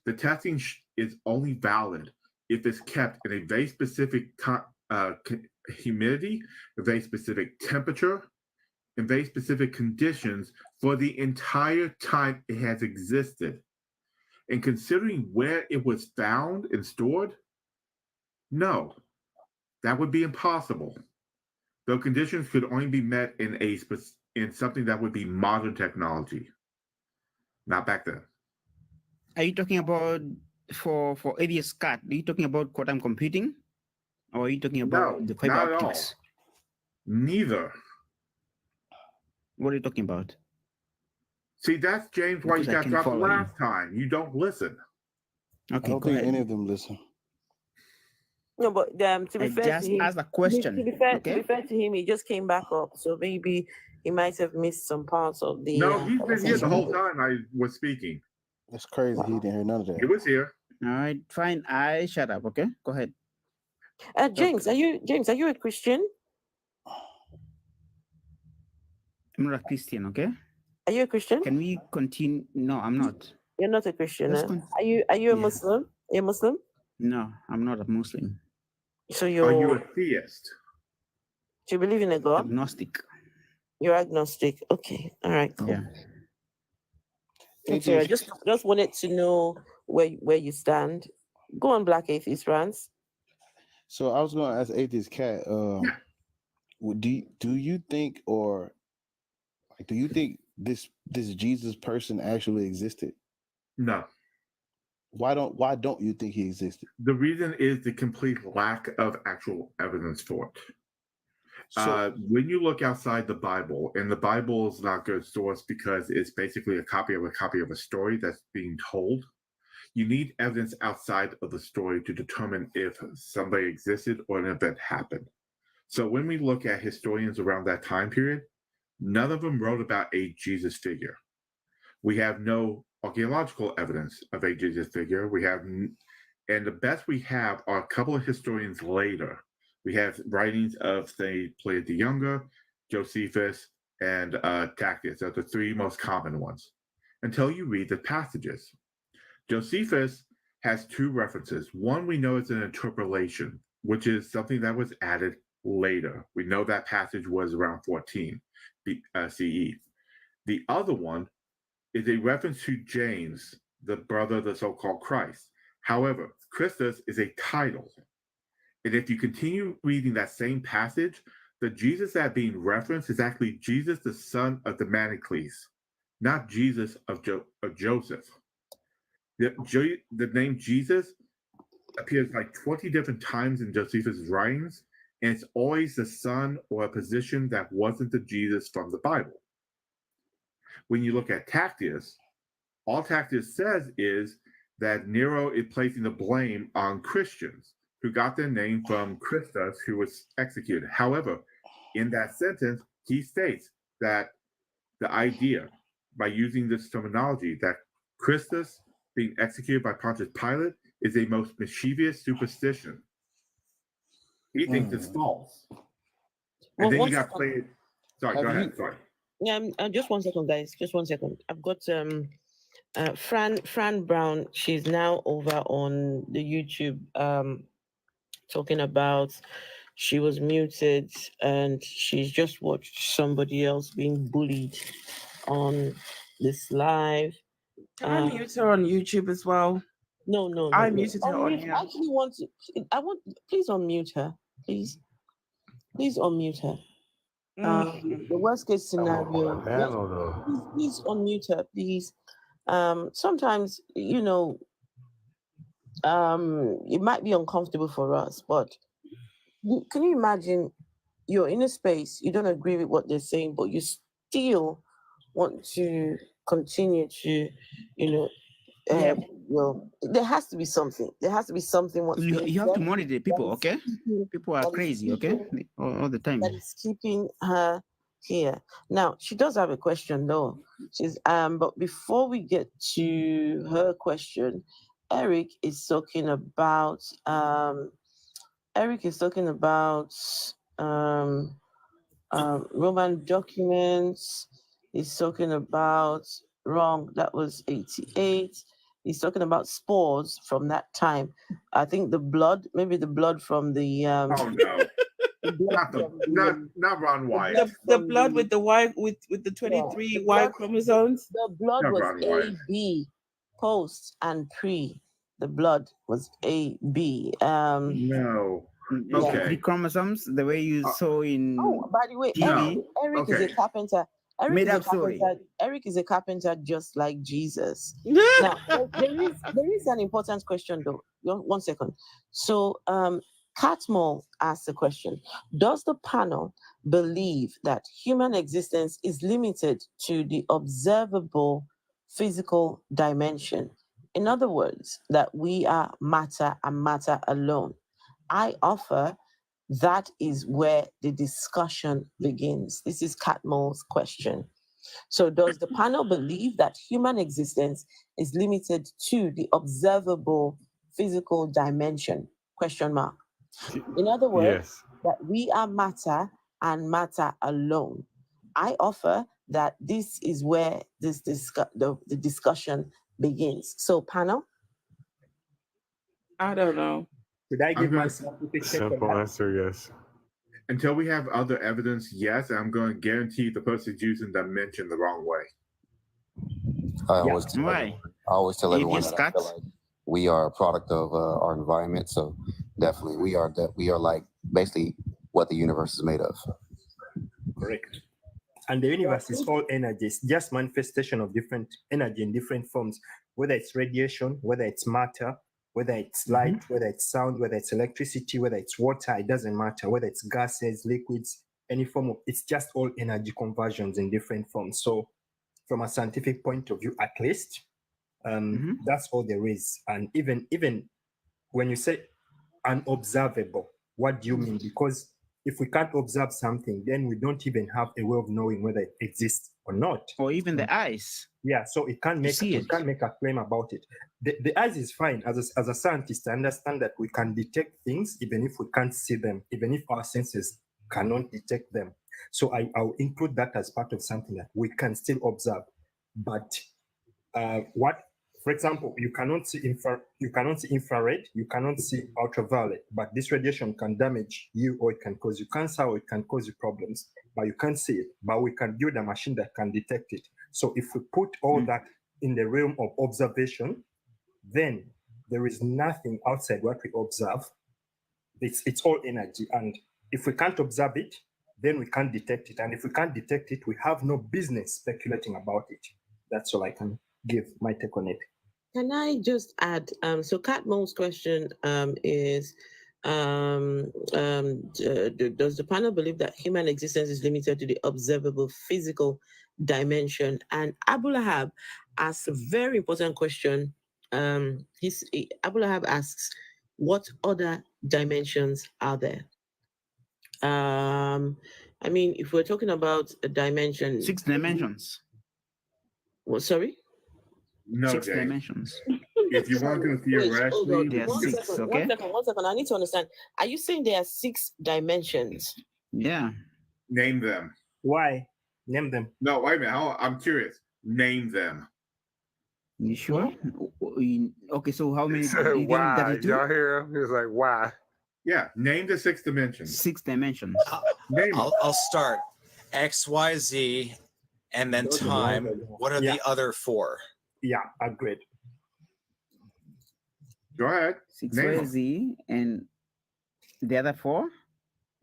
The testing is only valid if it's kept in a very specific humidity, a very specific temperature, and very specific conditions for the entire time it has existed. And considering where it was found and stored, no, that would be impossible. Though conditions could only be met in something that would be modern technology, not back then. Are you talking about for ADS Scott? Are you talking about quantum computing, or are you talking about the fiber not at optics? all. Neither. What are you talking about? See, that's James why you got dropped last time. You don't listen. Okay, I don't think any of them listen. No, but to be fair just to him, ask a question. To be fair to him, he just came back up, so maybe he might have missed some parts of the. No, he's been here the whole time I was speaking. That's crazy. He didn't hear none of that. He was here. All right, fine. I shut up. Okay, go ahead. James, are you a Christian? I'm not a Christian. Okay. Are you a Christian? Can we continue? No, I'm not. You're not a Christian. Let's Are you a Muslim? Are you a Muslim? No, I'm not a Muslim. So Are you a theist? Do you believe in a God? Agnostic. You're agnostic. Okay. All right. Cool. Yeah. Okay, I just wanted to know where you stand. Go on, Black Atheist Rants. So I was going to ask Atheist Cat, do you think, or like, do you think this Jesus person actually existed? No. Why don't you think he existed? The reason is the complete lack of actual evidence for it. When you look outside the Bible, and the Bible is not a good source because it's basically a copy of a story that's being told, you need evidence outside of the story to determine if somebody existed or an event happened. So when we look at historians around that time period, none of them wrote about a Jesus figure. We have no archaeological evidence of a Jesus figure. And the best we have are a couple of historians later. We have writings of, say, Pliny the Younger, Josephus, and Tacitus. Those are the three most common ones. Until you read the passages. Josephus has two references. One we know is an interpolation, which is something that was added later. We know that passage was around 14 CE. The other one is a reference to James, the brother of the so-called Christ. However, Christus is a title. And if you continue reading that same passage, the Jesus that being referenced is actually Jesus, the son of Damocles, not Jesus of Joseph. The name Jesus appears like 20 different times in Josephus' writings, and it's always the son or a position that wasn't the Jesus from the Bible. When you look at Tacitus, all Tacitus says is that Nero is placing the blame on Christians who got their name from Christus, who was executed. However, in that sentence, he states that the idea, by using this terminology, that Christus being executed by Pontius Pilate is a most mischievous superstition. He thinks it's false. And then you got played. Sorry, go ahead. Sorry. Yeah, just 1 second, guys. Just 1 second. I've got Fran Brown. She's now over on the YouTube talking about she was muted and she's just watched somebody else being bullied on this live. Can I mute her on YouTube as well? No. I muted her on here. I actually want to. Please unmute her. Please unmute her. The worst case scenario. Please unmute her, please. Sometimes, it might be uncomfortable for us, but can you imagine you're in a space, you don't agree with what they're saying, but you still want to continue to, well, there has to be something. There has to be something. You have to monitor the people, okay? People are crazy, okay? All the time. That is keeping her here. Now, she does have a question though. But before we get to her question, Eric is talking about Roman documents. He's talking about that was 88. He's talking about spores from that time. I think maybe the blood from the oh no. Not Ron White. The blood with the Y with the 23 Y chromosomes. The blood was AB post and pre. The blood was AB. No. Okay. The chromosomes, the way you saw in. Oh, by the way, Eric is a carpenter. Eric is a carpenter just like Jesus. Now, there is an important question though. 1 second. So, Catmull asked the question: does the panel believe that human existence is limited to the observable physical dimension? In other words, that we are matter and matter alone. I offer that is where the discussion begins. This is Catmull's question. So does the panel believe that human existence is limited to the observable physical dimension? Question mark. In other words, Yes. that we are matter and matter alone. I offer that this is where the discussion begins. So panel? I don't know. Should I give my simple answer? Yes. Until we have other evidence, yes, I'm going to guarantee the person's using dimension the wrong way. I always tell everyone that I feel like we are a product of our environment. So definitely, we are like basically what the universe is made of. Correct. And the universe is all energy. It's just manifestation of different energy in different forms, whether it's radiation, whether it's matter, whether it's light, whether it's sound, whether it's electricity, whether it's water, it doesn't matter, whether it's gases, liquids, any form of, it's just all energy conversions in different forms. So from a scientific point of view, at least, that's all there is. And even when you say unobservable, what do you mean? Because if we can't observe something, then we don't even have a way of knowing whether it exists or not. Or even the eyes. Yeah, so it can't make a claim about it. The eyes is fine. As a scientist, I understand that we can detect things even if we can't see them, even if our senses cannot detect them. So I'll include that as part of something that we can still observe. But for example, you cannot see infrared, you cannot see ultraviolet, but this radiation can damage you, or it can cause you cancer, or it can cause you problems, but you can't see it. But we can build a machine that can detect it. So if we put all that in the realm of observation, then there is nothing outside what we observe. It's all energy. And if we can't observe it, then we can't detect it. And if we can't detect it, we have no business speculating about it. That's all I can give my take on it. Can I just add, so Kat Mo's question is, does the panel believe that human existence is limited to the observable physical dimension? And Abu Lahab asks a very important question. Abu Lahab asks, what other dimensions are there? I mean, if we're talking about a dimension... 6 dimensions. What, sorry? No, 6 Jay. dimensions. If you want to theoretically, there are 6, okay? One second. I need to understand. Are you saying there are 6 dimensions? Yeah. Name them. Why? Name them. No, wait a minute. I'm curious. Name them. You sure? Okay, so how many? He said, why? Y'all hear him? He was like, why? Yeah, name the 6 dimensions. 6 dimensions. I'll start. X, Y, Z, and then time. What are the other 4? Yeah, agreed. Go ahead. 6, Y, Z, and the other 4?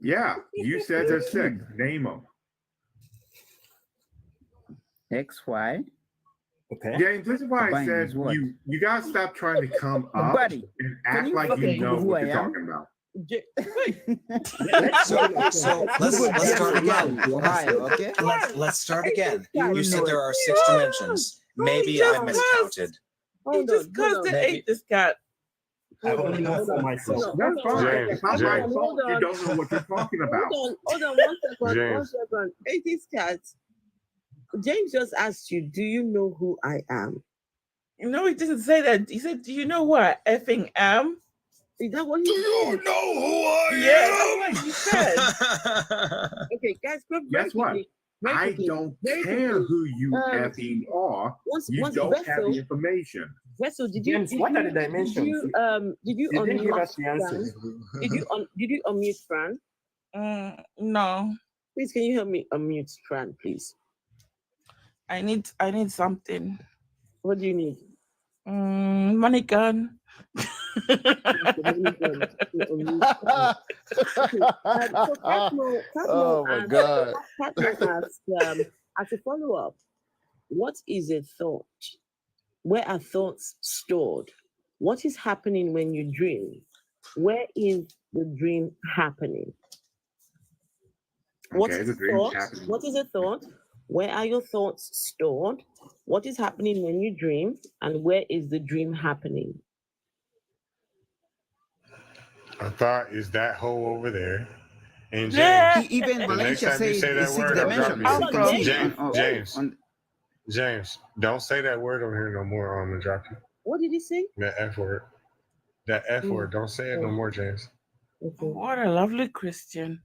Yeah, you said there's 6. Name them. X, Y. Okay. James, this is why I said you gotta stop trying to come up and act like you know what you're talking about. So let's start again. Okay. Let's start again. You said there are 6 dimensions. Maybe I miscounted. You just cursed and ate this cat. I only answer myself. That's fine. James, It's not my James. fault you don't know what you're talking about. Hold on, 1 second. James. 1 second. Hey, this cat. James just asked you, do you know who I am? No, he didn't say that. He said, do you know who I effing am? Is that what you said? know who I Yeah, that's what you said. Okay, guys, Guess what? I don't care who you effing are. You don't have the information. Vessel, did you? James, what are the dimensions? Did you You didn't give unmute us the answer. Fran? Did you unmute Fran? No. Please, can you help me unmute Fran, please? I need something. What do you need? Money gun. Oh my God. As a follow-up, what is a thought? Where are thoughts stored? What is happening when you dream? Where is the dream happening? What is a thought? Where are your thoughts stored? What is happening when you dream? And where is the dream happening? A thought is that hole over there. And Yeah. James, Even the next Valencia time you said say that it's six word, I'll drop dimensions. you. You can see James, on, James, James, don't say that word on here no more. I'm gonna drop you. What did he say? That F word. That F Mm. word. Don't say it no more, James. Okay. What a lovely Christian.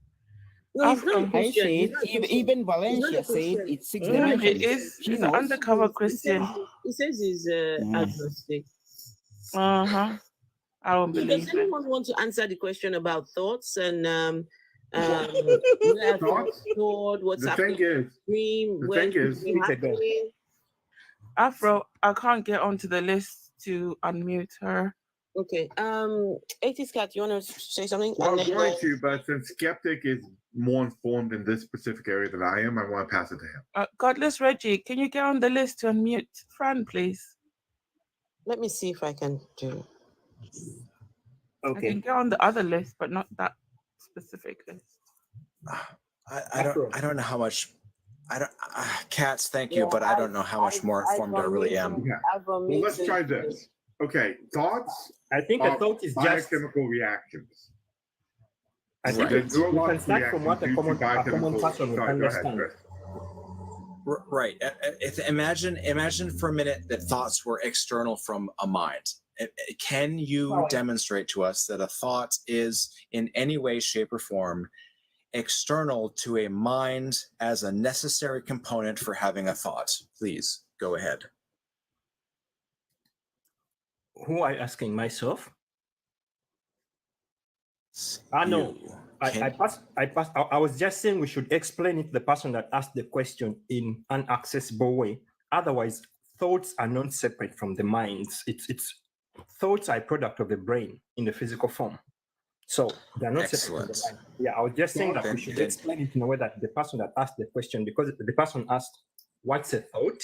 No, he's not a Afro. I Christian. He's said, not a even, Christian. even He's not a Valencia said Christian. it's six He dimensions. is. She He's an knows. undercover Christian. He says he's agnostic. Uh-huh. I don't So does believe it. anyone want to answer the question about thoughts and where thoughts stored, what's The thing happening, is, dream, the when thing is, it's happening? Afro, I can't get onto the list to unmute her. Okay. 80s Cat, you want to say something? well, And I'm then going to, but since Skeptic is more informed in this specific area than I am, I want to pass it to him. Godless Reggie, can you get on the list to unmute Fran, please? let me see if I can do. I can get on the other list, but not that specific list. I don't know how much. I don't. Cats, thank you, but I don't know how much more informed I really am. Yeah. Well, let's try this. Okay, thoughts. I think a thought is just biochemical reactions. I think Right. we can start from what a common person would understand. Right. Imagine for a minute that thoughts were external from a mind. Can you demonstrate to us that a thought is in any way, shape, or form external to a mind as a necessary component for having a thought? Please go ahead. Who are you asking? Myself? No. I was just saying we should explain it to the person that asked the question in an accessible way. Otherwise, thoughts are not separate from the minds. It's thoughts are a product of the brain in the physical form. So they're not separate from the mind. Yeah, I was just saying that we should explain it in a way that the person that asked the question, because the person asked, what's a thought?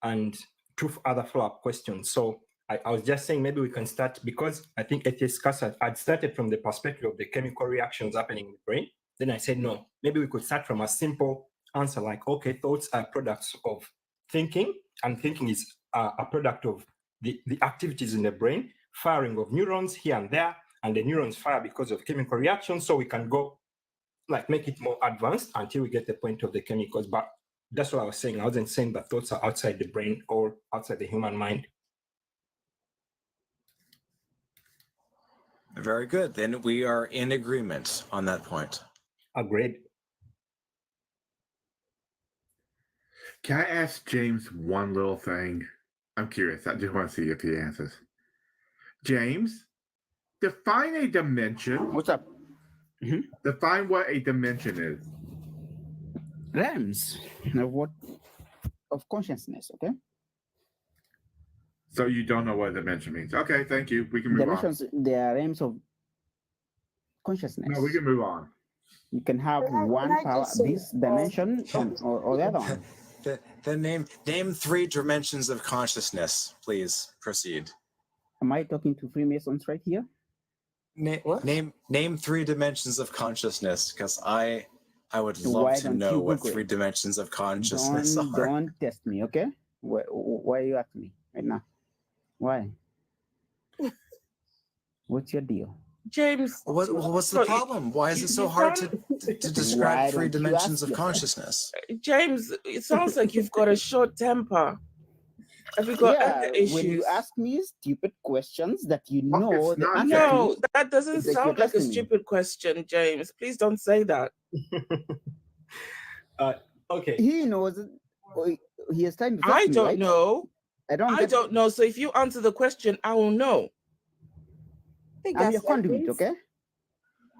And two other follow-up questions. So I was just saying maybe we can start, because I think Atheist Casa had started from the perspective of the chemical reactions happening in the brain. Then I said, no, maybe we could start from a simple answer like, okay, thoughts are products of thinking, and thinking is a product of the activities in the brain, firing of neurons here and there, and the neurons fire because of chemical reactions. So we can go like make it more advanced until we get the point of the chemicals. But that's what I was saying. I wasn't saying that thoughts are outside the brain or outside the human mind. Very good. Then we are in agreement on that point. Agreed. Can I ask James one little thing? I'm curious. I just want to see if he answers. James, define a dimension. What's up? Define what a dimension is. Realms of consciousness, okay? So you don't know what a dimension means. Okay, thank you. We can move Dimensions, they are realms of consciousness. on. No, we can move on. You can have one power, this dimension, or the other one. Then name 3 dimensions of consciousness, please. Proceed. Am I talking to Freemasons right here? Name 3 dimensions of consciousness, because I would love to know what 3 dimensions of consciousness are. Don't test me, okay? Why are you asking me right now? Why? What's your deal? James, what's the problem? Why is it so hard to describe 3 dimensions of consciousness? James, it sounds like you've got a short temper. Have you got anger issues? When you ask me stupid questions that you know the answer No, to, that doesn't sound like a stupid question, James. Please don't say that. Okay. He knows. He is trying to. I me, don't right? know. I don't know. So if you answer the question, I will know. I'm your conduit, okay?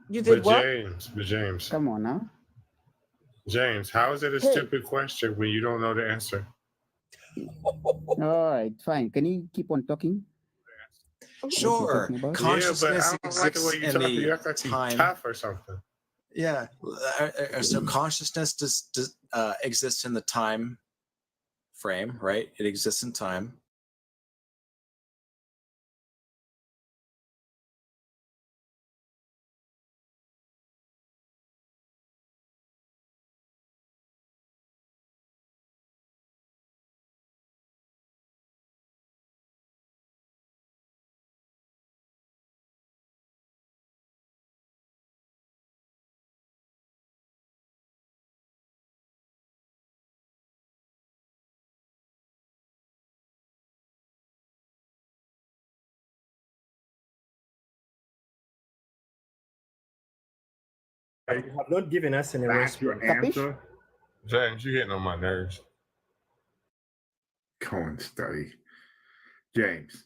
You did what? James. Come on now. James, how is it a stupid question when you don't know the answer? All right, fine. Can you keep on talking? Sure. Consciousness exists in the time. Tough or something. Yeah. So consciousness does exists in the time frame, right? It exists in time. You have not given us any That's your response. answer. James, you're getting on my nerves. Go and study. James.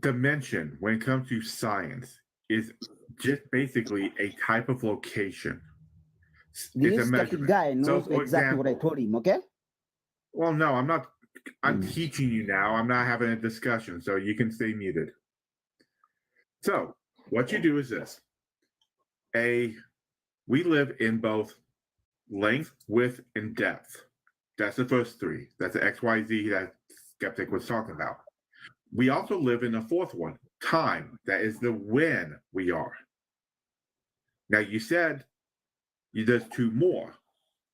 Dimension, when it comes to science, is just basically a type of location. It's a This measurement. guy knows for exactly what I example- told him, okay? Well, no, I'm not. I'm teaching you now. I'm not having a discussion, so you can stay muted. So, what you do is this. We live in both length, width, and depth. That's the first three. That's the XYZ that Skeptic was talking about. We also live in the fourth one, time. That is the when we are. Now, you said there's two more.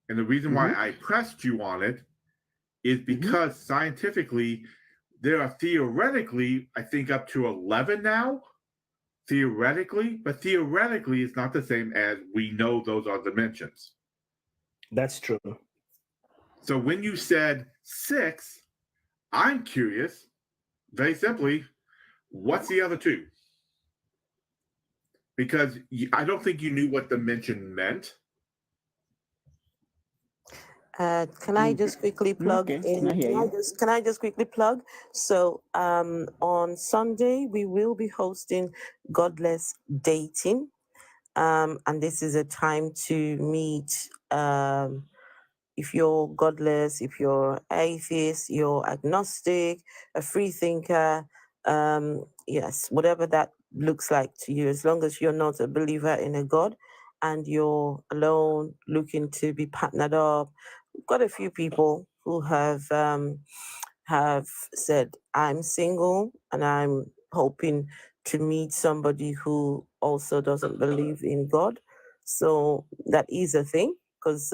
And the reason why I pressed you on it is because scientifically, there are theoretically, I think, up to 11 now. Theoretically, but theoretically, it's not the same as we know those are dimensions. That's true. So when you said 6, I'm curious, very simply, what's the other two? Because I don't think you knew what dimension meant. Can I just quickly plug in? Can I just quickly plug? So on Sunday, we will be hosting Godless Dating. And this is a time to meet, if you're godless, if you're atheist, you're agnostic, a free thinker, yes, whatever that looks like to you, as long as you're not a believer in a God and you're alone, looking to be partnered up. We've got a few people who have said, I'm single and I'm hoping to meet somebody who also doesn't believe in God. So that is a thing, because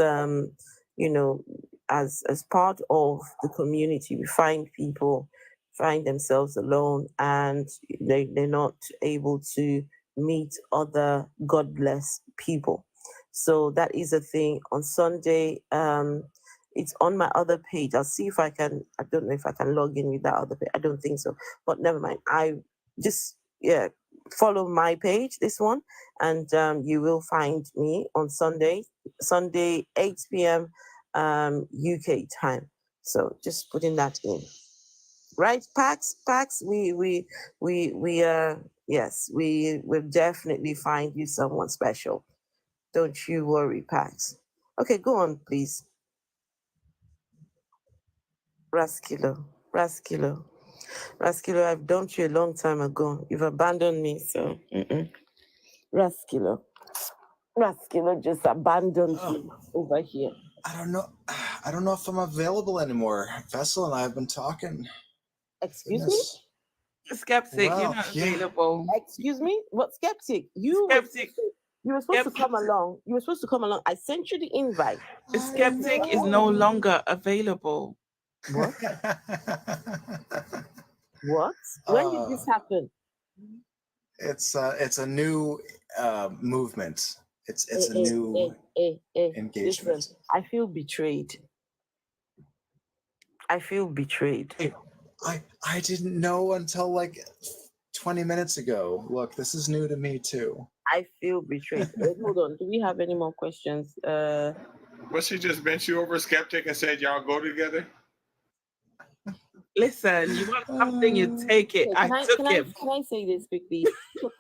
you know, as part of the community, we find people find themselves alone and they're not able to meet other godless people. So that is a thing. On Sunday, it's on my other page. I'll see if I can, I don't know if I can log in with that other page. I don't think so, but never mind. I just, follow my page, this one, and you will find me on Sunday, 8 p.m. UK time. So just putting that in. Right, Pax, we will definitely find you someone special. Don't you worry, Pax. Okay, go on, please. Raskilo, I've dumped you a long time ago. You've abandoned me, so Raskilo just abandoned you over here. I don't know if I'm available anymore. Vessel and I have been talking. Excuse me? Skeptic, you're not available. Excuse me? What Skeptic? You were supposed to come along. You were supposed to come along. I sent you the invite. The Skeptic is no longer available. What? What? When did this happen? It's a new movement. It's a new engagement. Listen, I feel betrayed. I didn't know until like 20 minutes ago. Look, this is new to me too. I feel betrayed. Wait, hold on. Do we have any more questions? What, she just bent you over, Skeptic, and said y'all go together? Listen, you want something, you take it. Can I took him. Can I say this quickly? So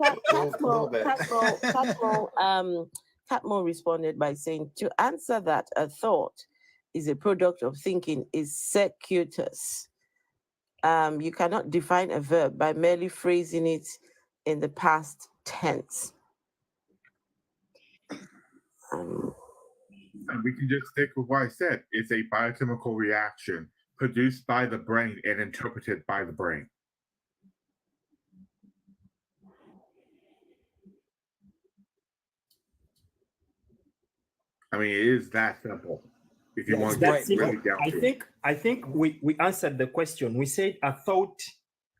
Catmo responded by saying, to answer that, a thought is a product of thinking is circuitous. You cannot define a verb by merely phrasing it in the past tense. And we can just stick with what I said. It's a biochemical reaction produced by the brain and interpreted by the brain. I mean, it is that simple. If you want to get really down to it. I think we answered the question. We said a thought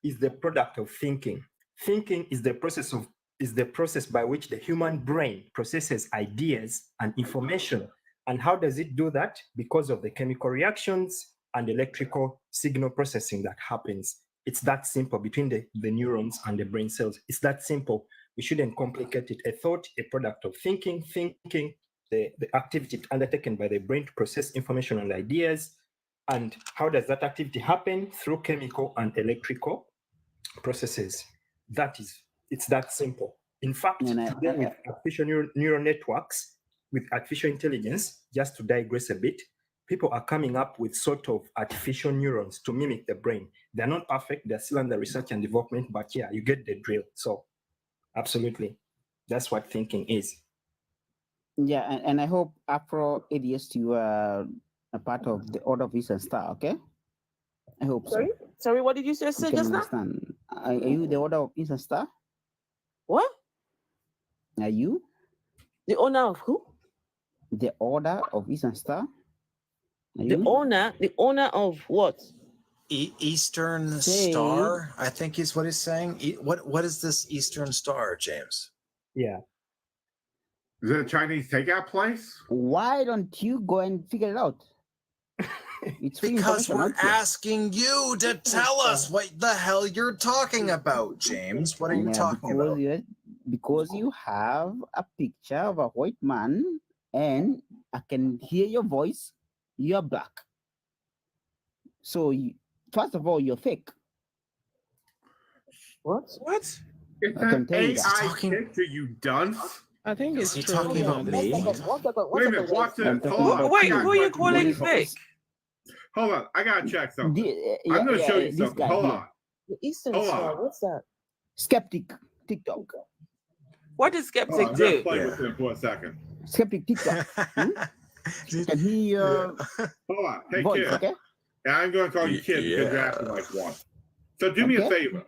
is the product of thinking. Thinking is the process by which the human brain processes ideas and information. And how does it do that? Because of the chemical reactions and electrical signal processing that happens. It's that simple between the neurons and the brain cells. It's that simple. We shouldn't complicate it. A thought, a product of thinking, the activity undertaken by the brain to process information and ideas. And how does that activity happen? Through chemical and electrical processes. It's that simple. In fact, today with artificial neural networks, with artificial intelligence, just to digress a bit, people are coming up with sort of artificial neurons to mimic the brain. They're not perfect, they're still under research and development, but yeah, you get the drill. So absolutely, that's what thinking is. Yeah, and I hope Afro ADS you are a part of the Order of Eastern Star, okay? I hope Sorry? so. Sorry, what did you say You just can now? understand. Are you the Order of Eastern Star? What? Are you? The owner of who? The Order of Eastern Star? Are The you? owner of what? Eastern Say- Star, I think is what he's saying. What is this Eastern Star, James? Yeah. Is it a Chinese takeout place? Why don't you go and figure it out? It's free Because information we're out there. asking you to tell us what the hell you're talking about, James. What are you talking about? Because you have a picture of a white man and I can hear your voice, you're black. So, first of all, you're fake. What? What? It's I can an tell you AI that. picture, you dunce. I think Is it's he trolling talking about on me? this. Wait a minute, watch this. I'm talking Hold on. about Wait, I got who are you a calling question. fake? Hold on, I gotta check something. Yeah, I'm gonna show you this something. guy Hold here. on. The Eastern Hold Star. on. What's that? Skeptic TikTok. What does Hold Skeptic on, just do? play with him for a second. Skeptic TikTok. Can he Hold on, hey voice, kid. okay? And I'm gonna call you kid because you're acting like one. So do me a Okay. favor.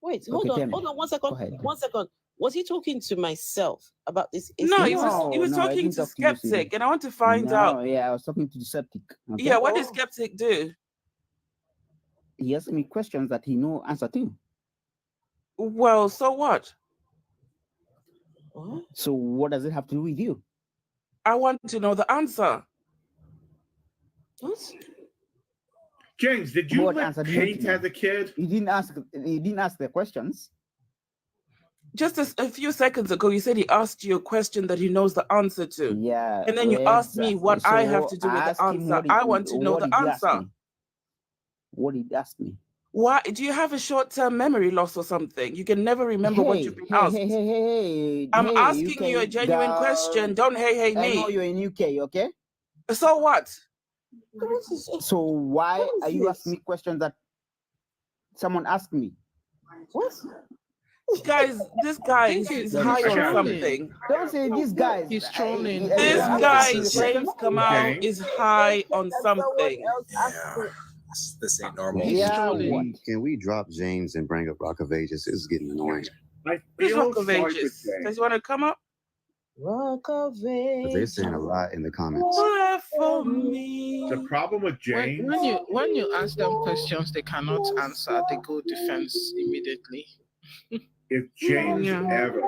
Wait, Okay, tell me. hold on, 1 Go second. ahead. 1 second. Was he talking to myself about this? No, he issue? was No, I talking didn't to talk to you, Cindy. Skeptic, and I want to find No, out. yeah, I was talking to the Skeptic. Okay? Yeah, what does Skeptic do? He asked me questions that he know answer to. Well, so what? What? So what does it have to do with you? I want to know the answer. What? James, did you What lick answer do you want paint to know? as a kid? You didn't ask the questions. Just a few seconds ago, you said he asked you a question that he knows the answer to. Yeah. And then you asked me what I have to do with ask the him answer. what I want to know what the did he ask answer. me? What did he ask me? Why do you have a short-term memory loss or something? You can never remember what you've been asked. I'm asking you a genuine question. Don't hey I know me. you're in UK, okay? So what? So why What is are you asking this? me questions that someone asked me? What? Guys, this guy is That high is on trolling. something. Don't say these guys. He's trolling. This I'm guy, asking you the question. James Kamau, is high on something. Yeah. This ain't normal. He's Yeah, trolling. what? Can we drop James and bring up Rock of Ages? This is getting annoying. I Who's feel Rock of sorry for Ages? James. Does he want to come up? Rock of 'Cause they're Ages. saying a lot in the comments. Clap for me. The problem with When, James, when you ask them questions they cannot answer, they go defense immediately. if James Yeah. ever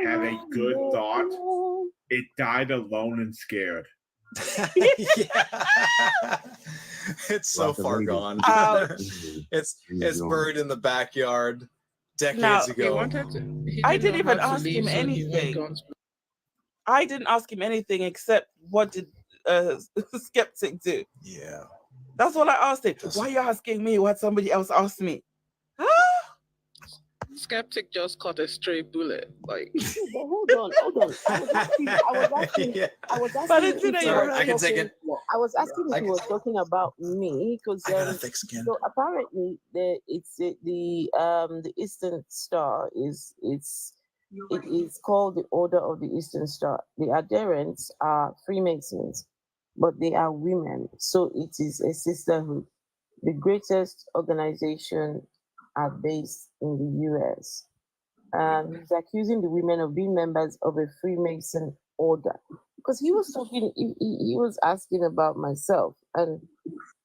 had a good thought, it died alone and scared. Yeah. It's so Rock of far Ages. gone. Ouch. It's buried in the backyard decades Now, He ago. wanted to. He I didn't didn't know even how to ask leave, him so he went anything. on to I didn't ask him anything except what did Skeptic do? Yeah. That's all I asked him. Why are you asking me what somebody else asked me? Skeptic just caught a stray bullet. Like, But hold on. Yeah. I was asking Valentina, if he you're was right. I can take it. I was asking I if he can- was talking about me because I got a thick skin. so apparently the Eastern Star it is called the Order of the Eastern Star. The adherents are Freemasons, but they are women, so it is a sisterhood. The greatest organization are based in the US. He's accusing the women of being members of a Freemason order because he was talking. He was asking about myself, and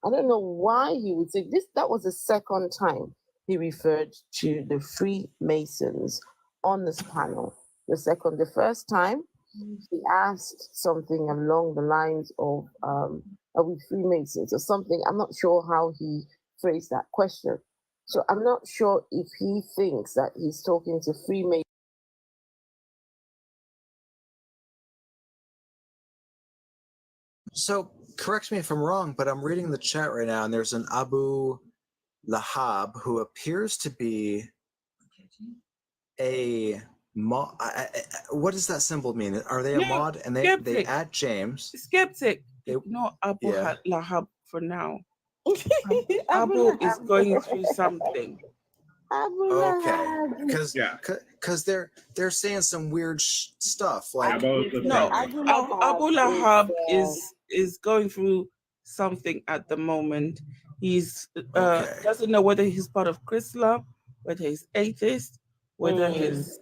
I don't know why he would say this. That was the second time he referred to the Freemasons on this panel. The first time he asked something along the lines of "Are we Freemasons?" or something. I'm not sure how he phrased that question. So I'm not sure if he thinks that he's talking to Freemasons So correct me if I'm wrong, but I'm reading the chat right now, and there's an Abu Lahab who appears to be a mod. What does that symbol mean? Are they a mod? And they skeptic. add James. Skeptic. Not Abu Lahab for now. Abu is going through something. Okay, because they're saying some weird stuff like Abu Lahab is going through something at the moment. He's doesn't know whether he's part of Islam, whether he's atheist, whether he's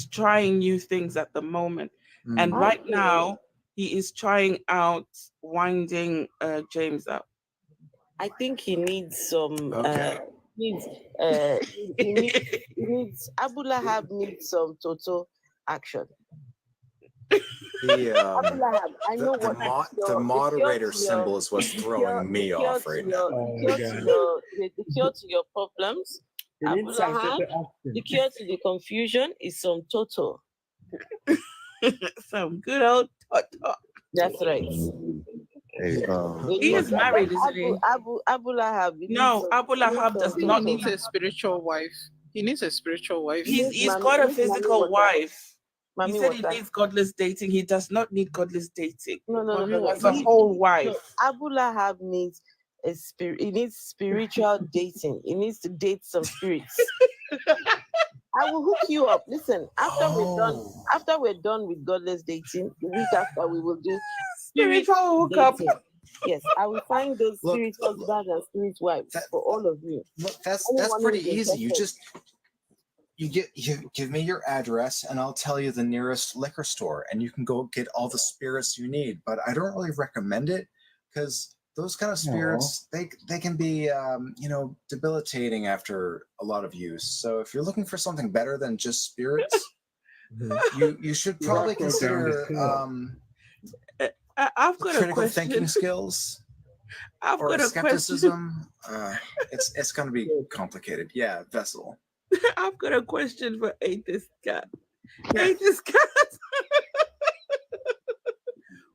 trying new things at the moment. And right now he is trying out winding James up. I think he needs some. He needs Abu Lahab needs some total action. Abu Lahab, I know the moderator symbol is what's throwing me off right now. The cure to your problems, Abu Lahab, the cure to the confusion is some total. Some good old toto. That's right. Hey, he is married, isn't he? Abu Lahab. No, Abu Lahab does not need a spiritual wife. He needs a spiritual wife. He's got a physical wife. He said he needs godless dating. He does not need godless dating. No. That's a whole wife. Abu Lahab needs a spirit. He needs spiritual dating. He needs to date some spirits. I will hook you up. Listen, after we're done with godless dating, the week after we will do spiritual hookup. Yes, I will find those spirit husbands and spirit wives for all of you. Look, that's pretty easy. You give me your address and I'll tell you the nearest liquor store and you can go get all the spirits you need. But I don't really recommend it because those kind of spirits, they can be debilitating after a lot of use. So if you're looking for something better than just spirits, you should probably consider I've got critical a question. thinking skills. I've or got a skepticism. It's going to be complicated. Yeah, Vessel. I've got a question for Atheist Cat. Atheist Cat.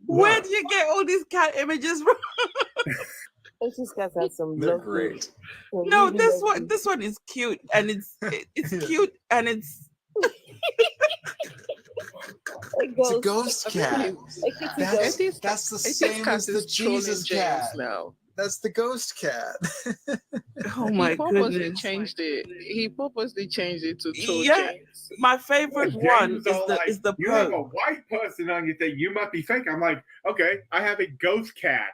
Where do you get all these cat images from? Atheist Cat has some. They're great. No, this one is cute and it's cute and it's. It's a ghost cat. That's the same as the Jesus cat. Now. That's the ghost cat. Oh my goodness! He purposely changed it to Toe Yeah, James. my favorite one is the you have a Pope. white person on your thing. You might be fake. I'm like, okay, I have a ghost cat.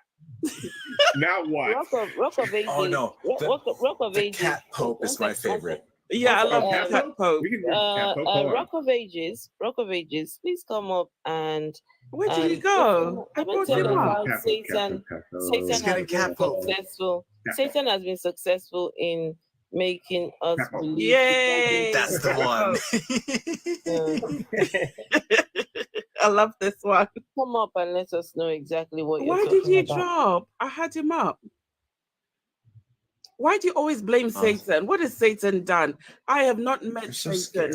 Now what? Rock of Ages. Oh no, Rock of the Ages. cat Pope is my favorite. Yeah, I love the cat Pope. We can do cat Pope. Hold on. Rock of Ages, please come up and. Where did he go? I brought him up. Satan He's has getting cat been Pope. successful. Satan has been successful in making us believe. Yay! That's the one. I love this one. Come up and let us know exactly what you're Why talking did he about. drop? I had him up. Why do you always blame Satan? What has Satan done? I have not met Satan.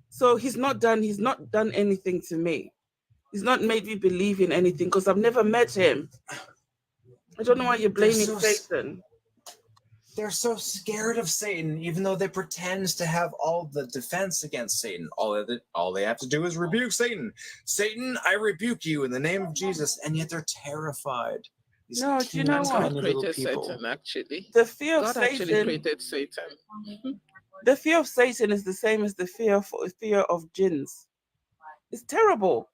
So he's not done anything to me. He's not made me believe in anything because I've never met him. I don't know why you're blaming Satan. They're so scared of Satan, even though they pretend to have all the defense against Satan. All they have to do is rebuke Satan. Satan, I rebuke you in the name of Jesus, and yet they're terrified. These No, do you know what? God created Satan, actually. The fear of God actually Satan. created Satan. The fear of Satan is the same as the fear of jinns. It's terrible.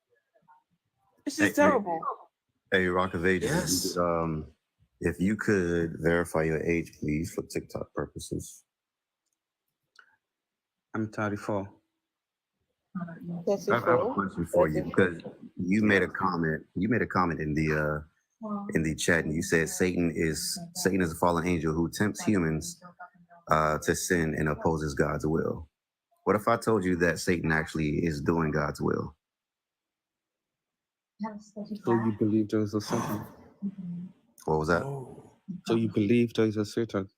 It's just terrible. Hey, Rock of Ages. Yes. If you could verify your age, please, for TikTok purposes. I'm 34. I have a question for you because you made a comment. You made a comment in the chat, and you said Satan is a fallen angel who tempts humans to sin and opposes God's will. What if I told you that Satan actually is doing God's will? So you believe there is a Satan? What was that? So you believe there is a Satan?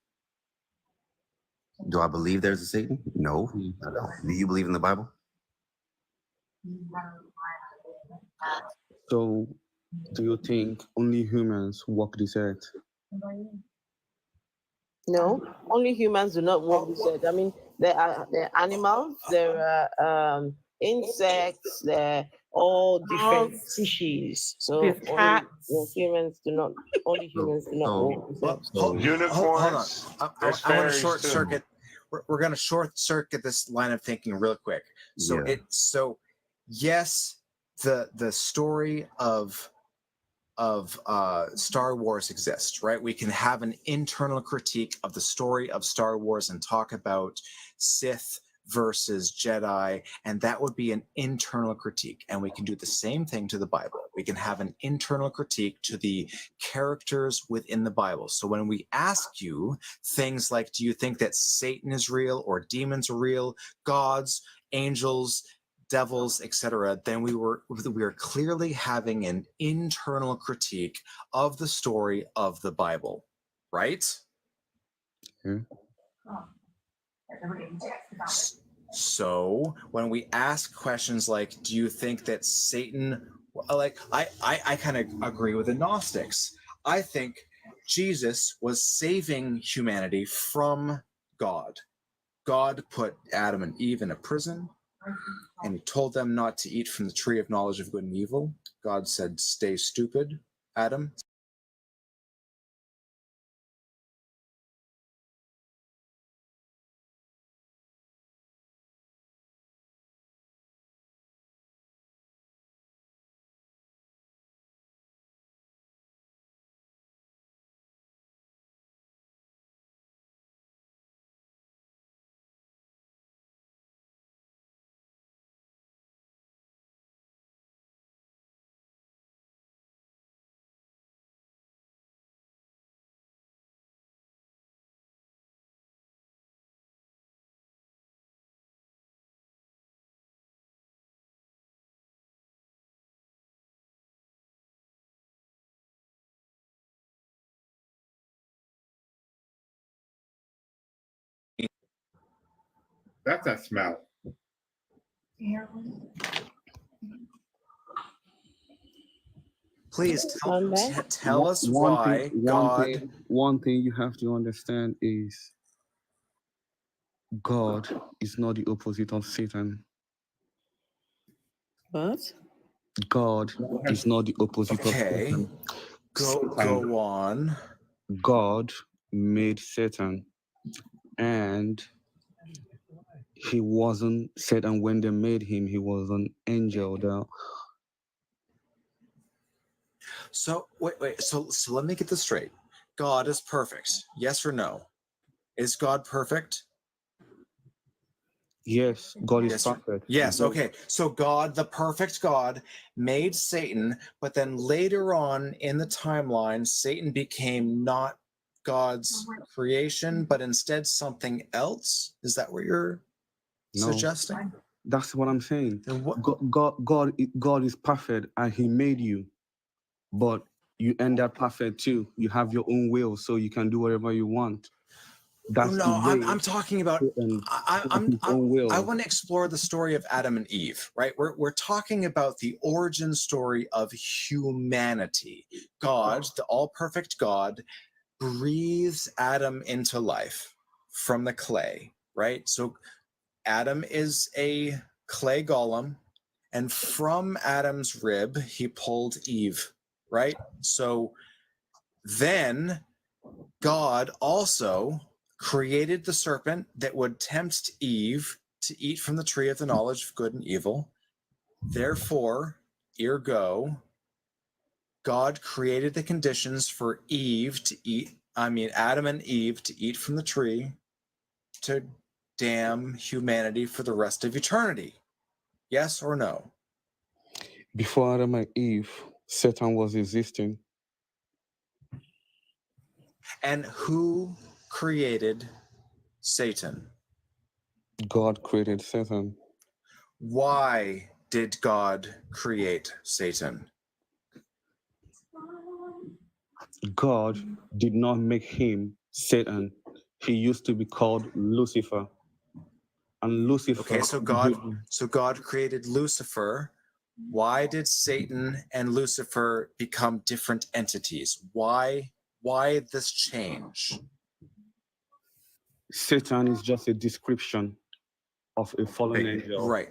Do I believe there's a Satan? No. I don't. Do you believe in the Bible? So Do you think only humans walk this earth? No, only humans do not walk this earth. I mean, there are animals, there are insects, there are all different Dogs, species. So there's cats. humans do not. Only humans do not walk this earth. Hold on. Unicorns. I There's want to fairies, short too. circuit. We're going to short circuit this line of thinking real quick. So Yeah. yes, the story of Star Wars exists, right? We can have an internal critique of the story of Star Wars and talk about Sith versus Jedi, and that would be an internal critique. And we can do the same thing to the Bible. We can have an internal critique to the characters within the Bible. So when we ask you things like, do you think that Satan is real or demons are real, gods, angels, devils, etc., then we were clearly having an internal critique of the story of the Bible, right? So when we ask questions like, do you think that Satan, like I kind of agree with the Gnostics. I think Jesus was saving humanity from God. God put Adam and Eve in a prison, and he told them not to eat from the tree of knowledge of good and evil. God said, stay stupid, Adam. That's a smell. Please tell us why God. One thing you have to understand is God is not the opposite of Satan. What? God is not the opposite of Satan. Go on. God made Satan, and he wasn't Satan when they made him. He was an angel. So wait. So let me get this straight. God is perfect. Yes or no? Is God perfect? Yes, God is perfect. Yes, okay. So God, the perfect God, made Satan, but then later on in the timeline, Satan became not God's creation, but instead something else? Is that what you're suggesting? That's what I'm saying. God is perfect, and he made you, but you end up perfect too. You have your own will, so you can do whatever you want. I'm talking about. I want to explore the story of Adam and Eve. Right, we're talking about the origin story of humanity. God, the all-perfect God, breathes Adam into life from the clay. Right, so Adam is a clay golem, and from Adam's rib he pulled Eve. Right, so then God also created the serpent that would tempt Eve to eat from the tree of the knowledge of good and evil. Therefore, ergo, God created the conditions for Adam and Eve to eat from the tree to damn humanity for the rest of eternity. Yes or no? Before Adam and Eve, Satan was existing. And who created Satan? God created Satan. Why did God create Satan? God did not make him Satan. He used to be called Lucifer. And Lucifer. Okay, so God created Lucifer. Why did Satan and Lucifer become different entities? Why this change? Satan is just a description of a fallen angel. Right.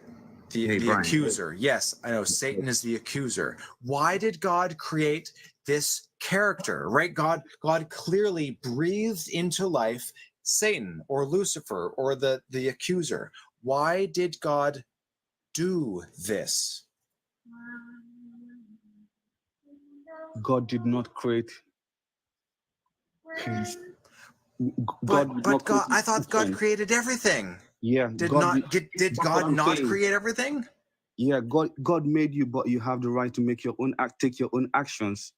The Brian. accuser. Yes, I know Satan is the accuser. Why did God create this character? Right? God clearly breathed into life Satan or Lucifer or the accuser. Why did God do this? God did not create his. But God, I thought God created everything. Yeah. Did God God not create everything? Yeah, God made you, but you have the right to make your own take your own actions.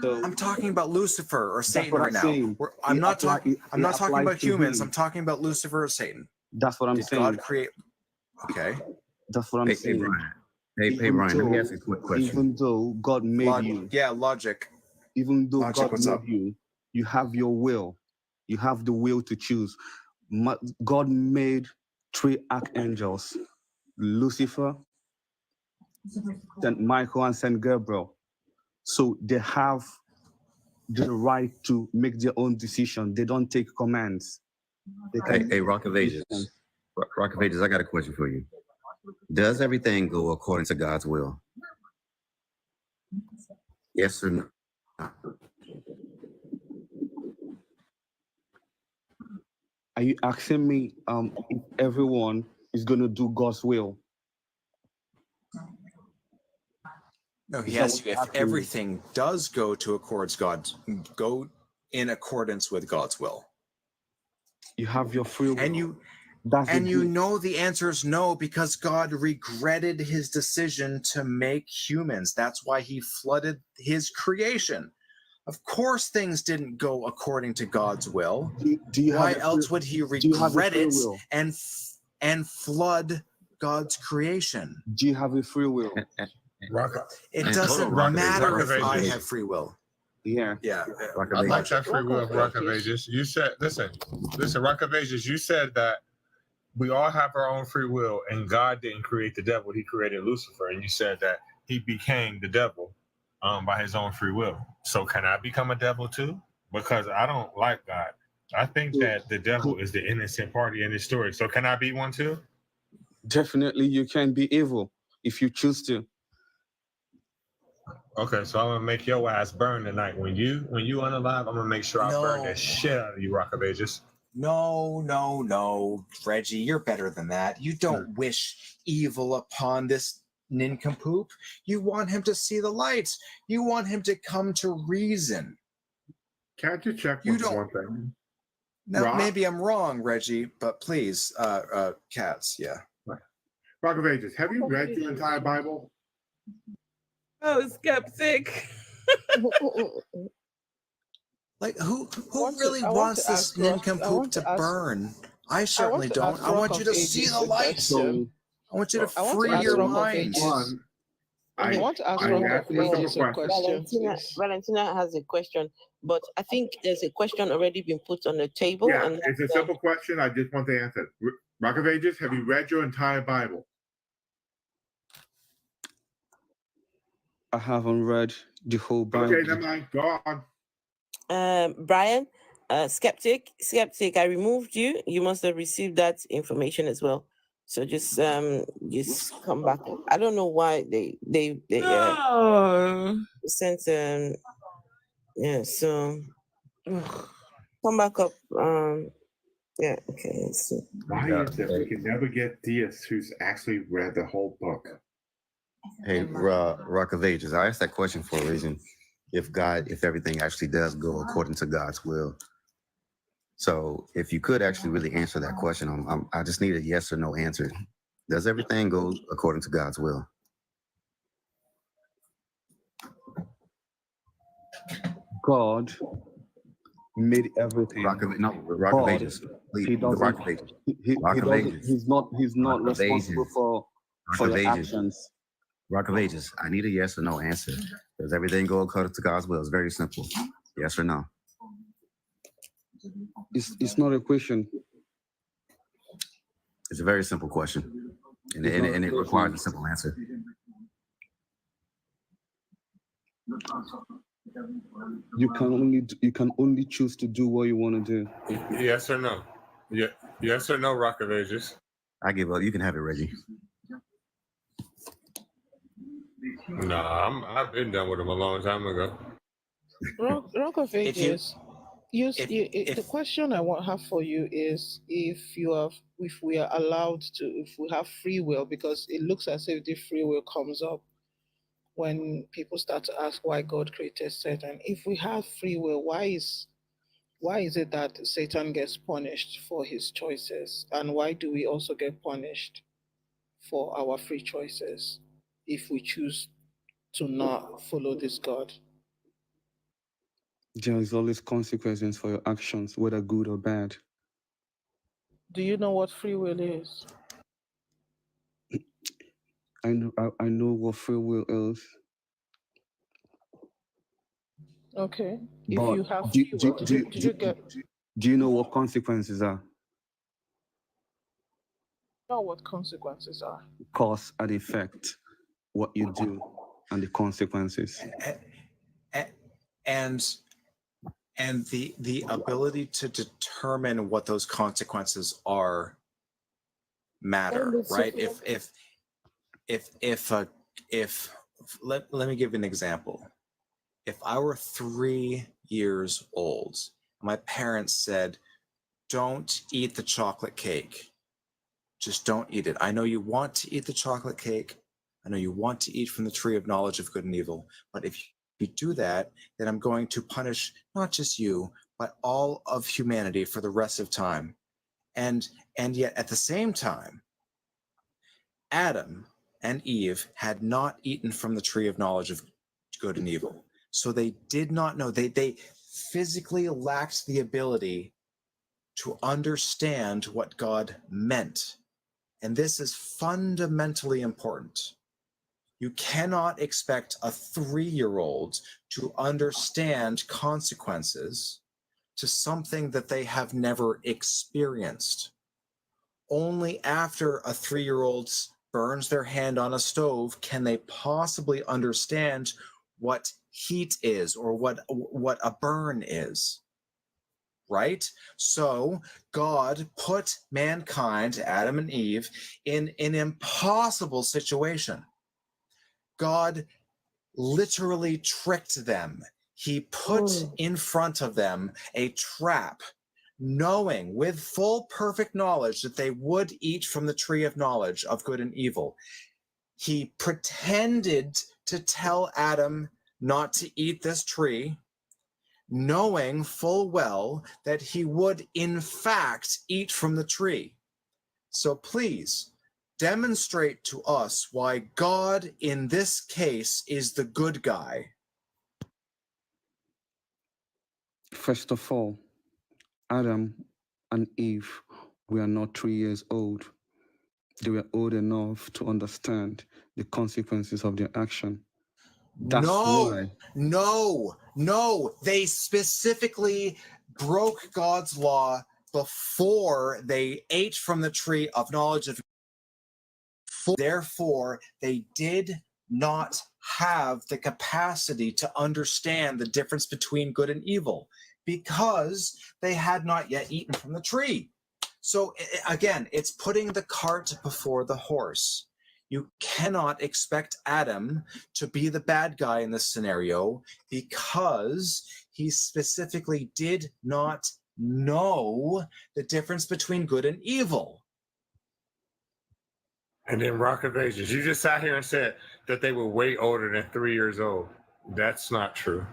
So I'm talking about Lucifer or Satan what right I'm now. saying. I'm not It talking applies about to humans. him. I'm talking about Lucifer or Satan. That's what I'm Did saying. God create? Okay. That's what I'm saying. Hey, Brian, let me ask you a quick question. Even though God made you. Yeah, logic. Even though Logic, God made you, you have your will. You have the will to choose. God made 3 archangels: Lucifer, Saint Michael, and Saint Gabriel. So they have the right to make their own decision. They don't take commands. Hey, Rock of Ages. Rock of Ages, I got a question for you. Does everything go according to God's will? Yes or no? Are you asking me if everyone is going to do God's will? No, he asked you if everything does go in accordance with God's will. You have your free will. And you know the answer is no, because God regretted his decision to make humans. That's why he flooded his creation. Of course, things didn't go according to God's will. Why else would he regret it and flood God's creation? Do you have a free will? It doesn't matter if I have free will. Yeah. Yeah. I'd like that free will of Rock of Ages. You said, listen, Rock of Ages, you said that we all have our own free will, and God didn't create the devil, he created Lucifer. And you said that he became the devil by his own free will. So can I become a devil too? Because I don't like God. I think that the devil is the innocent party in this story. So can I be one too? Definitely, you can be evil if you choose to. Okay, so I'm gonna make your ass burn tonight. When you unalive, I'm gonna make sure I burn the shit out of you, Rock of Ages. No, Reggie, you're better than that. You don't wish evil upon this nincompoop. You want him to see the light. You want him to come to reason. Can't you check one thing? Now, maybe I'm wrong, Reggie, but please, Cats, yeah. Rock of Ages, have you read your entire Bible? Oh, skeptic. Like, who really wants this nincompoop to burn? I certainly don't. I want you to see the light. I want you to free your mind. I want to ask a question. Valentina has a question, but I think there's a question already been put on the table. Yeah, and it's a simple question. I just want the answer. Rock of Ages, have you read your entire Bible? I haven't read the whole Bible. Okay, never mind. Go on. Brian, skeptic, I removed you. You must have received that information as well. So just come back. I don't know why they sent yeah. So come back up. Yeah. Okay. Let's see. Why is it we can never get Diaz who's actually read the whole book? Hey, Rock of Ages, I asked that question for a reason. If everything actually does go according to God's will. So if you could actually really answer that question, I just need a yes or no answer. Does everything go according to God's will? God made everything. Rock of Ages. Please, Rock of Ages. He's not responsible for your actions. Rock of Ages, I need a yes or no answer. Does everything go according to God's will? It's very simple. Yes or no? It's not a question. It's a very simple question. And it requires a simple answer. You can only choose to do what you want to do. Yes or no? Yeah. Yes or no, Rock of Ages? I give up. You can have it, Reggie. No, I've been done with him a long time ago. Rock of Ages. The question I have for you is if we are allowed to, if we have free will, because it looks as if the free will comes up when people start to ask why God created Satan. If we have free will, why is it that Satan gets punished for his choices? And why do we also get punished for our free choices if we choose to not follow this God? There is always consequences for your actions, whether good or bad. Do you know what free will is? I know what free will is. Okay. If But you have free will, do you know what consequences are? Know what consequences are? Cause and effect, what you do, and the consequences. And the ability to determine what those consequences are matter, right? If let me give you an example. If I were 3 years old, my parents said, "Don't eat the chocolate cake. Just don't eat it. I know you want to eat the chocolate cake. I know you want to eat from the tree of knowledge of good and evil. But if you do that, then I'm going to punish not just you, but all of humanity for the rest of time." And yet at the same time, Adam and Eve had not eaten from the tree of knowledge of good and evil. So they did not know. They physically lacked the ability to understand what God meant. And this is fundamentally important. You cannot expect a 3-year-old to understand consequences to something that they have never experienced. Only after a 3-year-old burns their hand on a stove can they possibly understand what heat is or what a burn is. Right? So God put mankind, Adam and Eve, in an impossible situation. God literally tricked them. He put in front of them a trap, knowing with full perfect knowledge that they would eat from the tree of knowledge of good and evil. He pretended to tell Adam not to eat this tree, knowing full well that he would in fact eat from the tree. So please demonstrate to us why God in this case is the good guy. First of all, Adam and Eve were not 3 years old. They were old enough to understand the consequences of their action. That's why. No. They specifically broke God's law before they ate from the tree of knowledge of. Therefore, they did not have the capacity to understand the difference between good and evil because they had not yet eaten from the tree. So again, it's putting the cart before the horse. You cannot expect Adam to be the bad guy in this scenario because he specifically did not know the difference between good and evil. And then Rock of Ages, you just sat here and said that they were way older than 3 years old. That's not true.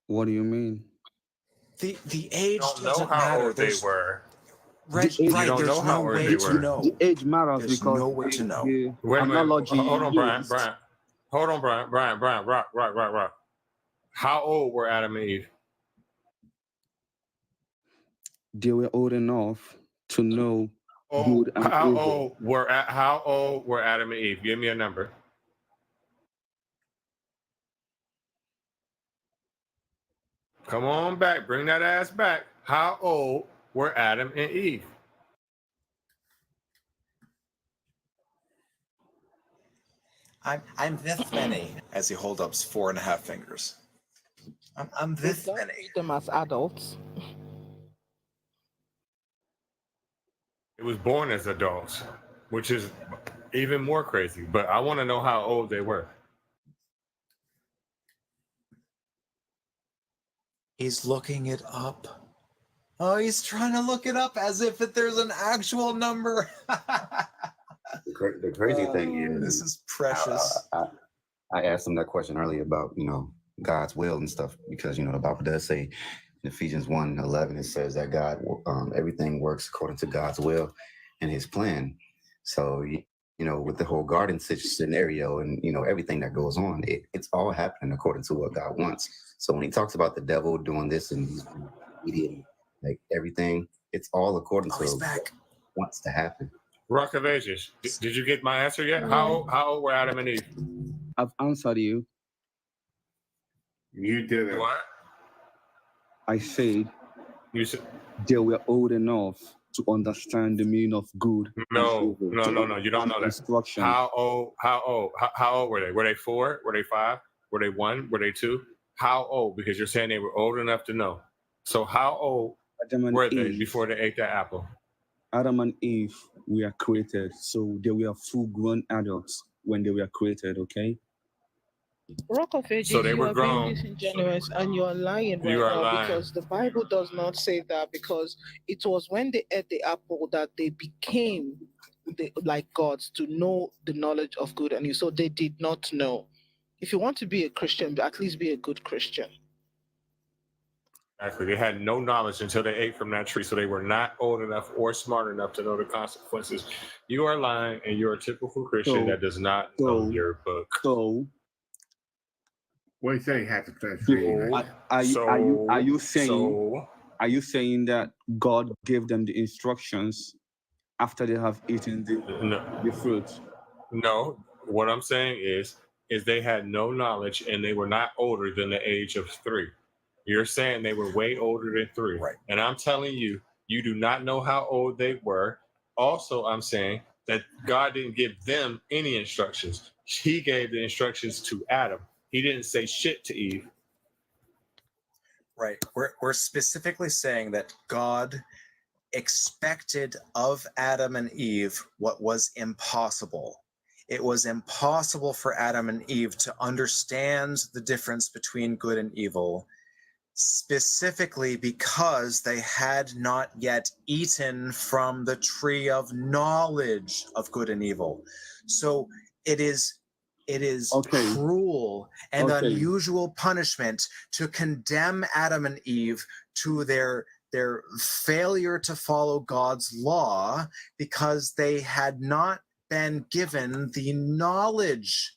What do you mean? The age don't doesn't know how matter. old they were. Right, You don't know how old they were. The age matters There's because no way to know. the Wait a minute. analogy Hold on, Brian. used- Hold on, Brian. Rock. How old were Adam and Eve? They were old enough to know good and How evil. old were Adam and Eve? Give me a number. Come on back. Bring that ass back. How old were Adam and Eve? I'm this many, as he holds up 4.5 fingers. I'm this Don't many. treat them as adults. It was born as adults, which is even more crazy. But I want to know how old they were. He's looking it up. Oh, he's trying to look it up as if there's an actual number. The crazy thing is, this is precious. I asked him that question earlier about, God's will and stuff, because, the Bible does say in Ephesians 1:11, it says that God, everything works according to God's will and his plan. So, with the whole garden scenario and, everything that goes on, it's all happening according to what God wants. So when he talks about the devil doing this and he's eating, like everything, it's all according to what wants to happen. Rock of Ages, did you get my answer yet? How old were Adam and Eve? I've answered you. You did it. What? I said you said they were old enough to understand the meaning of good. No. You don't know that. Instruction. How old were they? Were they 4? Were they 5? Were they 1? Were they 2? How old? Because you're saying they were old enough to know. So how old were they before they ate that apple? Adam and Eve were created, so they were full-grown adults when they were created. Okay. Rock of Ages, So they you were are grown. being disingenuous and you are lying right You are now lying. because the Bible does not say that, because it was when they ate the apple that they became like gods, to know the knowledge of good and evil. So they did not know. If you want to be a Christian, at least be a good Christian. Exactly. They had no knowledge until they ate from that tree, so they were not old enough or smart enough to know the consequences. You are lying, and you're a typical Christian that does not know your book. So, what do you say? Have to translate. Are you saying that God gave them the instructions after they have eaten the fruit? No, what I'm saying is they had no knowledge and they were not older than the age of 3. You're saying they were way older than 3. Right. And I'm telling you, you do not know how old they were. Also, I'm saying that God didn't give them any instructions. He gave the instructions to Adam. He didn't say shit to Eve. Right. We're specifically saying that God expected of Adam and Eve what was impossible. It was impossible for Adam and Eve to understand the difference between good and evil, specifically because they had not yet eaten from the tree of knowledge of good and evil. So it is cruel and unusual punishment to condemn Adam and Eve to their failure to follow God's law because they had not been given the knowledge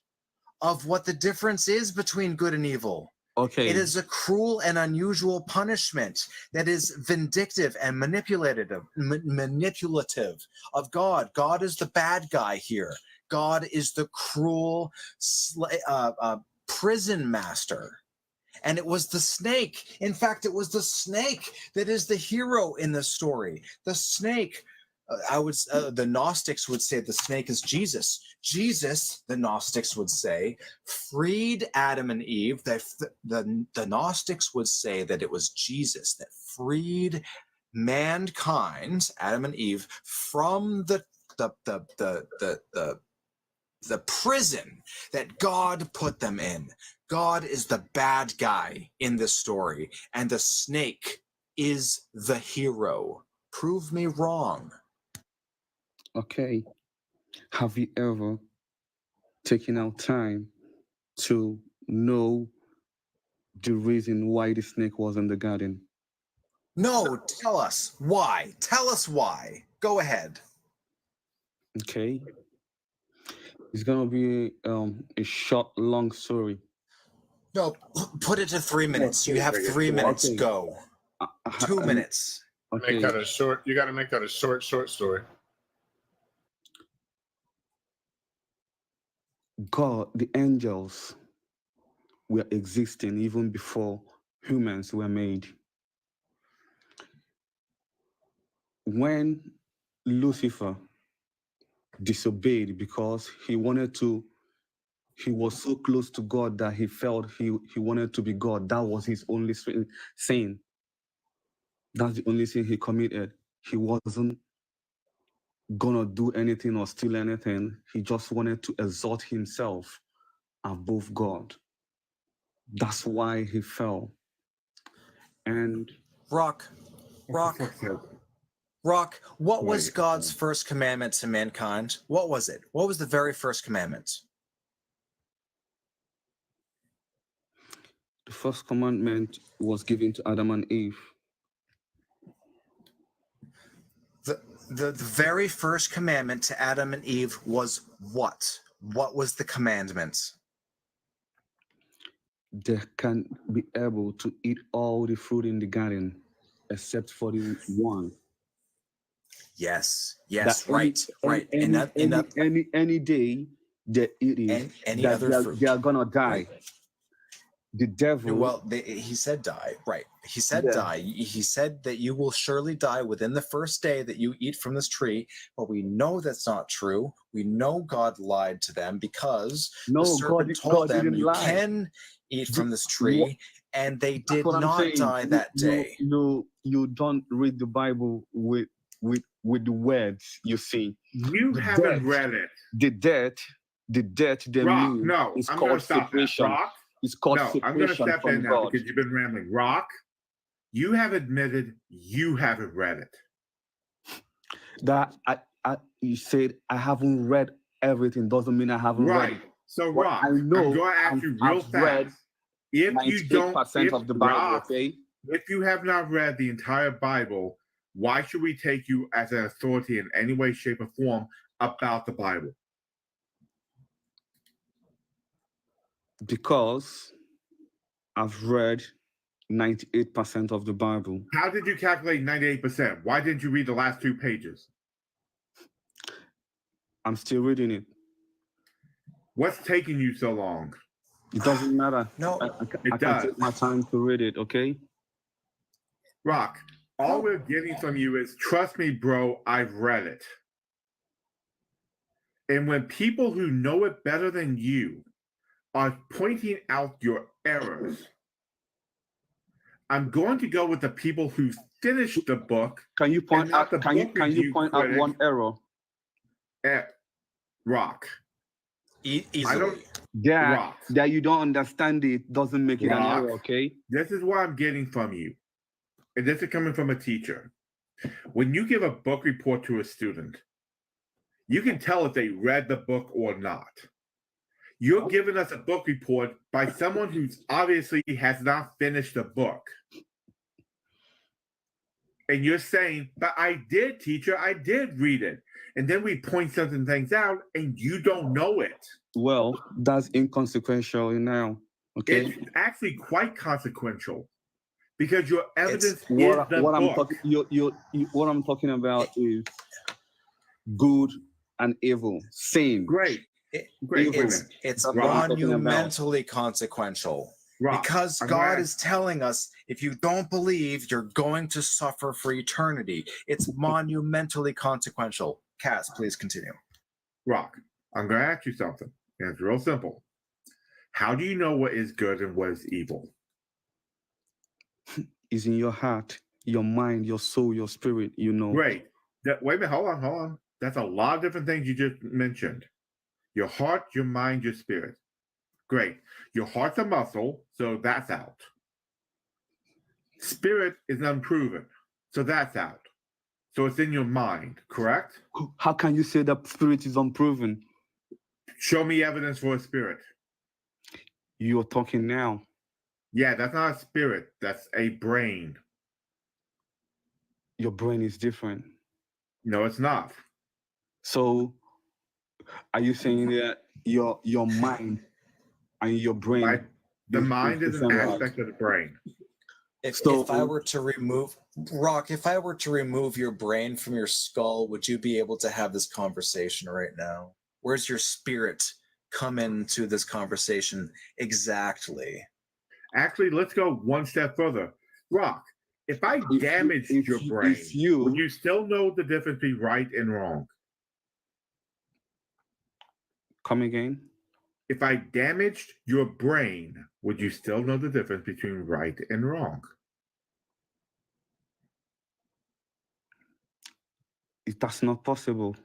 of what the difference is between good and evil. Okay. It is a cruel and unusual punishment that is vindictive and manipulative of God. God is the bad guy here. God is the cruel prison master. And it was the snake. In fact, it was the snake that is the hero in the story. The snake, the Gnostics would say the snake is Jesus. Jesus, the Gnostics would say, freed Adam and Eve. The Gnostics would say that it was Jesus that freed mankind, Adam and Eve, from the prison that God put them in. God is the bad guy in this story, and the snake is the hero. Prove me wrong. Okay. Have you ever taken out time to know the reason why the snake was in the garden? No, tell us why. Tell us why. Go ahead. Okay. It's gonna be a short, long story. No, put it to 3 minutes. You have 3 minutes. Okay. Go. 2 minutes. Okay. Make that a short. You got to make that a short story. God, the angels were existing even before humans were made. When Lucifer disobeyed because he wanted to he was so close to God that he felt he wanted to be God. That was his only sin. That's the only sin he committed. He wasn't gonna do anything or steal anything. He just wanted to exalt himself above God. That's why he fell. And Rock, what was God's first commandment to mankind? What was it? What was the very first commandment? The first commandment was given to Adam and Eve. The very first commandment to Adam and Eve was what? What was the commandment? They can be able to eat all the fruit in the garden except for the one. Yes, Right. Any day they eat it, any other fruit. They are gonna die. Right. The devil. Well, he said die, right? He said die. He said that you will surely die within the first day that you eat from this tree. But we know that's not true. We know God lied to them because the serpent told them you can eat from this tree, and they did not die that day. You don't read the Bible with the words. You see, you haven't read it. The death they mean is called separation. It's called separation. I'm going to step in now God. because you've been rambling. Rock, you have admitted you haven't read it. That you said I haven't read everything doesn't mean I haven't read it. So Rock, I know I'm going to ask you real fast. If you don't, of the Bible, Rock, if you have not read the entire Bible, why should we take you as an authority in any way, shape, or form about the Bible? Because I've read 98% of the Bible. How did you calculate 98%? Why didn't you read the last 2 pages? I'm still reading it. What's taking you so long? It doesn't matter. No, I can take my time to read it, okay? Rock, all we're getting from you is, trust me, bro, I've read it. And when people who know it better than you are pointing out your errors, I'm going to go with the people who finished the book. Can you point out? Can you point out one error? Rock. Easily. That you don't understand it doesn't make it an error. Okay. This is what I'm getting from you, and this is coming from a teacher. When you give a book report to a student, you can tell if they read the book or not. You're giving us a book report by someone who obviously has not finished the book. And you're saying, but I did, teacher, I did read it. And then we point certain things out and you don't know it. Well, that's inconsequential now. Okay. It's actually quite consequential because your evidence is the book. What I'm talking about is good and evil. Same. Great. It's monumentally consequential because God is telling us if you don't believe, you're going to suffer for eternity. It's monumentally consequential. Cass, please continue. Rock, I'm going to ask you something, and it's real simple. How do you know what is good and what is evil? It's in your heart, your mind, your soul, your spirit, you know. Great. Wait a minute, hold on. That's a lot of different things you just mentioned. Your heart, your mind, your spirit. Great. Your heart's a muscle, so that's out. Spirit is unproven, so that's out. So it's in your mind, correct? How can you say that spirit is unproven? Show me evidence for a spirit. You're talking now. Yeah, that's not a spirit. That's a brain. Your brain is different. No, it's not. So are you saying that your mind and your brain? The mind is an aspect of the brain. If I were to remove Rock, if I were to remove your brain from your skull, would you be able to have this conversation right now? Where's your spirit come into this conversation exactly? Actually, let's go one step further. Rock, if I damaged your brain, would you still know the difference between right and wrong? Come again? if I damaged your brain, would you still know the difference between right and wrong? That's not possible.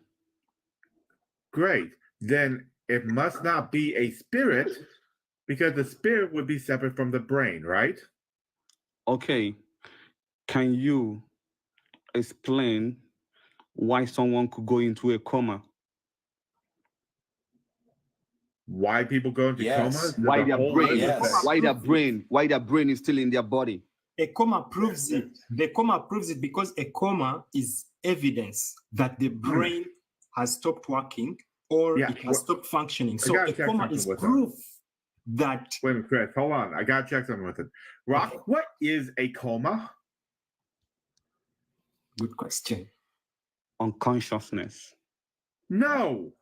Great. Then it must not be a spirit, because the spirit would be separate from the brain, right? Okay. Can you explain why someone could go into a coma? Why people go into comas? Why their brain is still in their body? A coma proves it. The coma proves it because a coma is evidence that the brain has stopped working or it has stopped functioning. So a coma is proof that. Wait a minute, Chris, hold on. I gotta check something with it. Rock, what is a coma? Good question. Unconsciousness. No,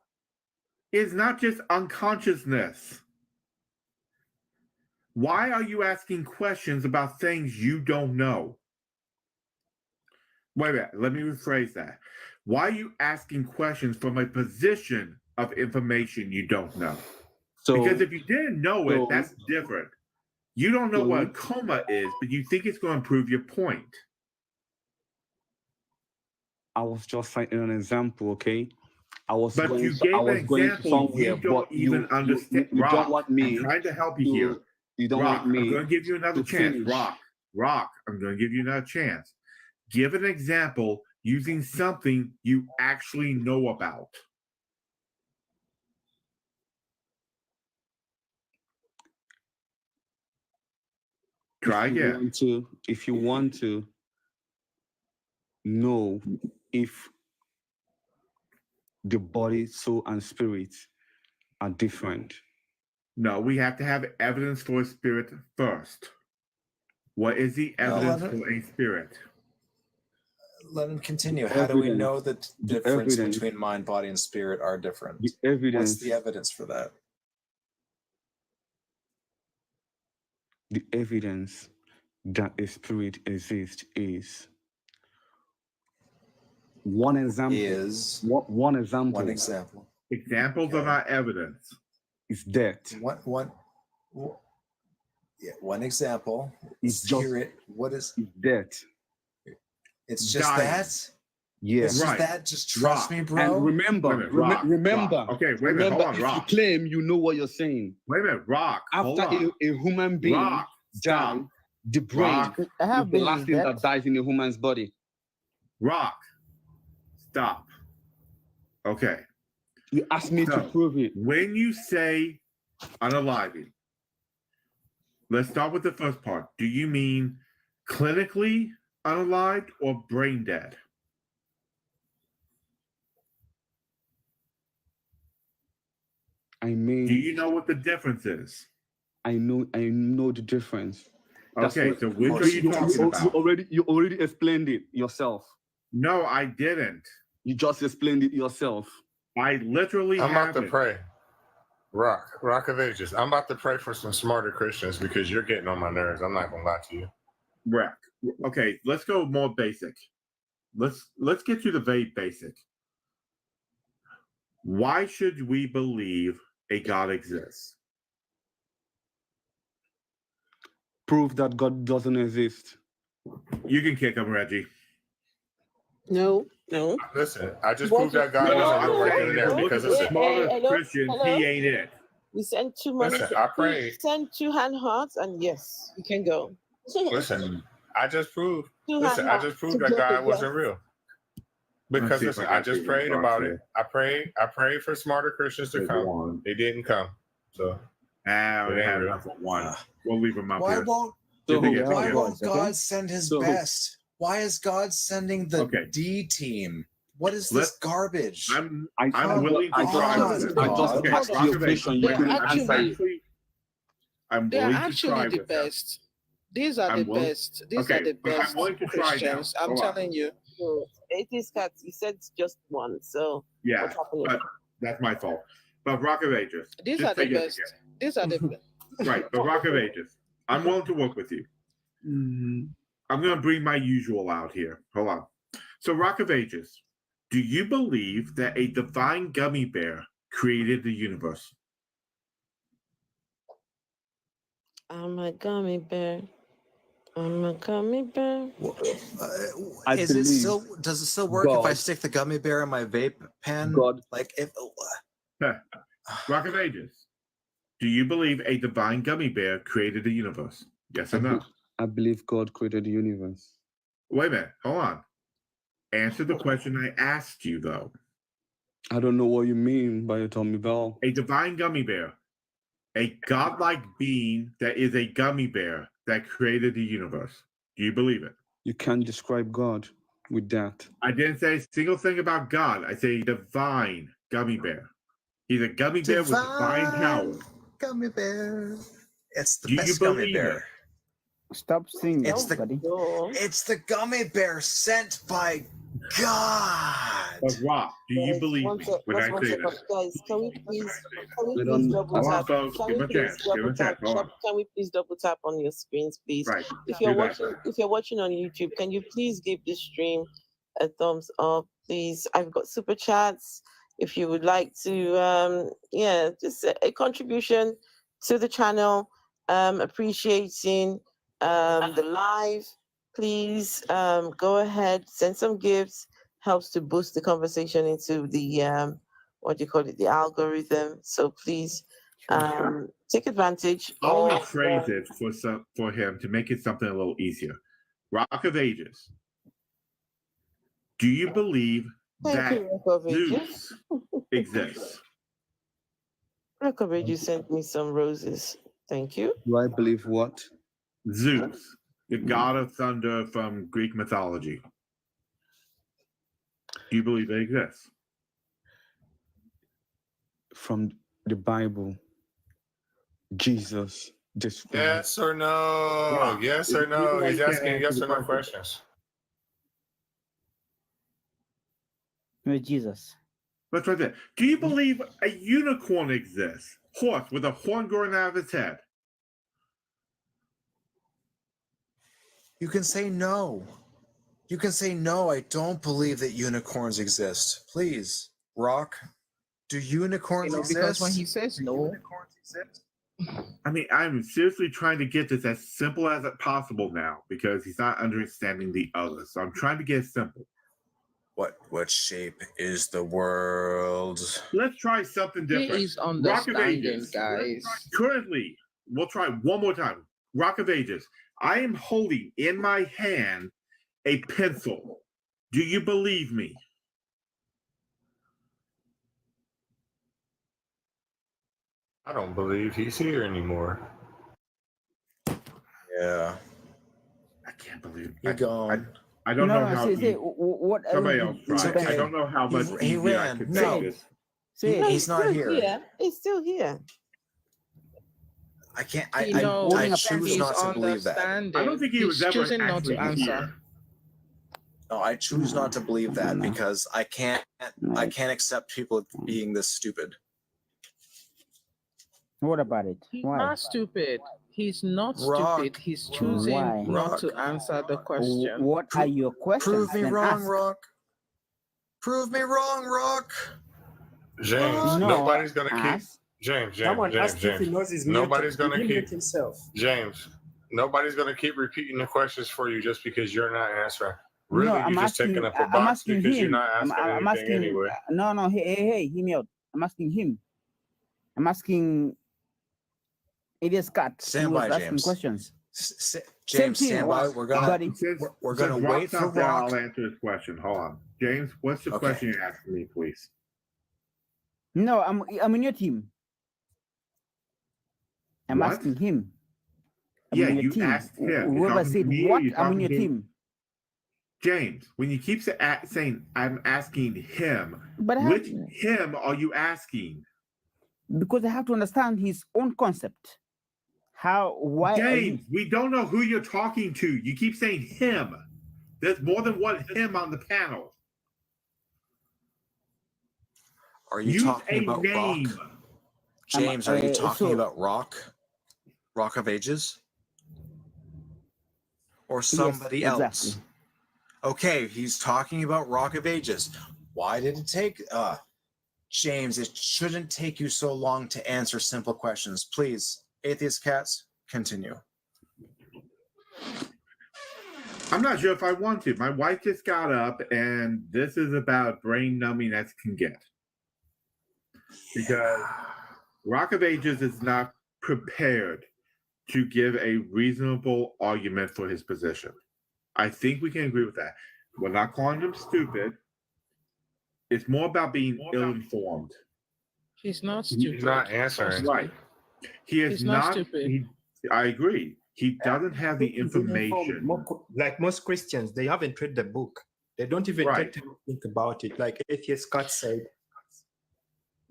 it's not just unconsciousness. Why are you asking questions about things you don't know? Wait a minute, let me rephrase that. Why are you asking questions from a position of information you don't know? Because if you didn't know it, that's different. You don't know what a coma is, but you think it's going to prove your point. I was just citing an example, okay? But you gave an example you don't even understand. You don't want me. I'm trying to help you here. You don't Rock, want me. I'm going to give you another chance. finish. Rock, I'm going to give you another chance. Give an example using something you actually know about. Try again. If you want to know if the body, soul, and spirit are different. No, we have to have evidence for a spirit first. What is the evidence for a spirit? Let him continue. How do we know that the difference between mind, body, and spirit are different? What's the evidence for that? The evidence that a spirit exists is one example. One example. One example. Examples are not evidence. Is death. One example. It's spirit. What is death? It's just Dying. that. Yes. It's just that. Just trust me, bro. And remember. Okay, wait a minute. Hold on, if Rock. you claim you know what you're saying. Wait a minute, Rock. After a human being dies, the brain is the last thing that dies in a human's body. Rock. Stop. Okay. You asked me to prove it. When you say unaliving, let's start with the first part. Do you mean clinically unalived or brain dead? I mean, do you know what the difference is? I know the difference. Okay, so which are you talking about? You already explained it yourself. No, I didn't. You just explained it yourself. I literally I'm about to haven't. pray. Rock of Ages. I'm about to pray for some smarter Christians because you're getting on my nerves. I'm not gonna lie to you. Rock. Okay, let's go more basic. Let's get to the very basic. Why should we believe a God exists? Prove that God doesn't exist. You can kick him, Reggie. No. Listen, I just proved that God wasn't real right there because it's a smartest Christian. He ain't it. We sent 2 months. Listen, I prayed. Send 2 hand hearts, and yes, you can go. Listen, I just proved. Two Listen, I hand just proved hearts that to God wasn't real. Because listen, I just prayed about it. I prayed for smarter Christians to come. They didn't come. So we have enough for one. We'll leave them up Why here. won't God send his best? Why is God sending the D team? What is this garbage? I'm willing to try. They're actually the best. These are the best. These are the best Christians. I'm telling you. Atheist cats, you said just one, so yeah, what's happening? but that's my fault. But Rock of Ages. These are the best. These are the best. Right, but Rock of Ages. I'm willing to work with you. I'm going to bring my usual out here. Hold on. So, Rock of Ages, do you believe that a divine gummy bear created the universe? I'm a gummy bear. I'm a gummy bear. Is it still? Does it still work if I God. stick the gummy bear in my vape pen? God. Like if. Rock of Ages. Do you believe a divine gummy bear created the universe? Yes or no? I believe God created the universe. Wait a minute. Hold on. Answer the question I asked you, though. I don't know what you mean by a Tommy Bell. A divine gummy bear. A godlike being that is a gummy bear that created the universe. Do you believe it? You can't describe God with that. I didn't say a single thing about God. I say divine gummy bear. He's a gummy bear with divine power. Gummy bear. It's the Do you best gummy believe bear. it? Stop singing, It's the buddy. it's the gummy bear sent by God. But Rock, do you believe me when I say that? Guys, can we please I don't- double tap? folks, Can give we him a please chance, give him double a chance, tap? hold on. Can we please double tap on your screens, please? Right. If you're Do that. watching on YouTube, can you please give this stream a thumbs up, please? I've got super chats. If you would like to, just a contribution to the channel, appreciating the live, please go ahead, send some gifts. Helps to boost the conversation into the the algorithm. So please take advantage I'll of rephrase it for him to make it something a little easier. Rock of Ages. Do you believe that Zeus exists? Rock of Ages sent me some roses. Thank you. Do I believe what? Zeus, the god of thunder from Greek mythology. Do you believe it exists? From the Bible. Jesus. Yes or no? Yes or no? He's asking yes or no questions. With Jesus. That's right there. Do you believe a unicorn exists? Horse with a horn growing out of its head. You can say no. You can say no. I don't believe that unicorns exist. Please, Rock. Do unicorns exist? Because when he says no, I mean, I'm seriously trying to get this as simple as it possible now because he's not understanding the other. So I'm trying to get it simple. What shape is the world? Let's try something different. he is Rock of understanding, Ages. guys. Currently, we'll try one more time. Rock of Ages. I am holding in my hand a pencil. Do you believe me? I don't believe he's here anymore. Yeah. I can't believe You're gone. I don't know how. What Somebody else tried. I don't know how much He easier I ran. could No. make this. He's not here. He's still here. I can't. He I knows choose he's not to believe that. understanding. I don't think he was He's ever choosing not to actually answer. here. No, I choose not to believe that because I can't accept people being this stupid. What about it? He's Why? not stupid. He's not Rock. stupid. He's choosing Why? not Rock. to answer the question. What are your questions? Prove me Then wrong, ask. Rock. Prove me wrong, Rock. James, No, nobody's gonna keep ask. James. Someone asked if he James. knows his mute. Nobody's gonna He keep mute himself. James. Nobody's gonna keep repeating the questions for you just because you're not answering. Really, I'm you're just asking. taking up a I'm box asking because him. you're not asking I'm anything asking. anyway. No. Hey, hear me out. I'm asking him. I'm asking. It is Scott. Stand who was by, asking James. questions. James, thing, stand by. We're gonna buddy. we're gonna Since wait Rock's for not there, Rock. I'll answer his question. Hold on, James. What's the Okay. question you're asking me, please? No, I'm in your team. I'm What? asking him. I'm Yeah, in your you team. asked him. You're Whoever talking to said me or what, you're I'm in talking your to- team. James, when you keep saying I'm asking him, But I have- which him are you asking? Because I have to understand his own concept. Why? James, we don't know who you're talking to. You keep saying him. There's more than one him on the panel. Are you Use talking a about name. Rock? James, are you talking so- about Rock? Rock of Ages? Or somebody else? exactly. Okay, he's talking about Rock of Ages. Why did it take James, it shouldn't take you so long to answer simple questions. Please, Atheist Cats, continue. I'm not sure if I want to. My wife just got up, and this is about brain numbing as can get. Because Rock of Ages is not prepared to give a reasonable argument for his position. I think we can agree with that. We're not calling him stupid. It's more about being ill-informed. He's not stupid. He's not answering. Right. He is He's not stupid. I agree. He doesn't have the information. Like most Christians, they haven't read the book. They don't even Right. take time to think about it. Like Atheist Scott said.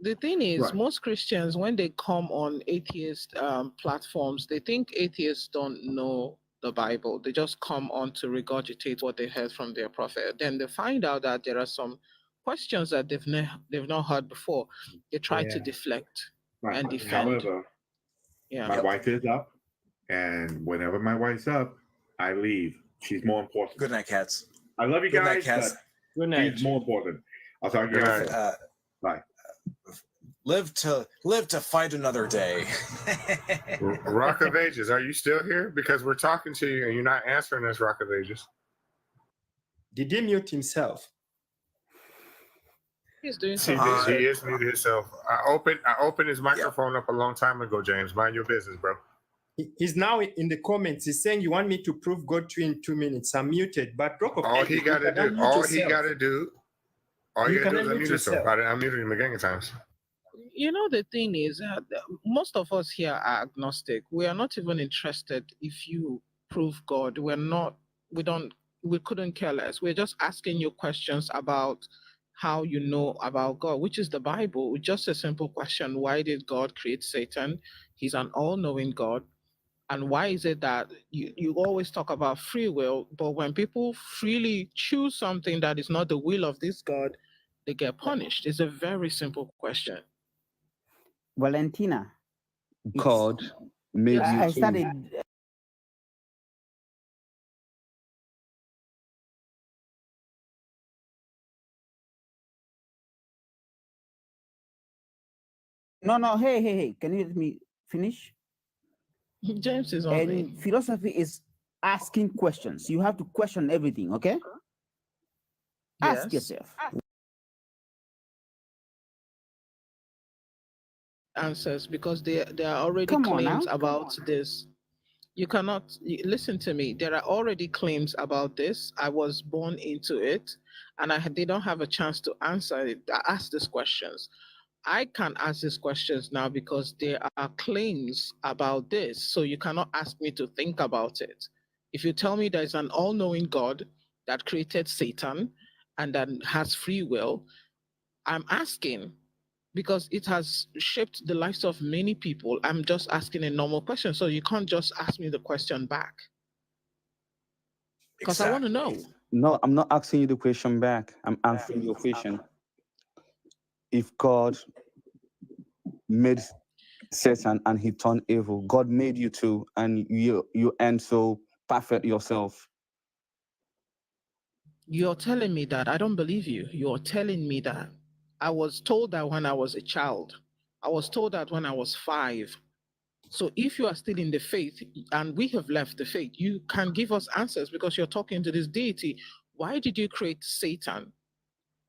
The thing is, Right. most Christians, when they come on atheist platforms, they think atheists don't know the Bible. They just come on to regurgitate what they heard from their prophet. Then they find out that there are some questions that they've not heard before. They try to Yeah. deflect Right. and defend. However, Yeah. my wife is up, and whenever my wife's up, I leave. She's more important. Good night, cats. I love you Good night, guys. cats. Good night. She's more important. I'll talk to you guys. Bye. Live to fight another day. Rock of Ages, are you still here? Because we're talking to you and you're not answering us, Rock of Ages. Did he mute himself? He's doing He something. is muted himself. I opened his microphone up a long time ago, James. Mind your business, bro. He's now in the comments. He's saying, "You want me to prove God to you in 2 minutes?" I'm muted, but Rock of All Ages, he got to you cannot do, mute all he yourself. got to do, all You you got to do cannot is mute unmute yourself. yourself. I muted him a gang of times. You know, the thing is, most of us here are agnostic. We are not even interested if you prove God. We couldn't care less. We're just asking you questions about how you know about God, which is the Bible. Just a simple question. Why did God create Satan? He's an all-knowing God. And why is it that you always talk about free will, but when people freely choose something that is not the will of this God, they get punished? It's a very simple question. Valentina. God made you I to. started. No. Hey. Can you let me finish? James is on And me. philosophy is asking questions. You have to question everything, okay? Ask Yes. yourself. Answers, because there are already Come on claims now. about this. You cannot listen to me. There are already claims about this. I was born into it, and they don't have a chance to answer it. Ask these questions. I can ask these questions now because there are claims about this. So you cannot ask me to think about it. If you tell me there's an all-knowing God that created Satan and that has free will, I'm asking because it has shaped the lives of many people. I'm just asking a normal question. So you can't just ask me the question back. Because I want to know. No, I'm not asking you the question back. I'm answering your question. If God made Satan and he turned evil, God made you too, and you end so perfect yourself. You're telling me that. I don't believe you. You're telling me that. I was told that when I was a child. I was told that when I was 5. So if you are still in the faith and we have left the faith, you can give us answers because you're talking to this deity. Why did you create Satan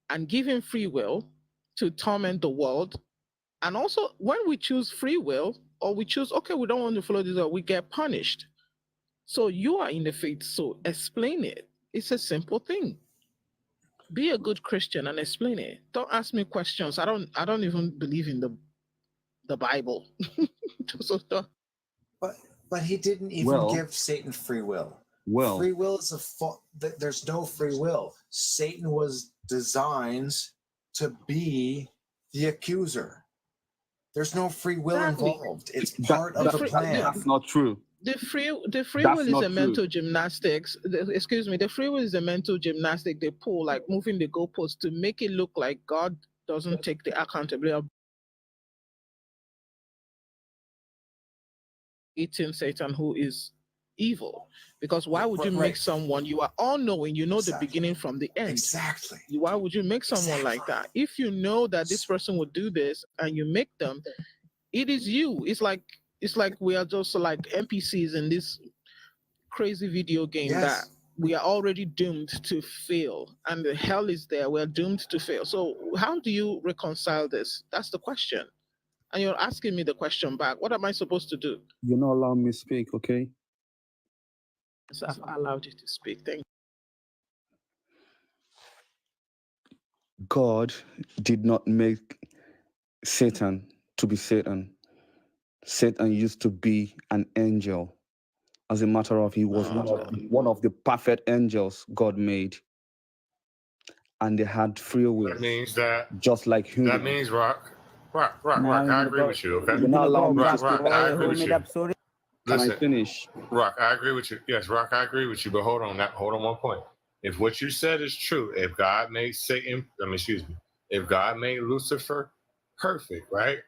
and give him free will to torment the world? And also, when we choose free will or we choose, okay, we don't want to follow this, or we get punished. So you are in the faith, so explain it. It's a simple thing. Be a good Christian and explain it. Don't ask me questions. I don't even believe in the Bible. But he didn't even give Satan free will. Free will is there's no free will. Satan was designed to be the accuser. There's no free will involved. It's part of the plan. That's not true. The free That's will is not a true. mental gymnastics. Excuse me. The free will is a mental gymnastic. They pull, like moving the goalpost to make it look like God doesn't take the accountability of eating Satan, who is evil. Because why would you make someone, you are all knowing, you know the beginning from the end. Exactly. Why would you make someone like that? If you know that this person would do this and you make them, it is you. It's like it's like we are just like NPCs in this crazy video game that Yes. we are already doomed to fail, and the hell is there. We're doomed to fail. So how do you reconcile this? That's the question. And you're asking me the question back. What am I supposed to do? You're not allowing me to speak, okay? So I've allowed you to speak. Thank you. God did not make Satan to be Satan. Satan used to be an angel. As a matter of, he was one of the perfect angels God made. And they had free will. That means that just like humans. That means Rock, I agree with you. Okay, You're not allowing me to speak. Rock, I agree with you. Can Listen, I finish? Rock, I agree with you. Yes, Rock, I agree with you. But hold on one point. If what you said is true, if God made if God made Lucifer perfect, right,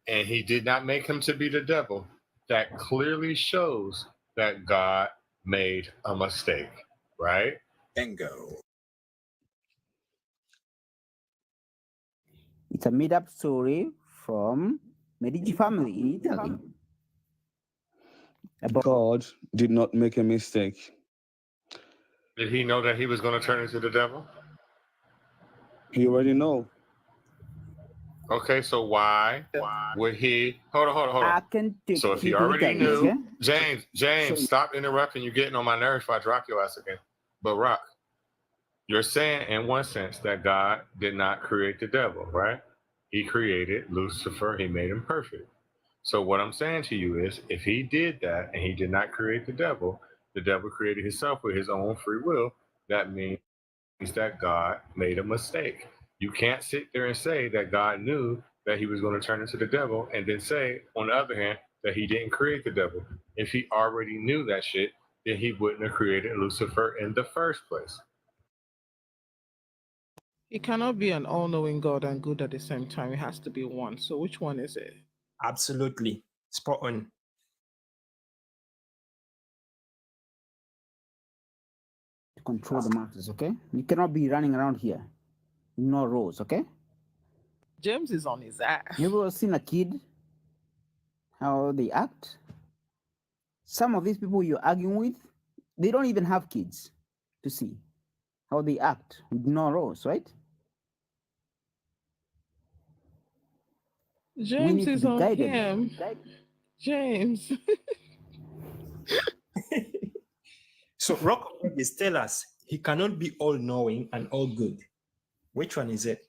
and he did not make him to be the devil, that clearly shows that God made a mistake, right? Bingo. It's a made-up story from Medici family in Italy. God did not make a mistake. Did he know that he was going to turn into the devil? He already know. Okay, so why would he? Hold on. I can take So if he you to already Italy, knew, yeah? James, So- stop interrupting. You're getting on my nerves if I drop your ass again. But Rock, you're saying in one sense that God did not create the devil, right? He created Lucifer. He made him perfect. So what I'm saying to you is, if he did that and he did not create the devil created himself with his own free will. That means that God made a mistake. You can't sit there and say that God knew that he was going to turn into the devil and then say, on the other hand, that he didn't create the devil. If he already knew that shit, then he wouldn't have created Lucifer in the first place. He cannot be an all-knowing God and good at the same time. It has to be one. So which one is it? Absolutely. Spot on. To control the masses, okay? You cannot be running around here. No rules, okay? James is on his ass. You ever seen a kid? How they act? Some of these people you're arguing with, they don't even have kids to see how they act with no rules, right? James need to is be on guided. him. James. So Rock of Ages tell us he cannot be all knowing and all good. Which one is it?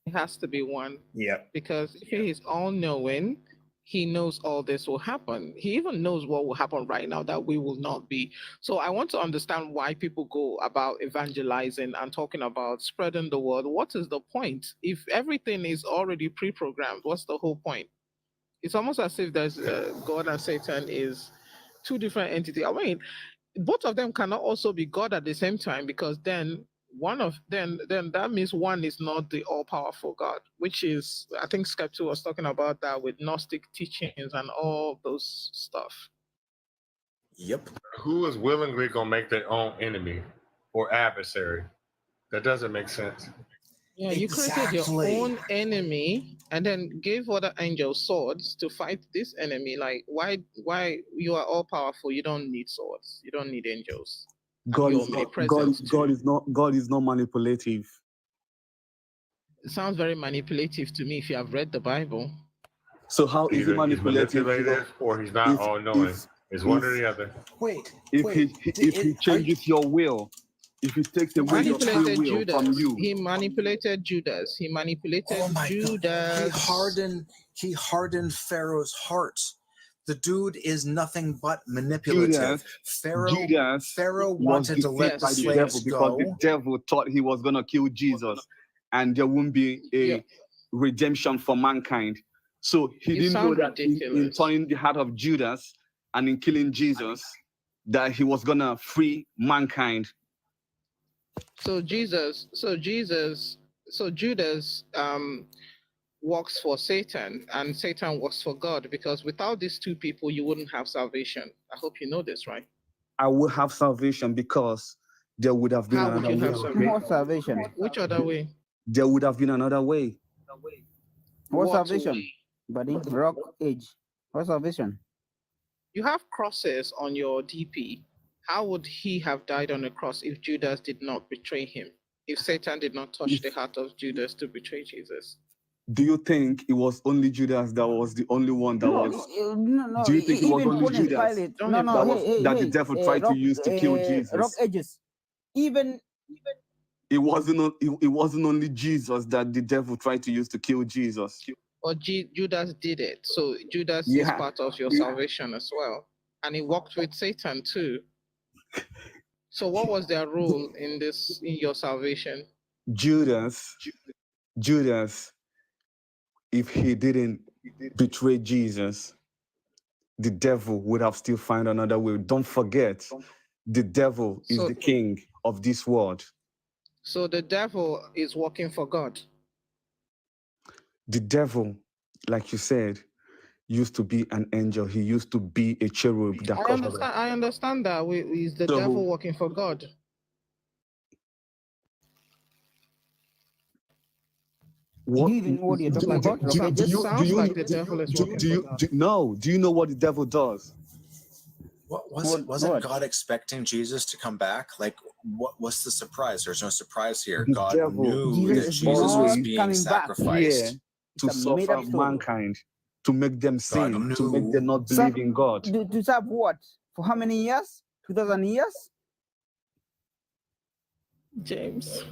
It has to be one. Yeah. Because if he is all-knowing, he knows all this will happen. He even knows what will happen right now that we will not be. So I want to understand why people go about evangelizing and talking about spreading the word. What is the point? If everything is already pre-programmed, what's the whole point? It's almost as if there's God and Satan is two different entities. I mean, both of them cannot also be God at the same time, because then then that means one is not the all-powerful God, which is, I think Skepta was talking about that with Gnostic teachings and all those stuff. Yep. Who is willingly going to make their own enemy or adversary? That doesn't make sense. Yeah, you created your own enemy and then gave other angels swords to fight this enemy. Like, why you are all powerful? You don't need swords. You don't need angels. God You're is not, omnipresent too. God is not manipulative. It sounds very manipulative to me if you have read the Bible. So how is he Either he's manipulative? manipulative or he's not all-knowing. It's one or the other. Wait. If he changes your will, if he takes away your free Manipulated will Judas. from you, He manipulated Judas. He manipulated Judas. He hardened Pharaoh's heart. The dude is nothing but manipulative. Pharaoh wanted to let the by the devil slaves because go. the devil thought he was gonna kill Jesus, and there won't be a redemption for mankind. So he You didn't know sound that in ridiculous. turning the heart of Judas and in killing Jesus, that he was gonna free mankind. So Judas works for Satan and Satan works for God, because without these two people, you wouldn't have salvation. I hope you know this, right? I will have salvation because there would have been How would another you have way. More salvation. Which other way? There would have been another way. More What salvation, way? buddy. Rock age. What salvation? You have crosses on your DP. How would he have died on a cross if Judas did not betray him? If Satan did not touch the heart of Judas to betray Jesus? Do you think it was only Judas that was the only one that was? No. Do you think it was Even only Pontius Judas Pilate, that the devil tried to use to kill Rock Jesus? Edges. Even It wasn't only Jesus that the devil tried to use to kill Jesus. Or Judas did it. So Judas is part of your salvation as well. And he walked with Satan too. So what was their role in your salvation? Judas, if he didn't betray Jesus, the devil would have still found another way. Don't forget, the devil is the king of this world. So the devil is working for God. The devil, like you said, used to be an angel. He used to be a cherub. I understand that. Is the devil working for God? What, do you even know what you're talking about? It just sounds like the devil is working for God. Do you know what the devil does? Wasn't God expecting Jesus to come back? Like, what's the surprise? There's no surprise here. God knew that Jesus was being sacrificed to suffer mankind, to make them sin, to make them not believe in God. To serve what? For how many years? 2,000 years? James.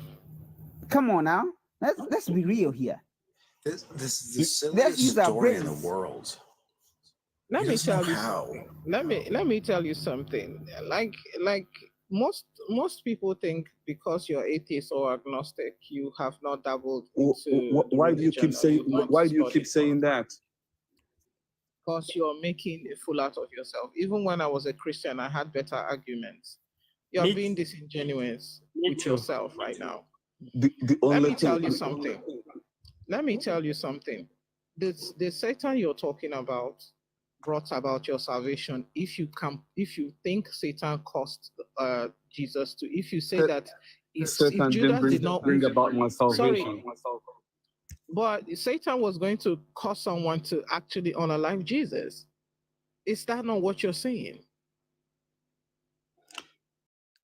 Come on now. Let's be real here. This is the silliest story in the world. Let me tell you something. Like most people think because you're atheist or agnostic, you have not dabbled into. Why do you keep saying that? Because you're making a fool out of yourself. Even when I was a Christian, I had better arguments. You're being disingenuous with yourself right now. Let me tell you something. The Satan you're talking about brought about your salvation. If you think Satan caused Jesus to, if you say that if Judas did not bring about my salvation. But Satan was going to cause someone to actually unalive Jesus. Is that not what you're saying?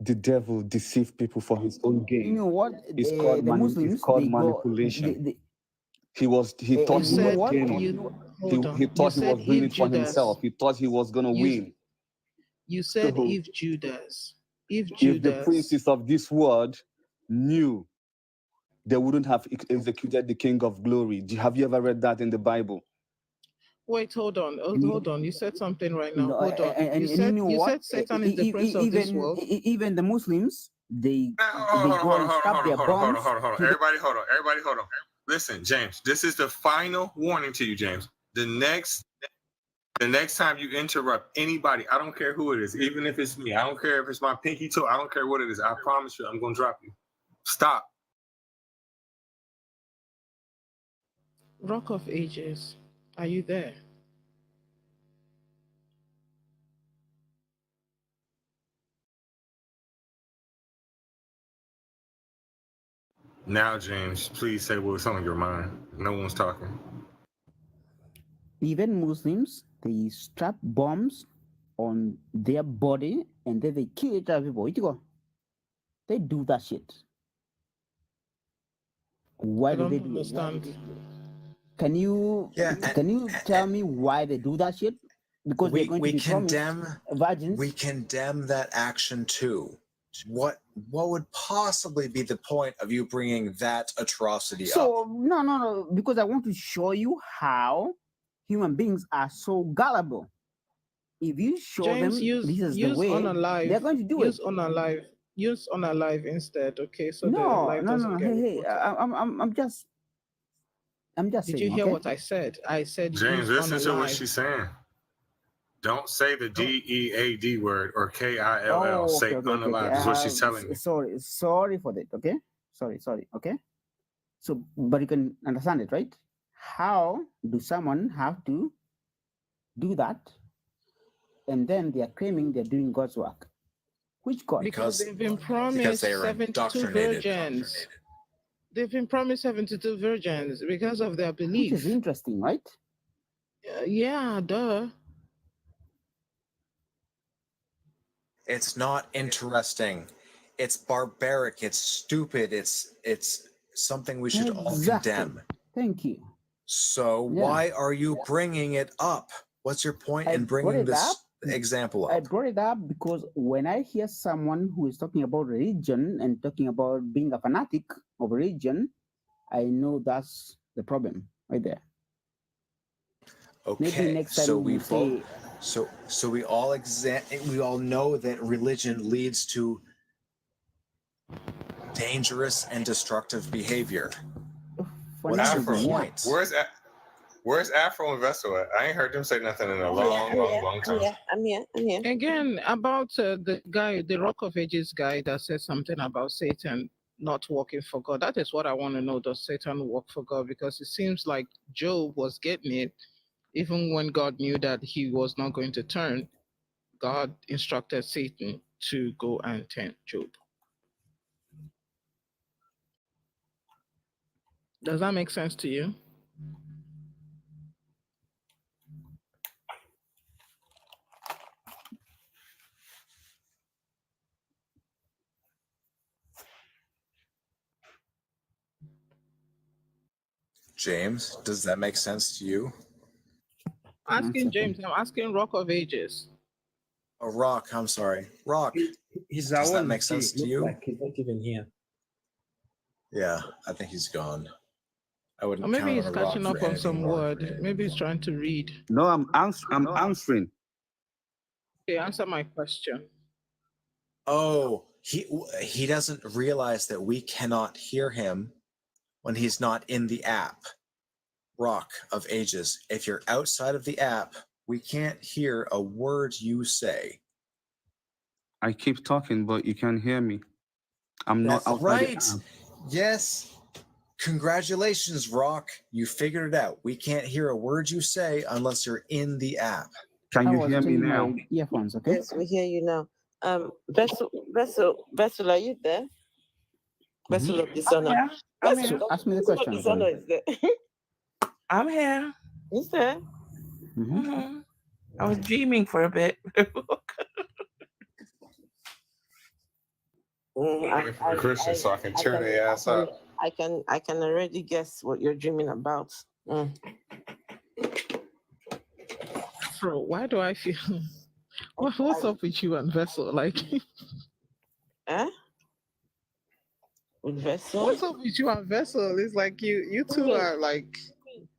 The devil deceived people for his own gain. You know what? It's called manipulation. He thought he was gaining. He thought he was winning for himself. He thought he was going to win. You said if Judas, if the princes of this world knew, they wouldn't have executed the King of Glory. Have you ever read that in the Bible? Wait, hold on. You said something right now. Hold on. You said Satan is the prince of this world. Even the Muslims, they Hold on. Everybody, hold on. Listen, James, this is the final warning to you, James. The next time you interrupt anybody, I don't care who it is, even if it's me, I don't care if it's my pinky toe, I don't care what it is. I promise you, I'm going to drop you. Stop. Rock of Ages, are you there? Now, James, please say what's on your mind. No one's talking. Even Muslims, they strap bombs on their body and then they kill each other. They do that shit. Why do they do that? Can you tell me why they do that shit? Because we condemn virgins. We condemn that action too. What would possibly be the point of you bringing that atrocity up? No, because I want to show you how human beings are so gullible. If you show James, them this is the way, they're going to do it. Use unalive instead, okay? So no. Hey, I'm just Did you hear what I said? I said James, listen to what she's saying. Don't say the DEAD word or KILL. Say unalive is what she's telling me. Sorry for that. Okay. Sorry. Okay. So, but you can understand it, right? How do someone have to do that, and they are claiming they're doing God's work? Which God? Because they've been promised 72 virgins. They've been promised 72 virgins because of their belief. Which is interesting, right? Yeah, duh. It's not interesting. It's barbaric. It's stupid. It's something we should all condemn. Thank you. So why are you bringing it up? What's your point in bringing this example I up? brought it up because when I hear someone who is talking about religion and talking about being a fanatic of religion, I know that's the problem right there. Maybe Okay, next time so we we say, both, so we all know that religion leads to dangerous and destructive behavior. What's your point? Where's Afro and Vessel at? I ain't heard them say nothing in a long time. I'm here. Again, about the guy, the Rock of Ages guy that said something about Satan not working for God. That is what I want to know. Does Satan work for God? Because it seems like Job was getting it, even when God knew that he was not going to turn. God instructed Satan to go and tempt Job. Does that make sense to you? James, does that make sense to you? Asking James, I'm asking Rock of Ages. Oh, Rock, I'm sorry. Rock, Does that make sense to you? Like he's not even here. Yeah, I think he's gone. I wouldn't Or maybe count he's on a Rock catching for up on anything some more. word. Maybe he's trying to read. No, I'm answering. Okay, answer my question. Oh, he doesn't realize that we cannot hear him when he's not in the app. Rock of Ages, if you're outside of the app, we can't hear a word you say. I keep talking, but you can't hear me. I'm That's not outside right. the app. Yes. Congratulations, Rock. You figured it out. We can't hear a word you say unless you're in the app. Can you hear me now? Earphones, okay? Yes, we hear you now. Vessel, are you there? Vessel of Dishonor. I'm here. Ask me the Vessel of question. Dishonor is there. I'm here. Is there? Mm-hmm. I was dreaming for a bit. Christian, so I can turn their ass up. I can already guess what you're dreaming about. Bro, why do I feel? What's up with you and Vessel? Like, with Vessel? What's up with you and Vessel? It's like you two are like,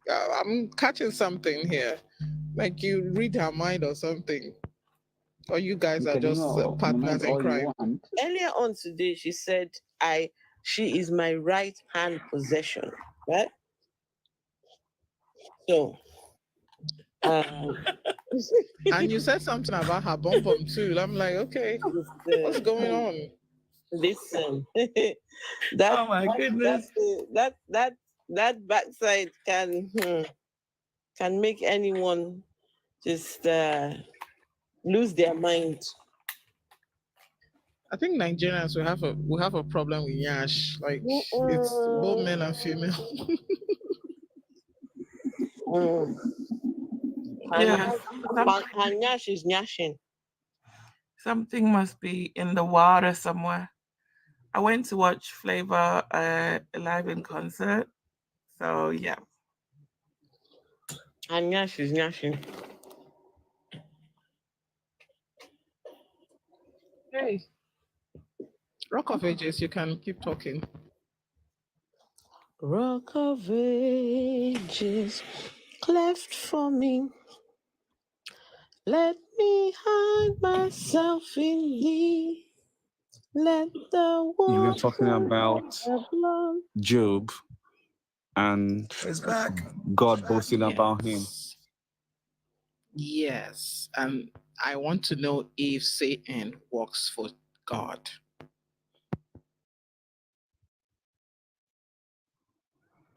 I'm catching something here. Like you read her mind or something. Or you guys are just partners in crime. Earlier on today, she said, she is my right hand possession, right? So, and you said something about her bum bum too. I'm like, okay, what's going on? Listen, oh my goodness, that backside can make anyone just lose their mind. I think Nigerians will have a problem with Yash. Like it's both men and female. Yeah, her Nyash is nyashing. Something must be in the water somewhere. I went to watch Flavor live in concert. So yeah. And Nyash is nyashing. Hey. Rock of Ages, you can keep talking. Rock of Ages, cleft for me. Let me hide myself in thee. Let the You were water talking about Job and God boasting about him. Yes, and I want to know if Satan works for God.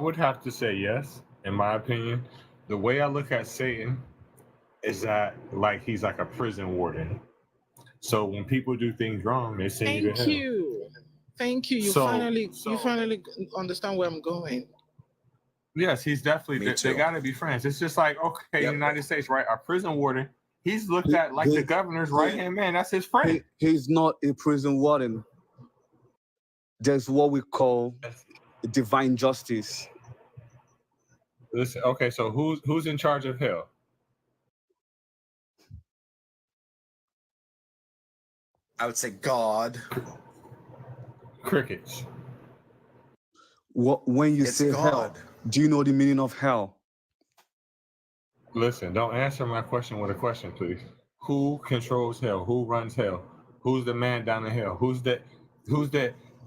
I would have to say yes, in my opinion. The way I look at Satan is that like he's like a prison warden. So when people do things wrong, they send you to hell. Thank you. You finally understand where I'm going. Yes, he's definitely. They got to be friends. It's just like United States, right? Our prison warden, he's looked at like the governor's right hand man. That's his friend. He's not a prison warden. There's what we call divine justice. Listen, okay, so who's in charge of hell? I would say God. Crickets. When you say God. hell, do you know the meaning of hell? Listen, don't answer my question with a question, please. Who controls hell? Who runs hell? Who's the man down the hell? Who's the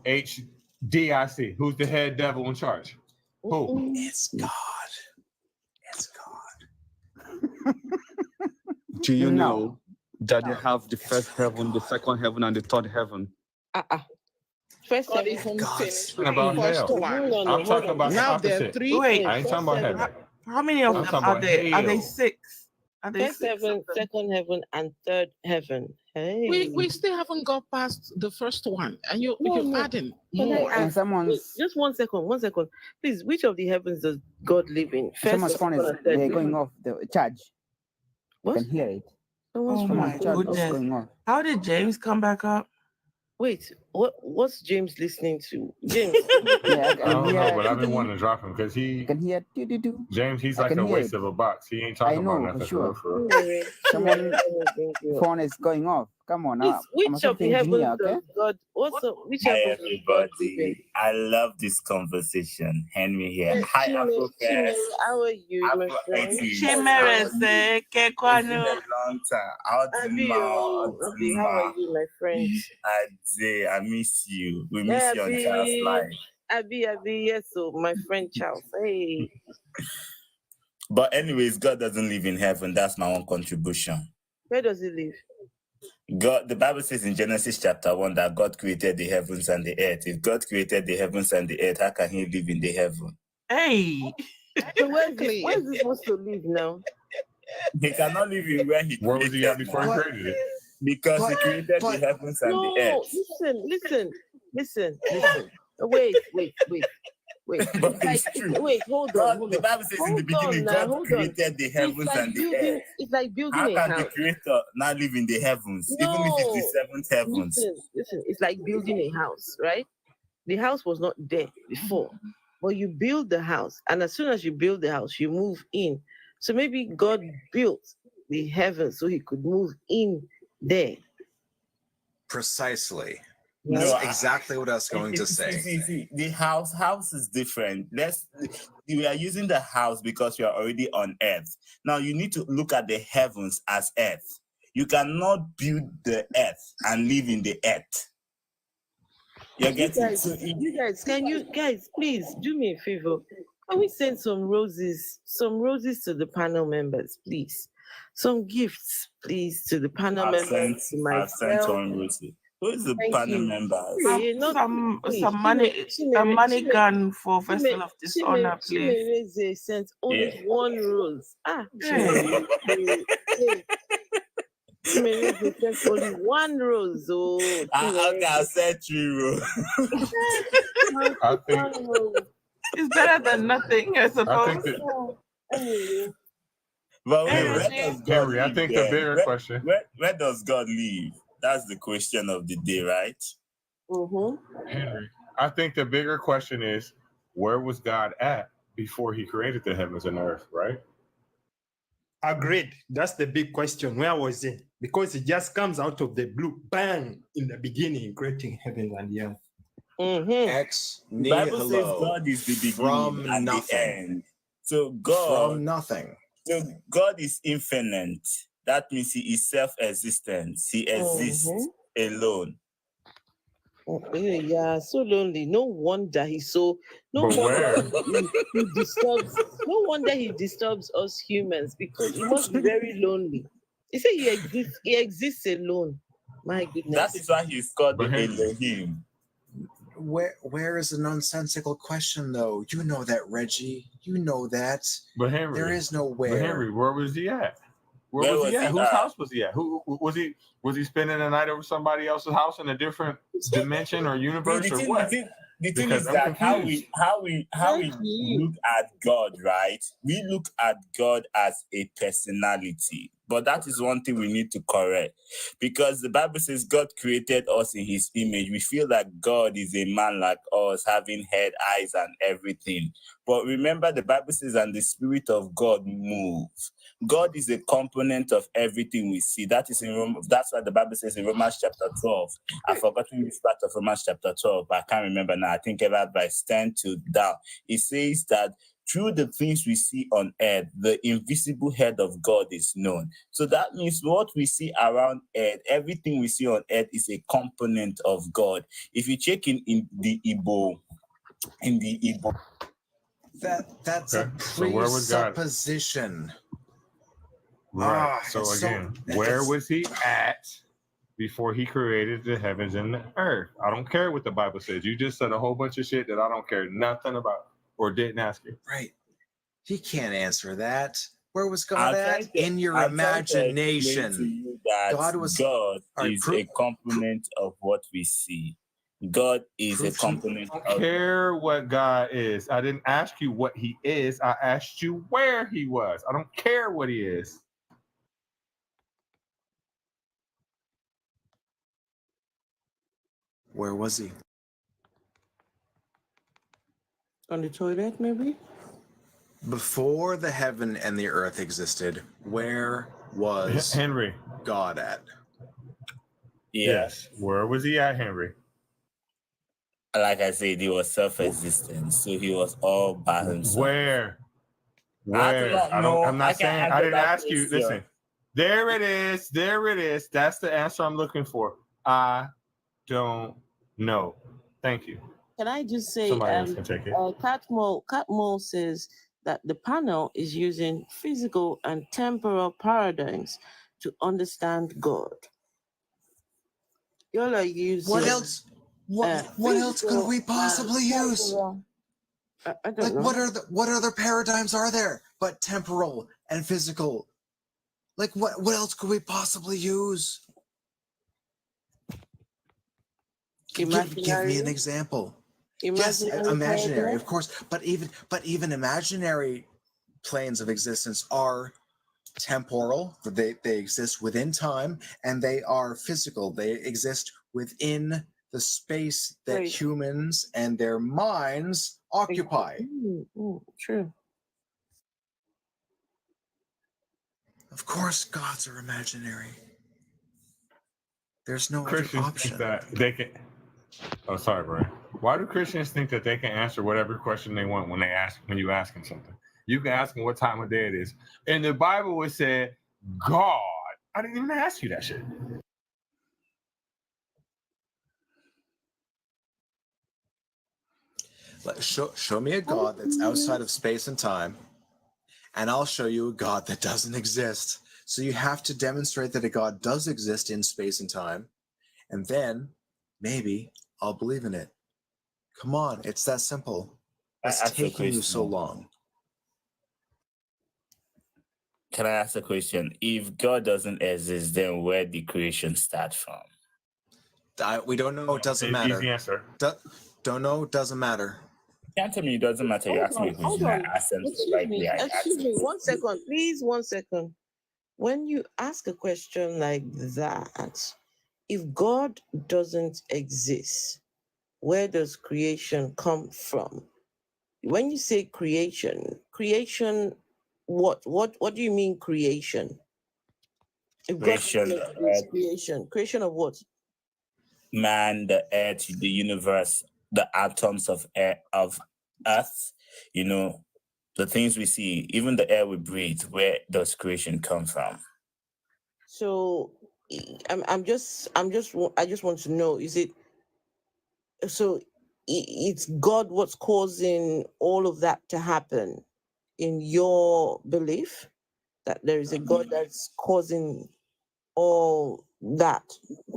HDIC? Who's the head devil in charge? Who? It's God. It's God. Do you know that you have the first heaven, the second heaven, and the third heaven? First God heaven even finished finished About the first hell. one. I'm talking about Now the there are opposite. three. Wait, I ain't talking about heaven. How many of I'm them talking are about there? Are they hell. 6? Are they First 6? heaven, second heaven, and third heaven. Hey. We still haven't got past the first one, and you're adding Can I more. ask, just 1 second. Please, which of the heavens does God live in? First, Someone's phone is second, and third? going off the charge. What? You can hear it. Oh my charge is goodness. going off. How did James come back up? Wait, what's James listening to? James. Yeah, I don't know, but I've been wanting to drop him because he. can hear James, he's I like can a hear waste it. of a box. He ain't I talking know, about for nothing sure. for real. Someone phone is going off. Come on now. Please, I'm a which of the software engineer, heavens okay? does God? Which Hi heavens does God live in? everybody. I love this conversation. Henry here. Hi Chimere, Afrofest. how are you, my friend? Chimerese, It's been Kekwano. a long time. Out Abi, how are you, my friend? I miss you. We miss you on Charles Live. Abi, yes, so my friend Charles. Hey. But anyways, God doesn't live in heaven. That's my own contribution. Where does he live? God, the Bible says in Genesis chapter 1 that God created the heavens and the earth. If God created the heavens and the earth, how can he live in the heaven? Hey. So where's he supposed to live now? He cannot live in where he Where was he at created before he now. created it? Because he created the heavens and No, the earth. listen. Wait. But it's true. Wait, hold God, on. the Bible says in the beginning, God created the heavens and the earth. It's like building How a can the house. creator not live in the heavens, even if it's the seventh heavens? Listen, it's like building a house, right? The house was not there before, but you build the house, and as soon as you build the house, you move in. So maybe God built the heavens so he could move in there. Precisely. No, That's exactly what I was going to say. See, the house is different. We are using the house because we are already on earth. Now you need to look at the heavens as earth. You cannot build the earth and live in the earth. You're getting You guys, can you guys please do me a favor? Can we send some roses to the panel members, please? Some gifts, please, to the panel members, to I've sent myself. one Rosie. Who is the Thank panel you. members? Some money gun for Vessel of Dishonor, please. Chimere sent only one rose. Hey. Chimere sent only one rose. Oh, I said 3 roses. I think It's better than nothing, I suppose. But where does God Henry, I live think then? the bigger question. Where does God live? That's the question of the day, right? Henry, I think the bigger question is, where was God at before he created the heavens and earth, right? Agreed. That's the big question. Where was he? Because it just comes out of the blue, bang, in the beginning, creating heaven and the earth. Ex The Bible says nihilo. God is the beginning From and nothing. the end. So God, From nothing. so God is infinite. That means he is self-existent. He exists alone. Yeah, so lonely. No wonder he's so. No But where? wonder he disturbs. No wonder he disturbs us humans because he must be very lonely. He said he exists. He exists alone. My goodness. That is why he's called the But Henry- Elohim. Where is the nonsensical question though? You know that, Reggie. You know that. But Henry, There is no But where. Henry, where was he at? Where Where was he was at? he Whose at? house was he at? Who was he? Was he spending the night over somebody else's house in a different dimension or universe or what? the thing Because is I'm that confused. how we look at God, right? We look at God as a personality. But that is one thing we need to correct. Because the Bible says God created us in his image. We feel like God is a man like us, having head, eyes, and everything. But remember, the Bible says, and the Spirit of God moves. God is a component of everything we see. That's what the Bible says in Romans chapter 12. I've forgotten which part of Romans chapter 12, but I can't remember now. I think about verse 10 to down. It says that through the things we see on earth, the invisible head of God is known. So that means what we see around earth, everything we see on earth is a component of God. If you check in the Igbo, that's Okay. a So where was God? presupposition. Right. So it's again, where it's- was he at before he created the heavens and the earth? I don't care what the Bible says. You just said a whole bunch of shit that I don't care nothing about or didn't ask you. Right. He can't answer that. Where was God I'm at? trying to- In your I'm trying to explain imagination. to you that God God was- is All right, a component of what we see. God is a Prove to- component I don't of care what God is. I didn't ask you what he is. I asked you where he was. I don't care what he is. Where was he? On the toilet, maybe? Before the heaven and the earth existed, where was Henry. God at? Yes. Where was he at, Henry? Like I said, he was self-existent, so he was all by himself. Where? I do not know. I'm not I can't saying. I answer didn't that ask you. question. Listen. There it is. There it is. That's the answer I'm looking for. I don't know. Thank you. Can I just say, Somebody else can take it. Catmull says that the panel is using physical and temporal paradigms to understand God. Y'all are using What else? What else could we possibly use? I don't Like know. what other paradigms are there but temporal and physical? Like what else could we possibly use? Give me an example. Yes, imaginary, of course, but even imaginary planes of existence are temporal. They exist within time, and they are physical. They exist within the space that humans and their minds occupy. True. Of course, gods are imaginary. There's no other Christians option. think that they can. Oh, sorry, Brian. Why do Christians think that they can answer whatever question they want when you ask them something? You can ask them what time of day it is. In the Bible, it said God. I didn't even ask you that shit. Show me a God that's outside of space and time, and I'll show you a God that doesn't exist. So you have to demonstrate that a God does exist in space and time, and then maybe I'll believe in it. Come on, it's that simple. It's taking you so long. Can I ask a question? If God doesn't exist, then where did creation start from? We don't know. It doesn't matter. Easy answer. Don't know. It doesn't matter. You can't tell me it doesn't matter. You ask me a question. I ask them Excuse me. 1 second, please. 1 second. When you ask a question like that, if God doesn't exist, where does creation come from? When you say creation, what do you mean creation? If God doesn't exist, creation of what? Man, the earth, the universe, the atoms of earth, the things we see, even the air we breathe. Where does creation come from? So I just want to know, is it so it's God what's causing all of that to happen in your belief, that there is a God that's causing all that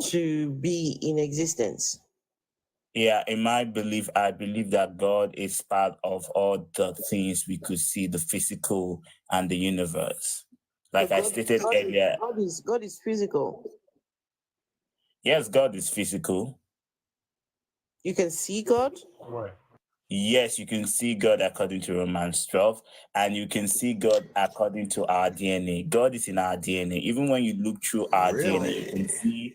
to be in existence? Yeah, in my belief, I believe that God is part of all the things we could see, the physical and the universe. Like I stated earlier. God is physical. Yes, God is physical. You can see God? What? Yes, you can see God according to Romans 12, and you can see God according to our DNA. God is in our DNA. Even when you look through our DNA, you can see,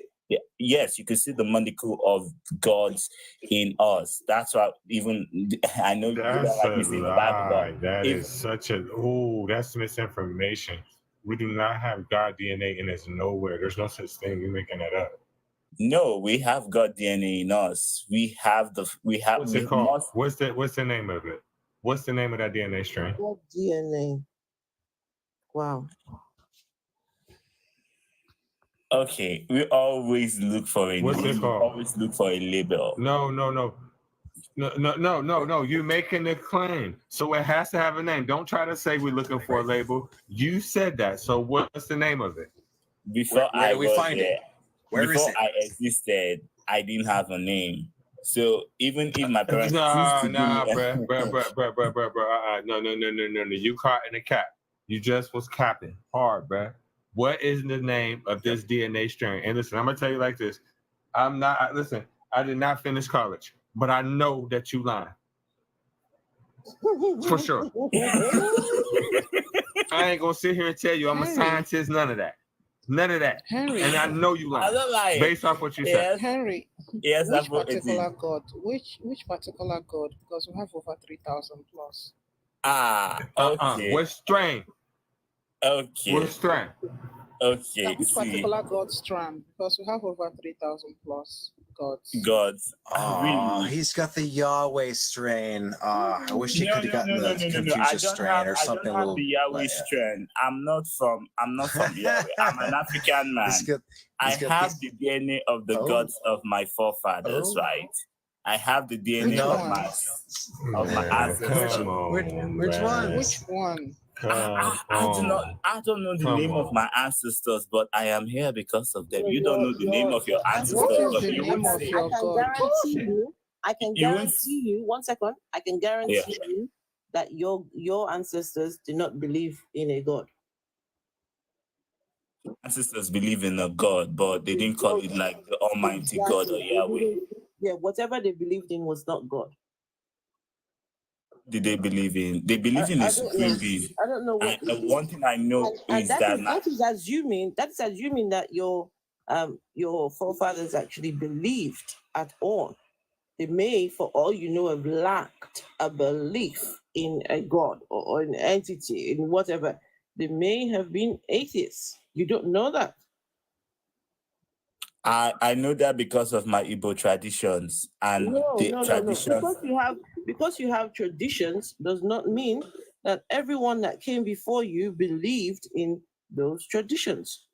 yes, you can see the molecule of God's in us. That's why even, I know you don't That's like a me saying the Bible, lie. but That is such a, that's misinformation. We do not have God DNA in us nowhere. There's no such thing. You're making that up. no, we have God DNA in us. What's it called? What's the name of it? What's the name of that DNA strain? What DNA? Wow. Okay, we always look for a What's it name. called? Always look for a label. No. You're making a claim, so it has to have a name. Don't try to say we're looking for a label. You said that. So what's the name of it? Before Where do we find it? Where is before it? I existed, I didn't have a name. So even if my parents Nah, choose to give me bruh. No. You caught in a cap. You just was capping hard, bruh. What is the name of this DNA strain? And listen, I'm gonna tell you like this. Listen, I did not finish college, but I know that you lying. For sure. I ain't gonna sit here and tell you I'm a scientist, none of that. None of that. Henry. And I know you lying. I don't lie. Based off what you said. Henry, Yes, which particular God? Which particular God? Because we have over 3,000 plus. Okay. What strain? Okay. What strain? Okay. Which particular God strand? Because we have over 3,000 plus gods. He's got the Yahweh strain. I wish he could have gotten the Confucius strain or something. I don't have the Yahweh strain. I'm not from Yahweh. I'm an African man. I have the DNA of the gods of my forefathers, right? I have the DNA of my ancestors. Which one? I don't know the name of my ancestors, but I am here because of them. You don't know the name of your ancestors. What is the name of your God? I can guarantee you, 1 second, I can guarantee you that your ancestors do not believe in a God. Ancestors believe in a God, but they didn't call it like the Almighty God or Yahweh. Yeah, whatever they believed in was not God. Did they believe in? They believe in a supreme being. I don't know what. And one thing I know is that is assuming that your forefathers actually believed at all. They may, for all you know, have lacked a belief in a God or an entity, in whatever. They may have been atheists. You don't know that. I know that because of my Igbo traditions and traditions. No. Because you have traditions does not mean that everyone that came before you believed in those traditions.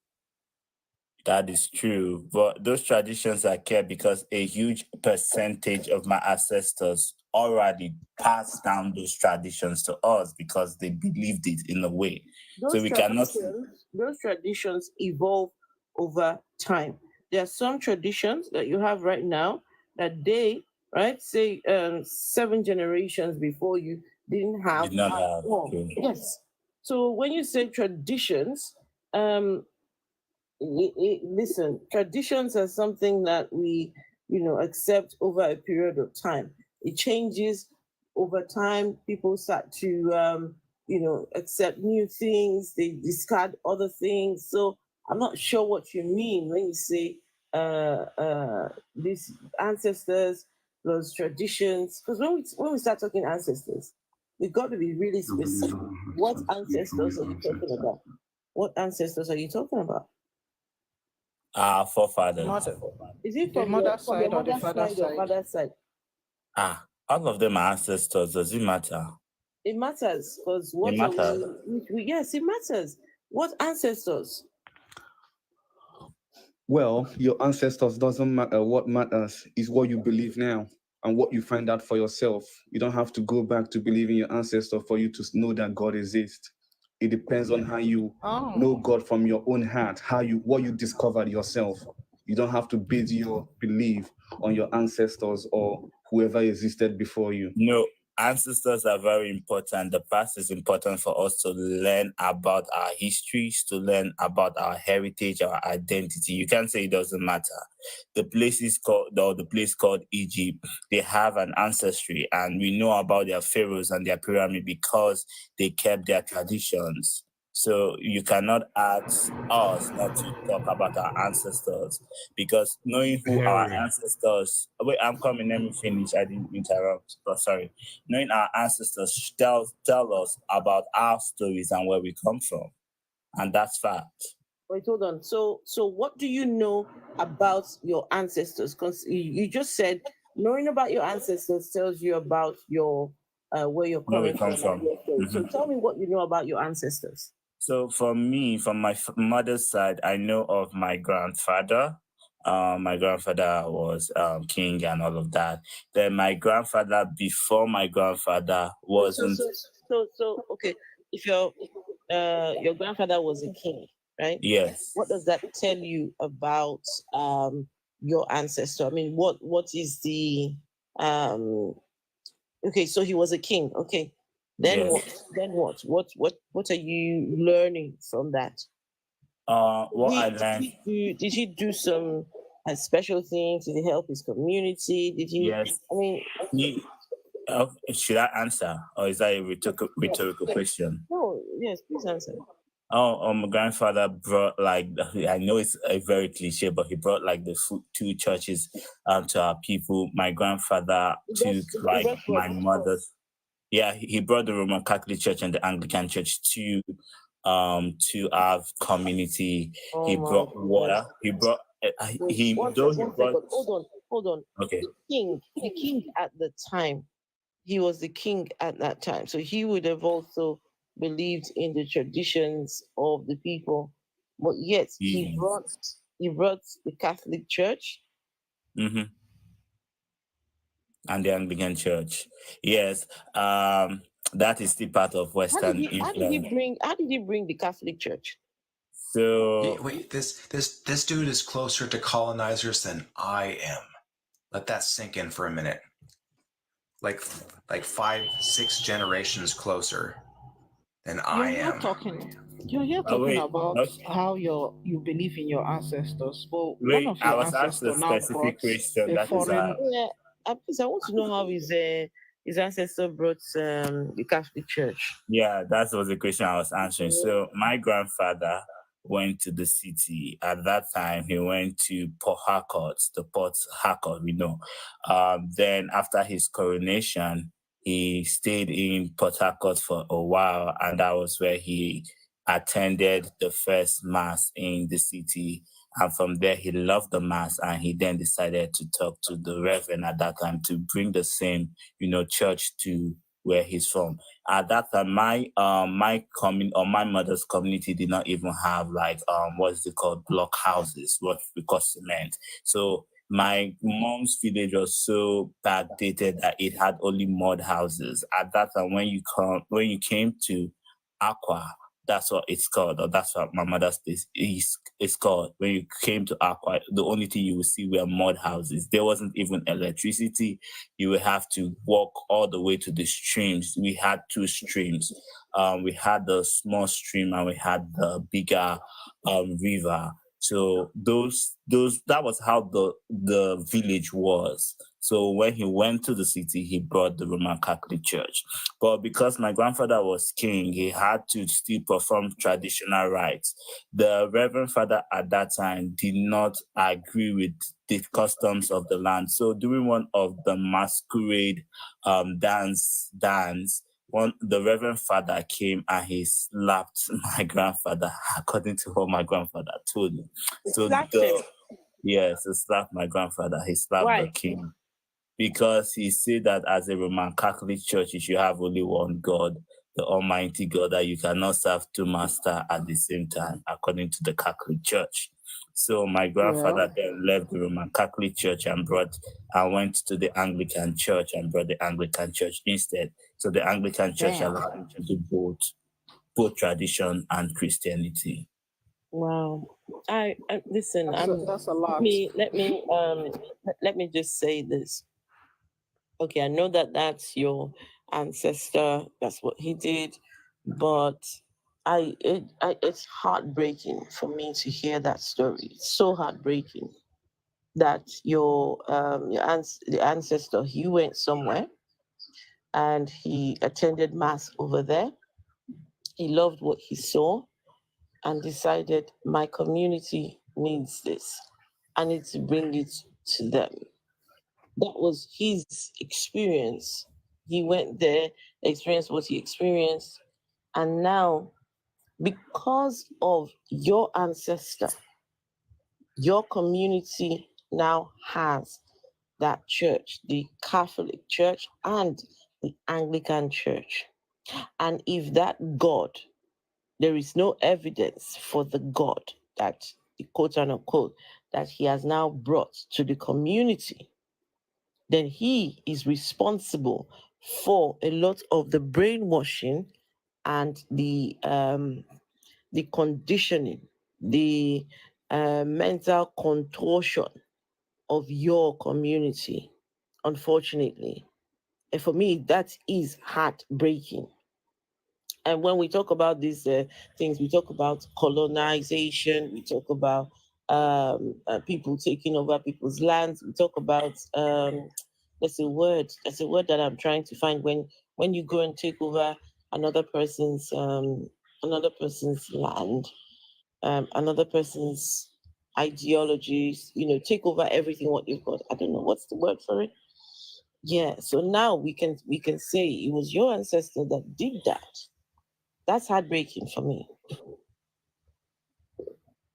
That is true, but those traditions are kept because a huge percentage of my ancestors already passed down those traditions to us because they believed it in a way. Those traditions evolve over time. There are some traditions that you have right now that they, say 7 generations before you did not have. Yes. So when you say traditions, listen, traditions are something that we, accept over a period of time. It changes over time. People start to, accept new things. They discard other things. So I'm not sure what you mean when you say these ancestors, those traditions. Because when we start talking ancestors, we've got to be really specific. What ancestors are you talking about? What ancestors are you talking about? Our forefathers. Is it from the mother's side or the father's side? All of them are ancestors. Does it matter? It matters because yes, it matters. What ancestors? Well, your ancestors doesn't matter. What matters is what you believe now and what you find out for yourself. You don't have to go back to believing your ancestor for you to know that God exists. It depends on how you know God from your own heart, what you discovered yourself. You don't have to base your belief on your ancestors or whoever existed before you. No, ancestors are very important. The past is important for us to learn about our histories, to learn about our heritage, our identity. You can't say it doesn't matter. The place called Egypt, they have an ancestry, and we know about their pharaohs and their pyramid because they kept their traditions. So you cannot ask us not to talk about our ancestors, because knowing who our ancestors. Wait, I'm coming. Let me finish. I didn't interrupt. Oh, sorry. Knowing our ancestors tell us about our stories and where we come from, and that's fact. Wait, hold on. So what do you know about your ancestors? Because you just said knowing about your ancestors tells you about your where you're coming from. Mm-hmm. So tell me what you know about your ancestors. So for me, from my mother's side, I know of my grandfather. My grandfather was king and all of that. Then my grandfather, before my grandfather, wasn't. So okay, if your grandfather was a king, right? Yes. What does that tell you about your ancestor? I mean, what is the okay, so he was a king. Okay. Then yes. What are you learning from that? I learned. Did he do some special things? Did he help his community? Did he? Yes. I mean, should I answer, or is that a rhetorical question? No. Yes, please answer. My grandfather brought, like, I know it's a very cliche, but he brought like the two churches to our people. My grandfather took like my mother's. Yeah, he brought the Roman Catholic Church and the Anglican Church to our community. He brought water. He brought Hold on. Okay. The king at the time, he was the king at that time, so he would have also believed in the traditions of the people, but yet he brought the Catholic Church. Mm-hmm. And the Anglican Church. Yes. That is still part of Western influence. How did he bring the Catholic Church? So wait, this dude is closer to colonizers than I am. Let that sink in for a minute. Like 5-6 generations closer than I am. You're here talking about how you believe in your ancestors, but one of your I was asked a specific question. That is I want to know how his ancestor brought the Catholic Church. Yeah, that was the question I was answering. So my grandfather went to the city. At that time, he went to Port Harcourt, the Port Harcourt, we know. Then after his coronation, he stayed in Port Harcourt for a while, and that was where he attended the first mass in the city. And from there, he loved the mass, and he then decided to talk to the reverend at that time to bring the same, church to where he's from. At that time, my mother's community did not even have what's it called, block houses, what we call cement. So my mom's village was so backdated that it had only mud houses. At that time, when you came to Aqua, that's what it's called, or that's what my mother's place is called. When you came to Aqua, the only thing you would see were mud houses. There wasn't even electricity. You would have to walk all the way to the streams. We had 2 streams. We had the small stream and we had the bigger river. So that was how the village was. So when he went to the city, he brought the Roman Catholic Church. But because my grandfather was king, he had to still perform traditional rites. The Reverend Father at that time did not agree with the customs of the land. So during one of the masquerade dance, the Reverend Father came and he slapped my grandfather, according to what my grandfather told me. So he slapped my grandfather. He slapped the king. Because he said that as a Roman Catholic Church, you should have only one God, the Almighty God, that you cannot serve 2 masters at the same time, according to the Catholic Church. So my grandfather then left the Roman Catholic Church and went to the Anglican Church and brought the Anglican Church instead. So the Anglican Church allowed him to do both tradition and Christianity. Wow. I listen. That's a lot. Let me just say this. Okay, I know that that's your ancestor. That's what he did. But it's heartbreaking for me to hear that story. It's so heartbreaking that the ancestor, he went somewhere and he attended mass over there. He loved what he saw and decided my community needs this. I need to bring it to them. That was his experience. He went there, experienced what he experienced, and now, because of your ancestor, your community now has that church, the Catholic Church and the Anglican Church. And if that God, there is no evidence for the God that, the quote unquote, that he has now brought to the community, then he is responsible for a lot of the brainwashing and the conditioning, the mental contortion of your community, unfortunately. And for me, that is heartbreaking. And when we talk about these things, we talk about colonization, we talk about people taking over people's lands, we talk about, there's a word that I'm trying to find when you go and take over another person's land, another person's ideologies, take over everything what you've got. I don't know what's the word for it. Yeah, so now we can say it was your ancestor that did that. That's heartbreaking for me.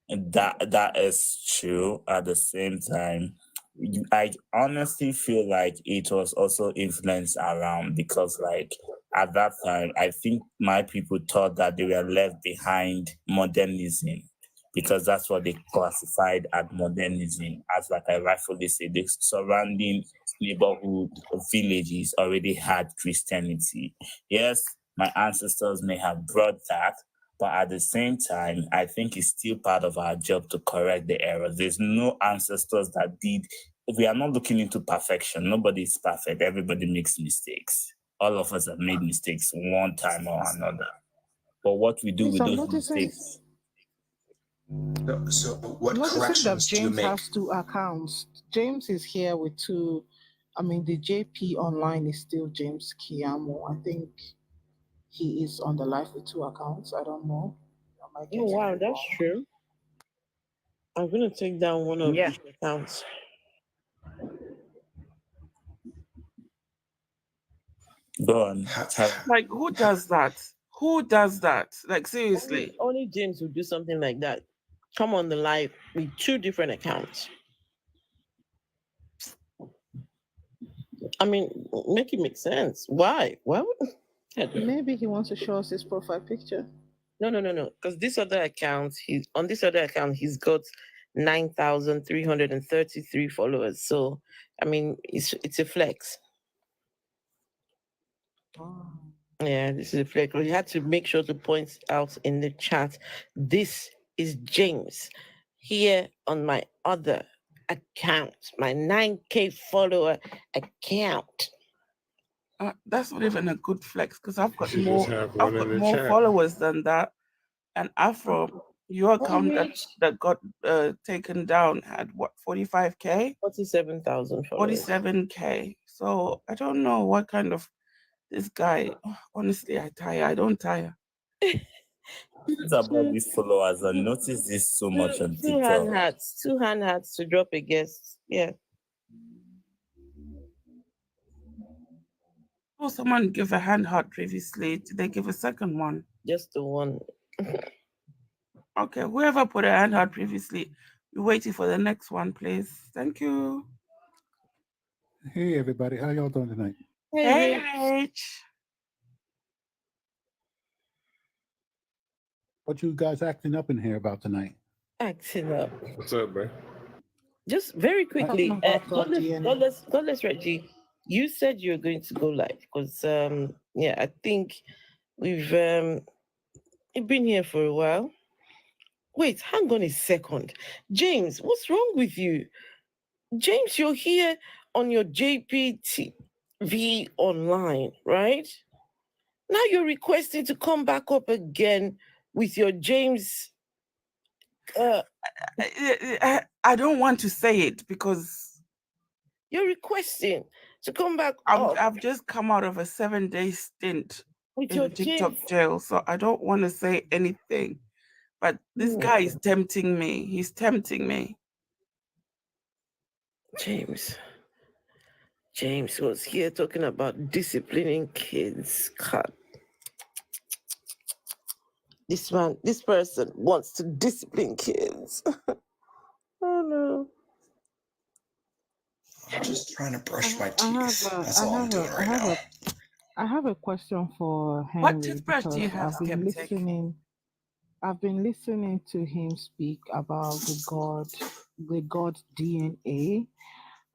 That is true. At the same time, I honestly feel like it was also influenced around because, like, at that time, I think my people thought that they were left behind modernism because that's what they classified as modernism. As, like I rightfully say, the surrounding neighborhood villages already had Christianity. Yes, my ancestors may have brought that, but at the same time, I think it's still part of our job to correct the errors. There's no ancestors that did. We are not looking into perfection. Nobody is perfect. Everybody makes mistakes. All of us have made mistakes one time or another. But what we do with those mistakes. So what corrections do you James make? has 2 accounts. James is here with 2. I mean, the JP online is still James Kiamo. I think he is on the live with 2 accounts. I don't know. Oh, wow, that's true. I'm going to take down one of these accounts. Go on. Like, who does that? Who does that? Like, seriously. Only James would do something like that. Come on the live with 2 different accounts. I mean, make it make sense. Why? Well, maybe he wants to show us his profile picture. No. Because this other account, he's got 9,333 followers. So, I mean, it's a flex. Oh. Yeah, this is a flex. We had to make sure to point out in the chat. This is James here on my other account, my 9K follower account. That's not even a good flex because I've got more followers than that. And Afro, your account that got taken down had what, 45K? 47,000 followers. 47K. So I don't know what kind of this guy. Honestly, I don't tire. It's about these followers. I noticed this so much on TikTok. 2 hand hats to drop a guest. Yeah. Oh, someone gave a hand heart previously. Did they give a second one? Just the one. Okay, whoever put a hand heart previously, we're waiting for the next one, please. Thank you. Hey, everybody. How y'all doing tonight? Hey, Rich. What you guys acting up in here about tonight? Acting up. What's up, bro? Just very quickly, Godless Reggie, you said you're going to go live because, I think we've been here for a while. Wait, hang on a second. James, what's wrong with you? James, you're here on your JPT. V online, right? Now you're requesting to come back up again with your James. I don't want to say it because you're requesting to come back I've just come out of a 7-day stint with in your TikTok James. jail, so I don't want to say anything. But this guy is tempting me. He's tempting me. James was here talking about disciplining kids. God. This person wants to discipline kids. Oh no. I'm just trying to brush my teeth. That's all I'm doing right now. I have a question for Henry. What toothbrush do you because have, Skeptic? I've been listening to him speak about the God DNA.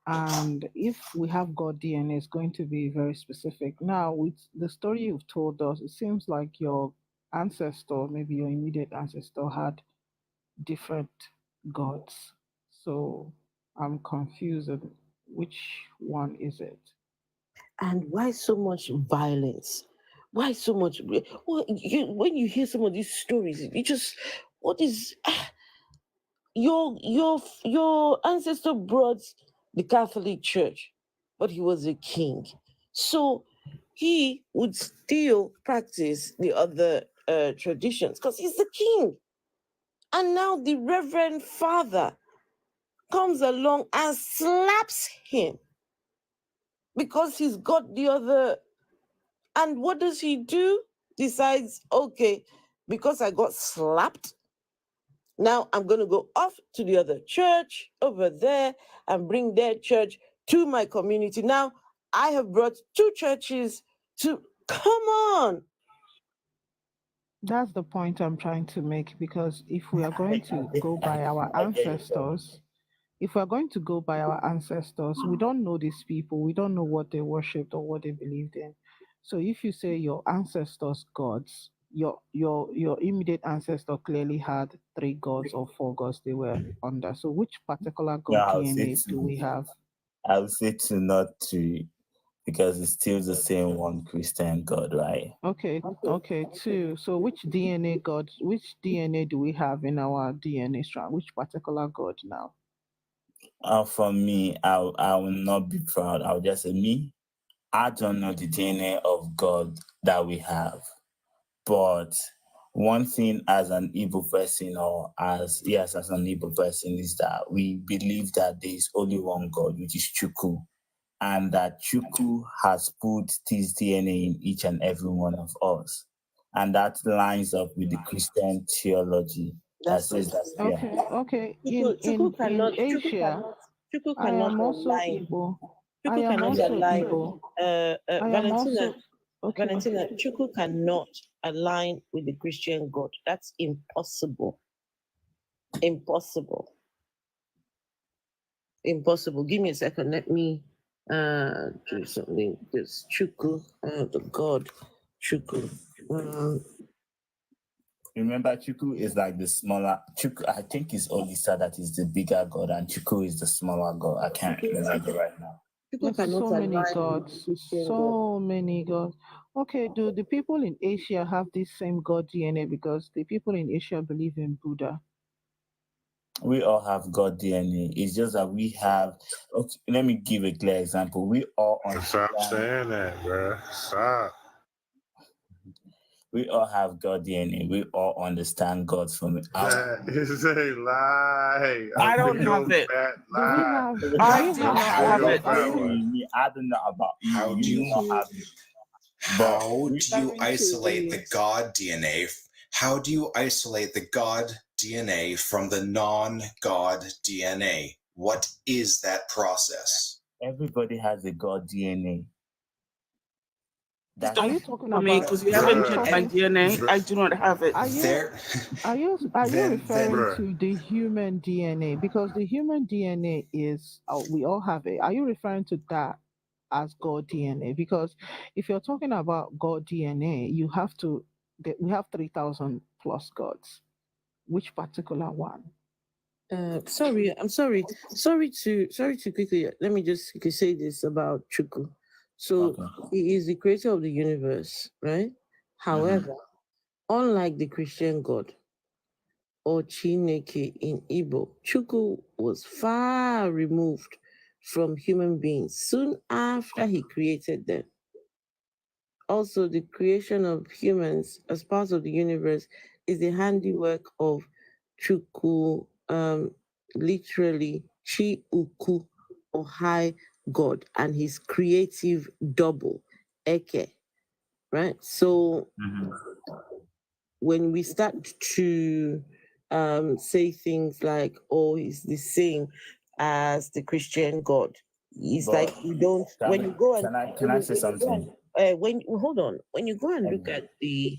And if we have God DNA, it's going to be very specific. Now, with the story you've told us, it seems like your ancestor, maybe your immediate ancestor, had different gods. So I'm confused. Which one is it? And why so much violence? Why so much? Well, when you hear some of these stories, you just, what is your ancestor brought the Catholic Church, but he was a king, so he would still practice the other traditions because he's the king. And now the Reverend Father comes along and slaps him because he's got the other. And what does he do? Decides, okay, because I got slapped, now I'm going to go off to the other church over there and bring their church to my community. Now I have brought 2 churches to, come on. That's the point I'm trying to make, because if we are going to go by our ancestors, we don't know these people. We don't know what they worshipped or what they believed in. So if you say your ancestors' gods, your immediate ancestor clearly had 3 gods or 4 gods they were under. So which particular god DNA do we have? I would say 2, not 3, because it's still the same one Christian God, right? Okay, 2. So which DNA do we have in our DNA strand? Which particular god now? For me, I will not be proud. I'll just say me. I don't know the DNA of God that we have. But one thing as an Igbo person, as an Igbo person, is that we believe that there is only one God, which is Chukwu. And that Chukwu has put this DNA in each and every one of us. And that lines up with the Christian theology that says that. Okay. In Asia, I am also Igbo. I am also Igbo. Valentina, Chukwu cannot align with the Christian God. That's impossible. Impossible. Give me a second. Let me do something. This Chukwu, the God Chukwu. Remember, Chukwu is like the smaller. Chukwu, I think it's Olisa that is the bigger God, and Chukwu is the smaller God. I can't remember right now. So many gods. Okay, do the people in Asia have this same God DNA? Because the people in Asia believe in Buddha. We all have God DNA. It's just that we have. Okay, let me give a clear example. We all Stop saying that, bro. Stop. We all have God DNA. We all understand God from it. That is a lie. I don't have it. I do not have it. I don't know about you. How do you isolate the God DNA? How do you isolate the God DNA from the non-God DNA? What is that process? Everybody has a God DNA. Are you talking about me? Because you haven't checked my DNA. I do not have it. Are you referring to the human DNA? Because the human DNA is, we all have it. Are you referring to that as God DNA? Because if you're talking about God DNA, we have 3,000 plus gods. Which particular one? I'm sorry to quickly, let me just say this about Chukwu. So he is the creator of the universe, right? However, unlike the Christian God or Chineke in Igbo, Chukwu was far removed from human beings soon after he created them. Also, the creation of humans as part of the universe is the handiwork of Chukwu, literally Chi Uku, or high God, and his creative double, Eke, right? So when we start to say things like, oh, he's the same as the Christian God, it's like you don't, when you go and can I say something? Hold on, when you go and look at the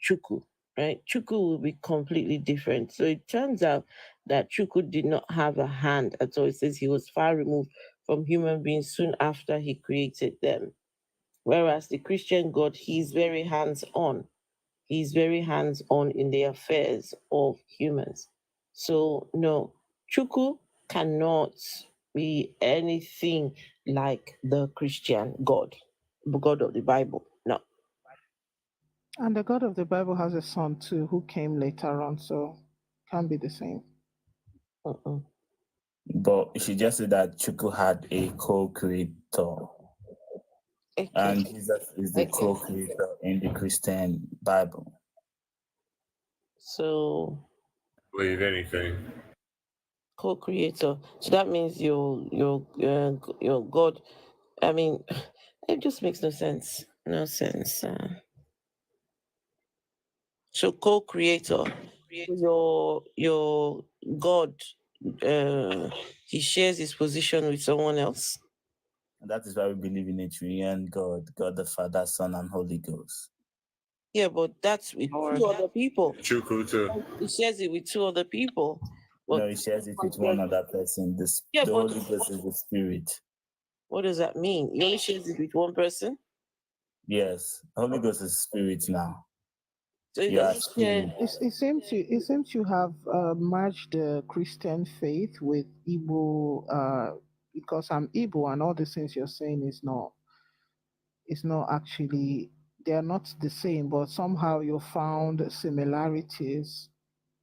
Chukwu, right? Chukwu will be completely different. So it turns out that Chukwu did not have a hand at all. It says he was far removed from human beings soon after he created them. Whereas the Christian God, he's very hands-on. He's very hands-on in the affairs of humans. So no, Chukwu cannot be anything like the Christian God, the God of the Bible. No. And the God of the Bible has a son too, who came later on, so can't be the same. But she just said that Chukwu had a co-creator. And Jesus is the co-creator in the Christian Bible. So believe anything. Co-creator. So that means your God. I mean, it just makes no sense. No sense. So co-creator, your God, he shares his position with someone else. And that is why we believe in a triune God, God the Father, Son, and Holy Ghost. Yeah, but that's with two other people. Chukwu too. He shares it with two other people. But No, he shares it with one other person. The Holy Ghost is the Spirit. What does that mean? He only shares it with one person? Yes, Holy Ghost is Spirit now. So it seems you have merged the Christian faith with Igbo, because I'm Igbo, and all the things you're saying is not actually, they are not the same, but somehow you found similarities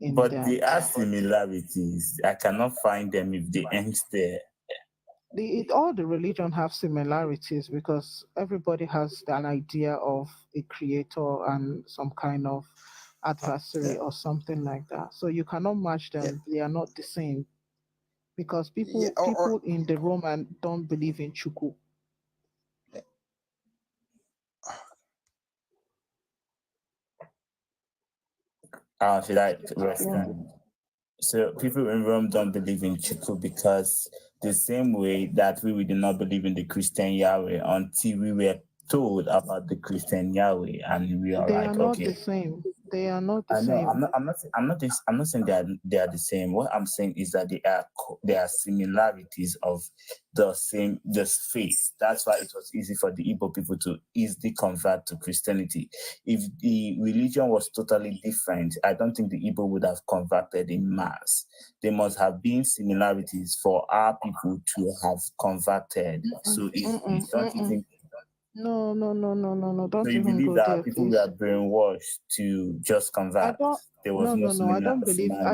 in but them. They are similarities. I cannot find them if they ain't there. All the religion have similarities because everybody has an idea of a creator and some kind of adversary or something like that. So you cannot match them. They are not the same because people in the Roman don't believe in Chukwu. Should I respond? So people in Rome don't believe in Chukwu because the same way that we did not believe in the Christian Yahweh until we were told about the Christian Yahweh, and we are They are not the same. They are not the same. I'm not saying they are the same. What I'm saying is that there are similarities of the faith. That's why it was easy for the Igbo people to easily convert to Christianity. If the religion was totally different, I don't think the Igbo would have converted in mass. There must have been similarities for our people to have converted. So don't you think? No. Don't so you even believe go that there, people please. were brainwashed to just convert? There was no. I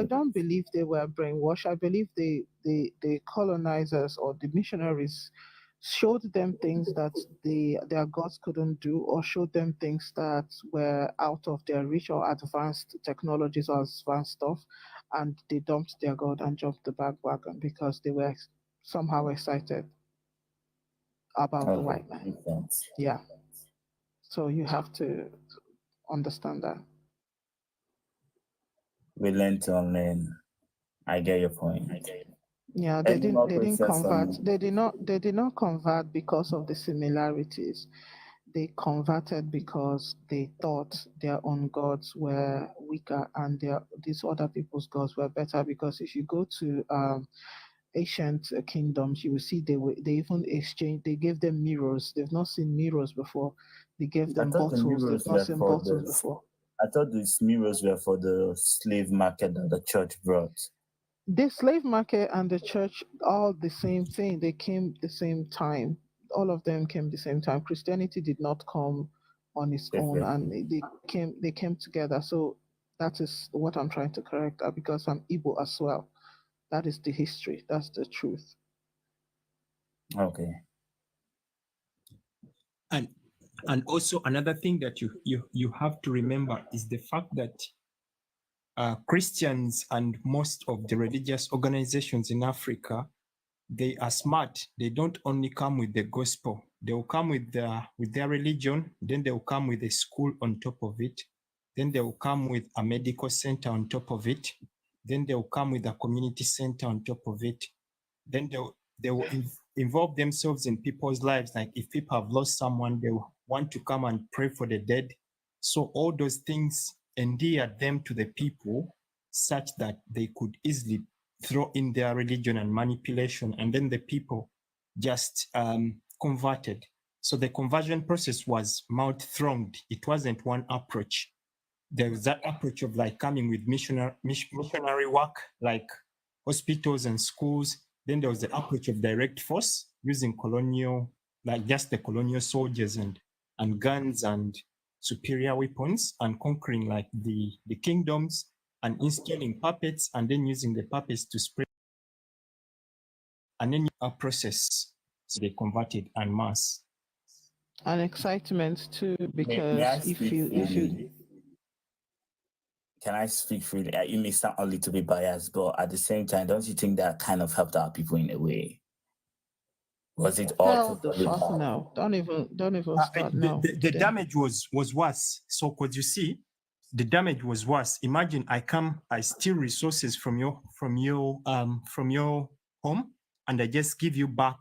don't believe they were brainwashed. I believe the colonizers or the missionaries showed them things that their gods couldn't do, or showed them things that were out of their reach, or advanced technologies or advanced stuff, and they dumped their god and jumped the bandwagon because they were somehow excited about the white man. Yeah. So you have to understand that. We learn to unlearn. I get your point. Yeah, they didn't convert. They did not convert because of the similarities. They converted because they thought their own gods were weaker and these other people's gods were better. Because if you go to ancient kingdoms, you will see they even exchanged. They gave them mirrors. They've not seen mirrors before. They gave them bottles. They've not seen bottles before. I thought these mirrors were for the slave market that the church brought. The slave market and the church, all the same thing. They came the same time. all of them came the same time. Christianity did not come on its own, and they came together. So that is what I'm trying to correct, because I'm Igbo as well. That is the history. That's the truth. Okay. And also another thing that you have to remember is the fact that Christians and most of the religious organizations in Africa, they are smart. They don't only come with the gospel. They will come with their religion, then they will come with a school on top of it, then they will come with a medical center on top of it, then they will come with a community center on top of it, then they will involve themselves in people's lives. Like if people have lost someone, they will want to come and pray for the dead. So all those things endear them to the people such that they could easily throw in their religion and manipulation, and then the people just converted. So the conversion process was multi-thronged. It wasn't one approach. There was that approach of like coming with missionary work, like hospitals and schools. Then there was the approach of direct force, using colonial, like just the colonial soldiers and guns and superior weapons, and conquering like the kingdoms and installing puppets, and then using the puppets to spread. And then a process, so they converted en masse. And excitement too, because if you can I speak freely? You may sound a little bit biased, but at the same time, don't you think that kind of helped our people in a way? Was it all the fuck now? Don't even start now. The damage was worse. So could you see, the damage was worse. Imagine I steal resources from your home, and I just give you back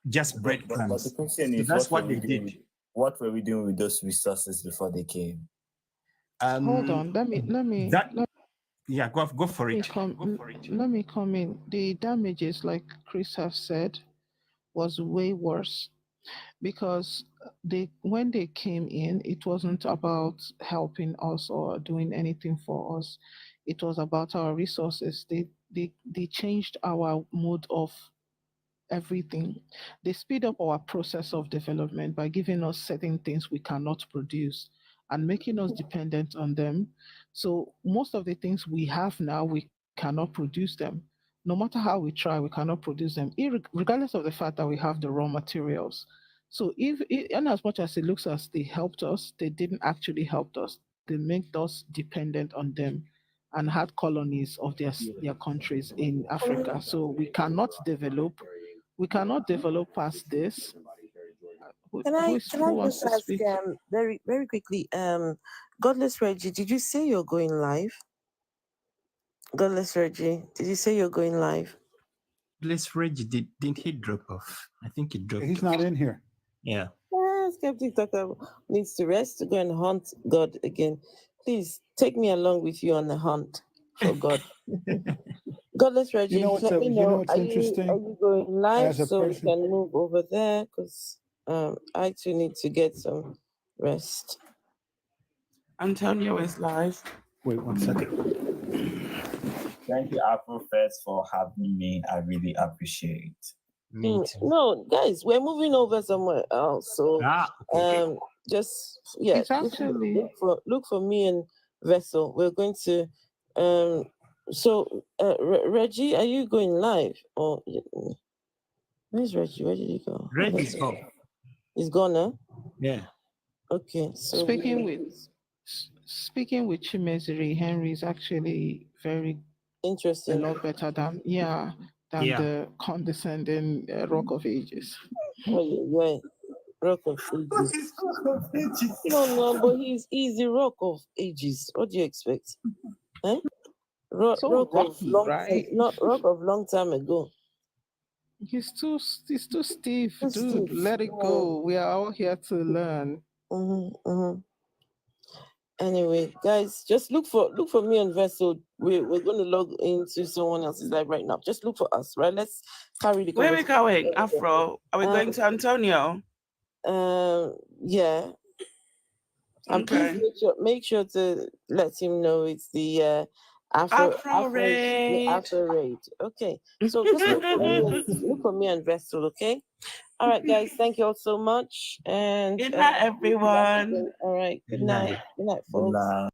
just breadcrumbs. But the question is, that's what they did. What were we doing with those resources before they came? Hold on, let me. Yeah, go for it. Let me come in. The damages, like Chris has said, was way worse, because when they came in, it wasn't about helping us or doing anything for us. It was about our resources. They changed our mode of everything. They speed up our process of development by giving us certain things we cannot produce and making us dependent on them. So most of the things we have now, we cannot produce them. No matter how we try, we cannot produce them, regardless of the fact that we have the raw materials. So and as much as it looks as they helped us, they didn't actually help us. They made us dependent on them and had colonies of their countries in Africa. So we cannot develop past this. Can I just ask very, very quickly, Godless Reggie, did you say you're going live? Godless Reggie, did you say you're going live? Godless Reggie, didn't he drop off? I think he dropped He's off. not in here. Yeah. Skeptic Talker needs to rest to go and hunt God again. Please take me along with you on the hunt for God. Godless Reggie, let me know. Are you going live so we can move over there? Because I too need to get some rest. Antonio is live. Wait 1 second. Thank you, Apple First, for having me. I really appreciate it. No, guys, we're moving over somewhere else. So just it's actually look for me and Vessel. We're going to Reggie, are you going live? Or where's Reggie? Where did he go? Reggie's gone. He's gone, huh? Yeah. Okay. So speaking with Chimeziri, Henry is actually very interesting. A lot better than the condescending Rock of Ages. Rock of Ages. No, but he's the Rock of Ages. What do you expect? Eh? Rock of long time ago. He's too stiff, dude. Let it go. We are all here to learn. Anyway, guys, just look for me on Vessel. We're going to log into someone else's live right now. Just look for us, right? Let's carry the. Where are we going, Afro? Are we going to Antonio? Yeah. And please make sure to let him know it's the Afro raid. Okay. So just look for me on Vessel, okay? All right, guys. Thank you all so much. And good night, everyone. All right. Good night. Good night, folks.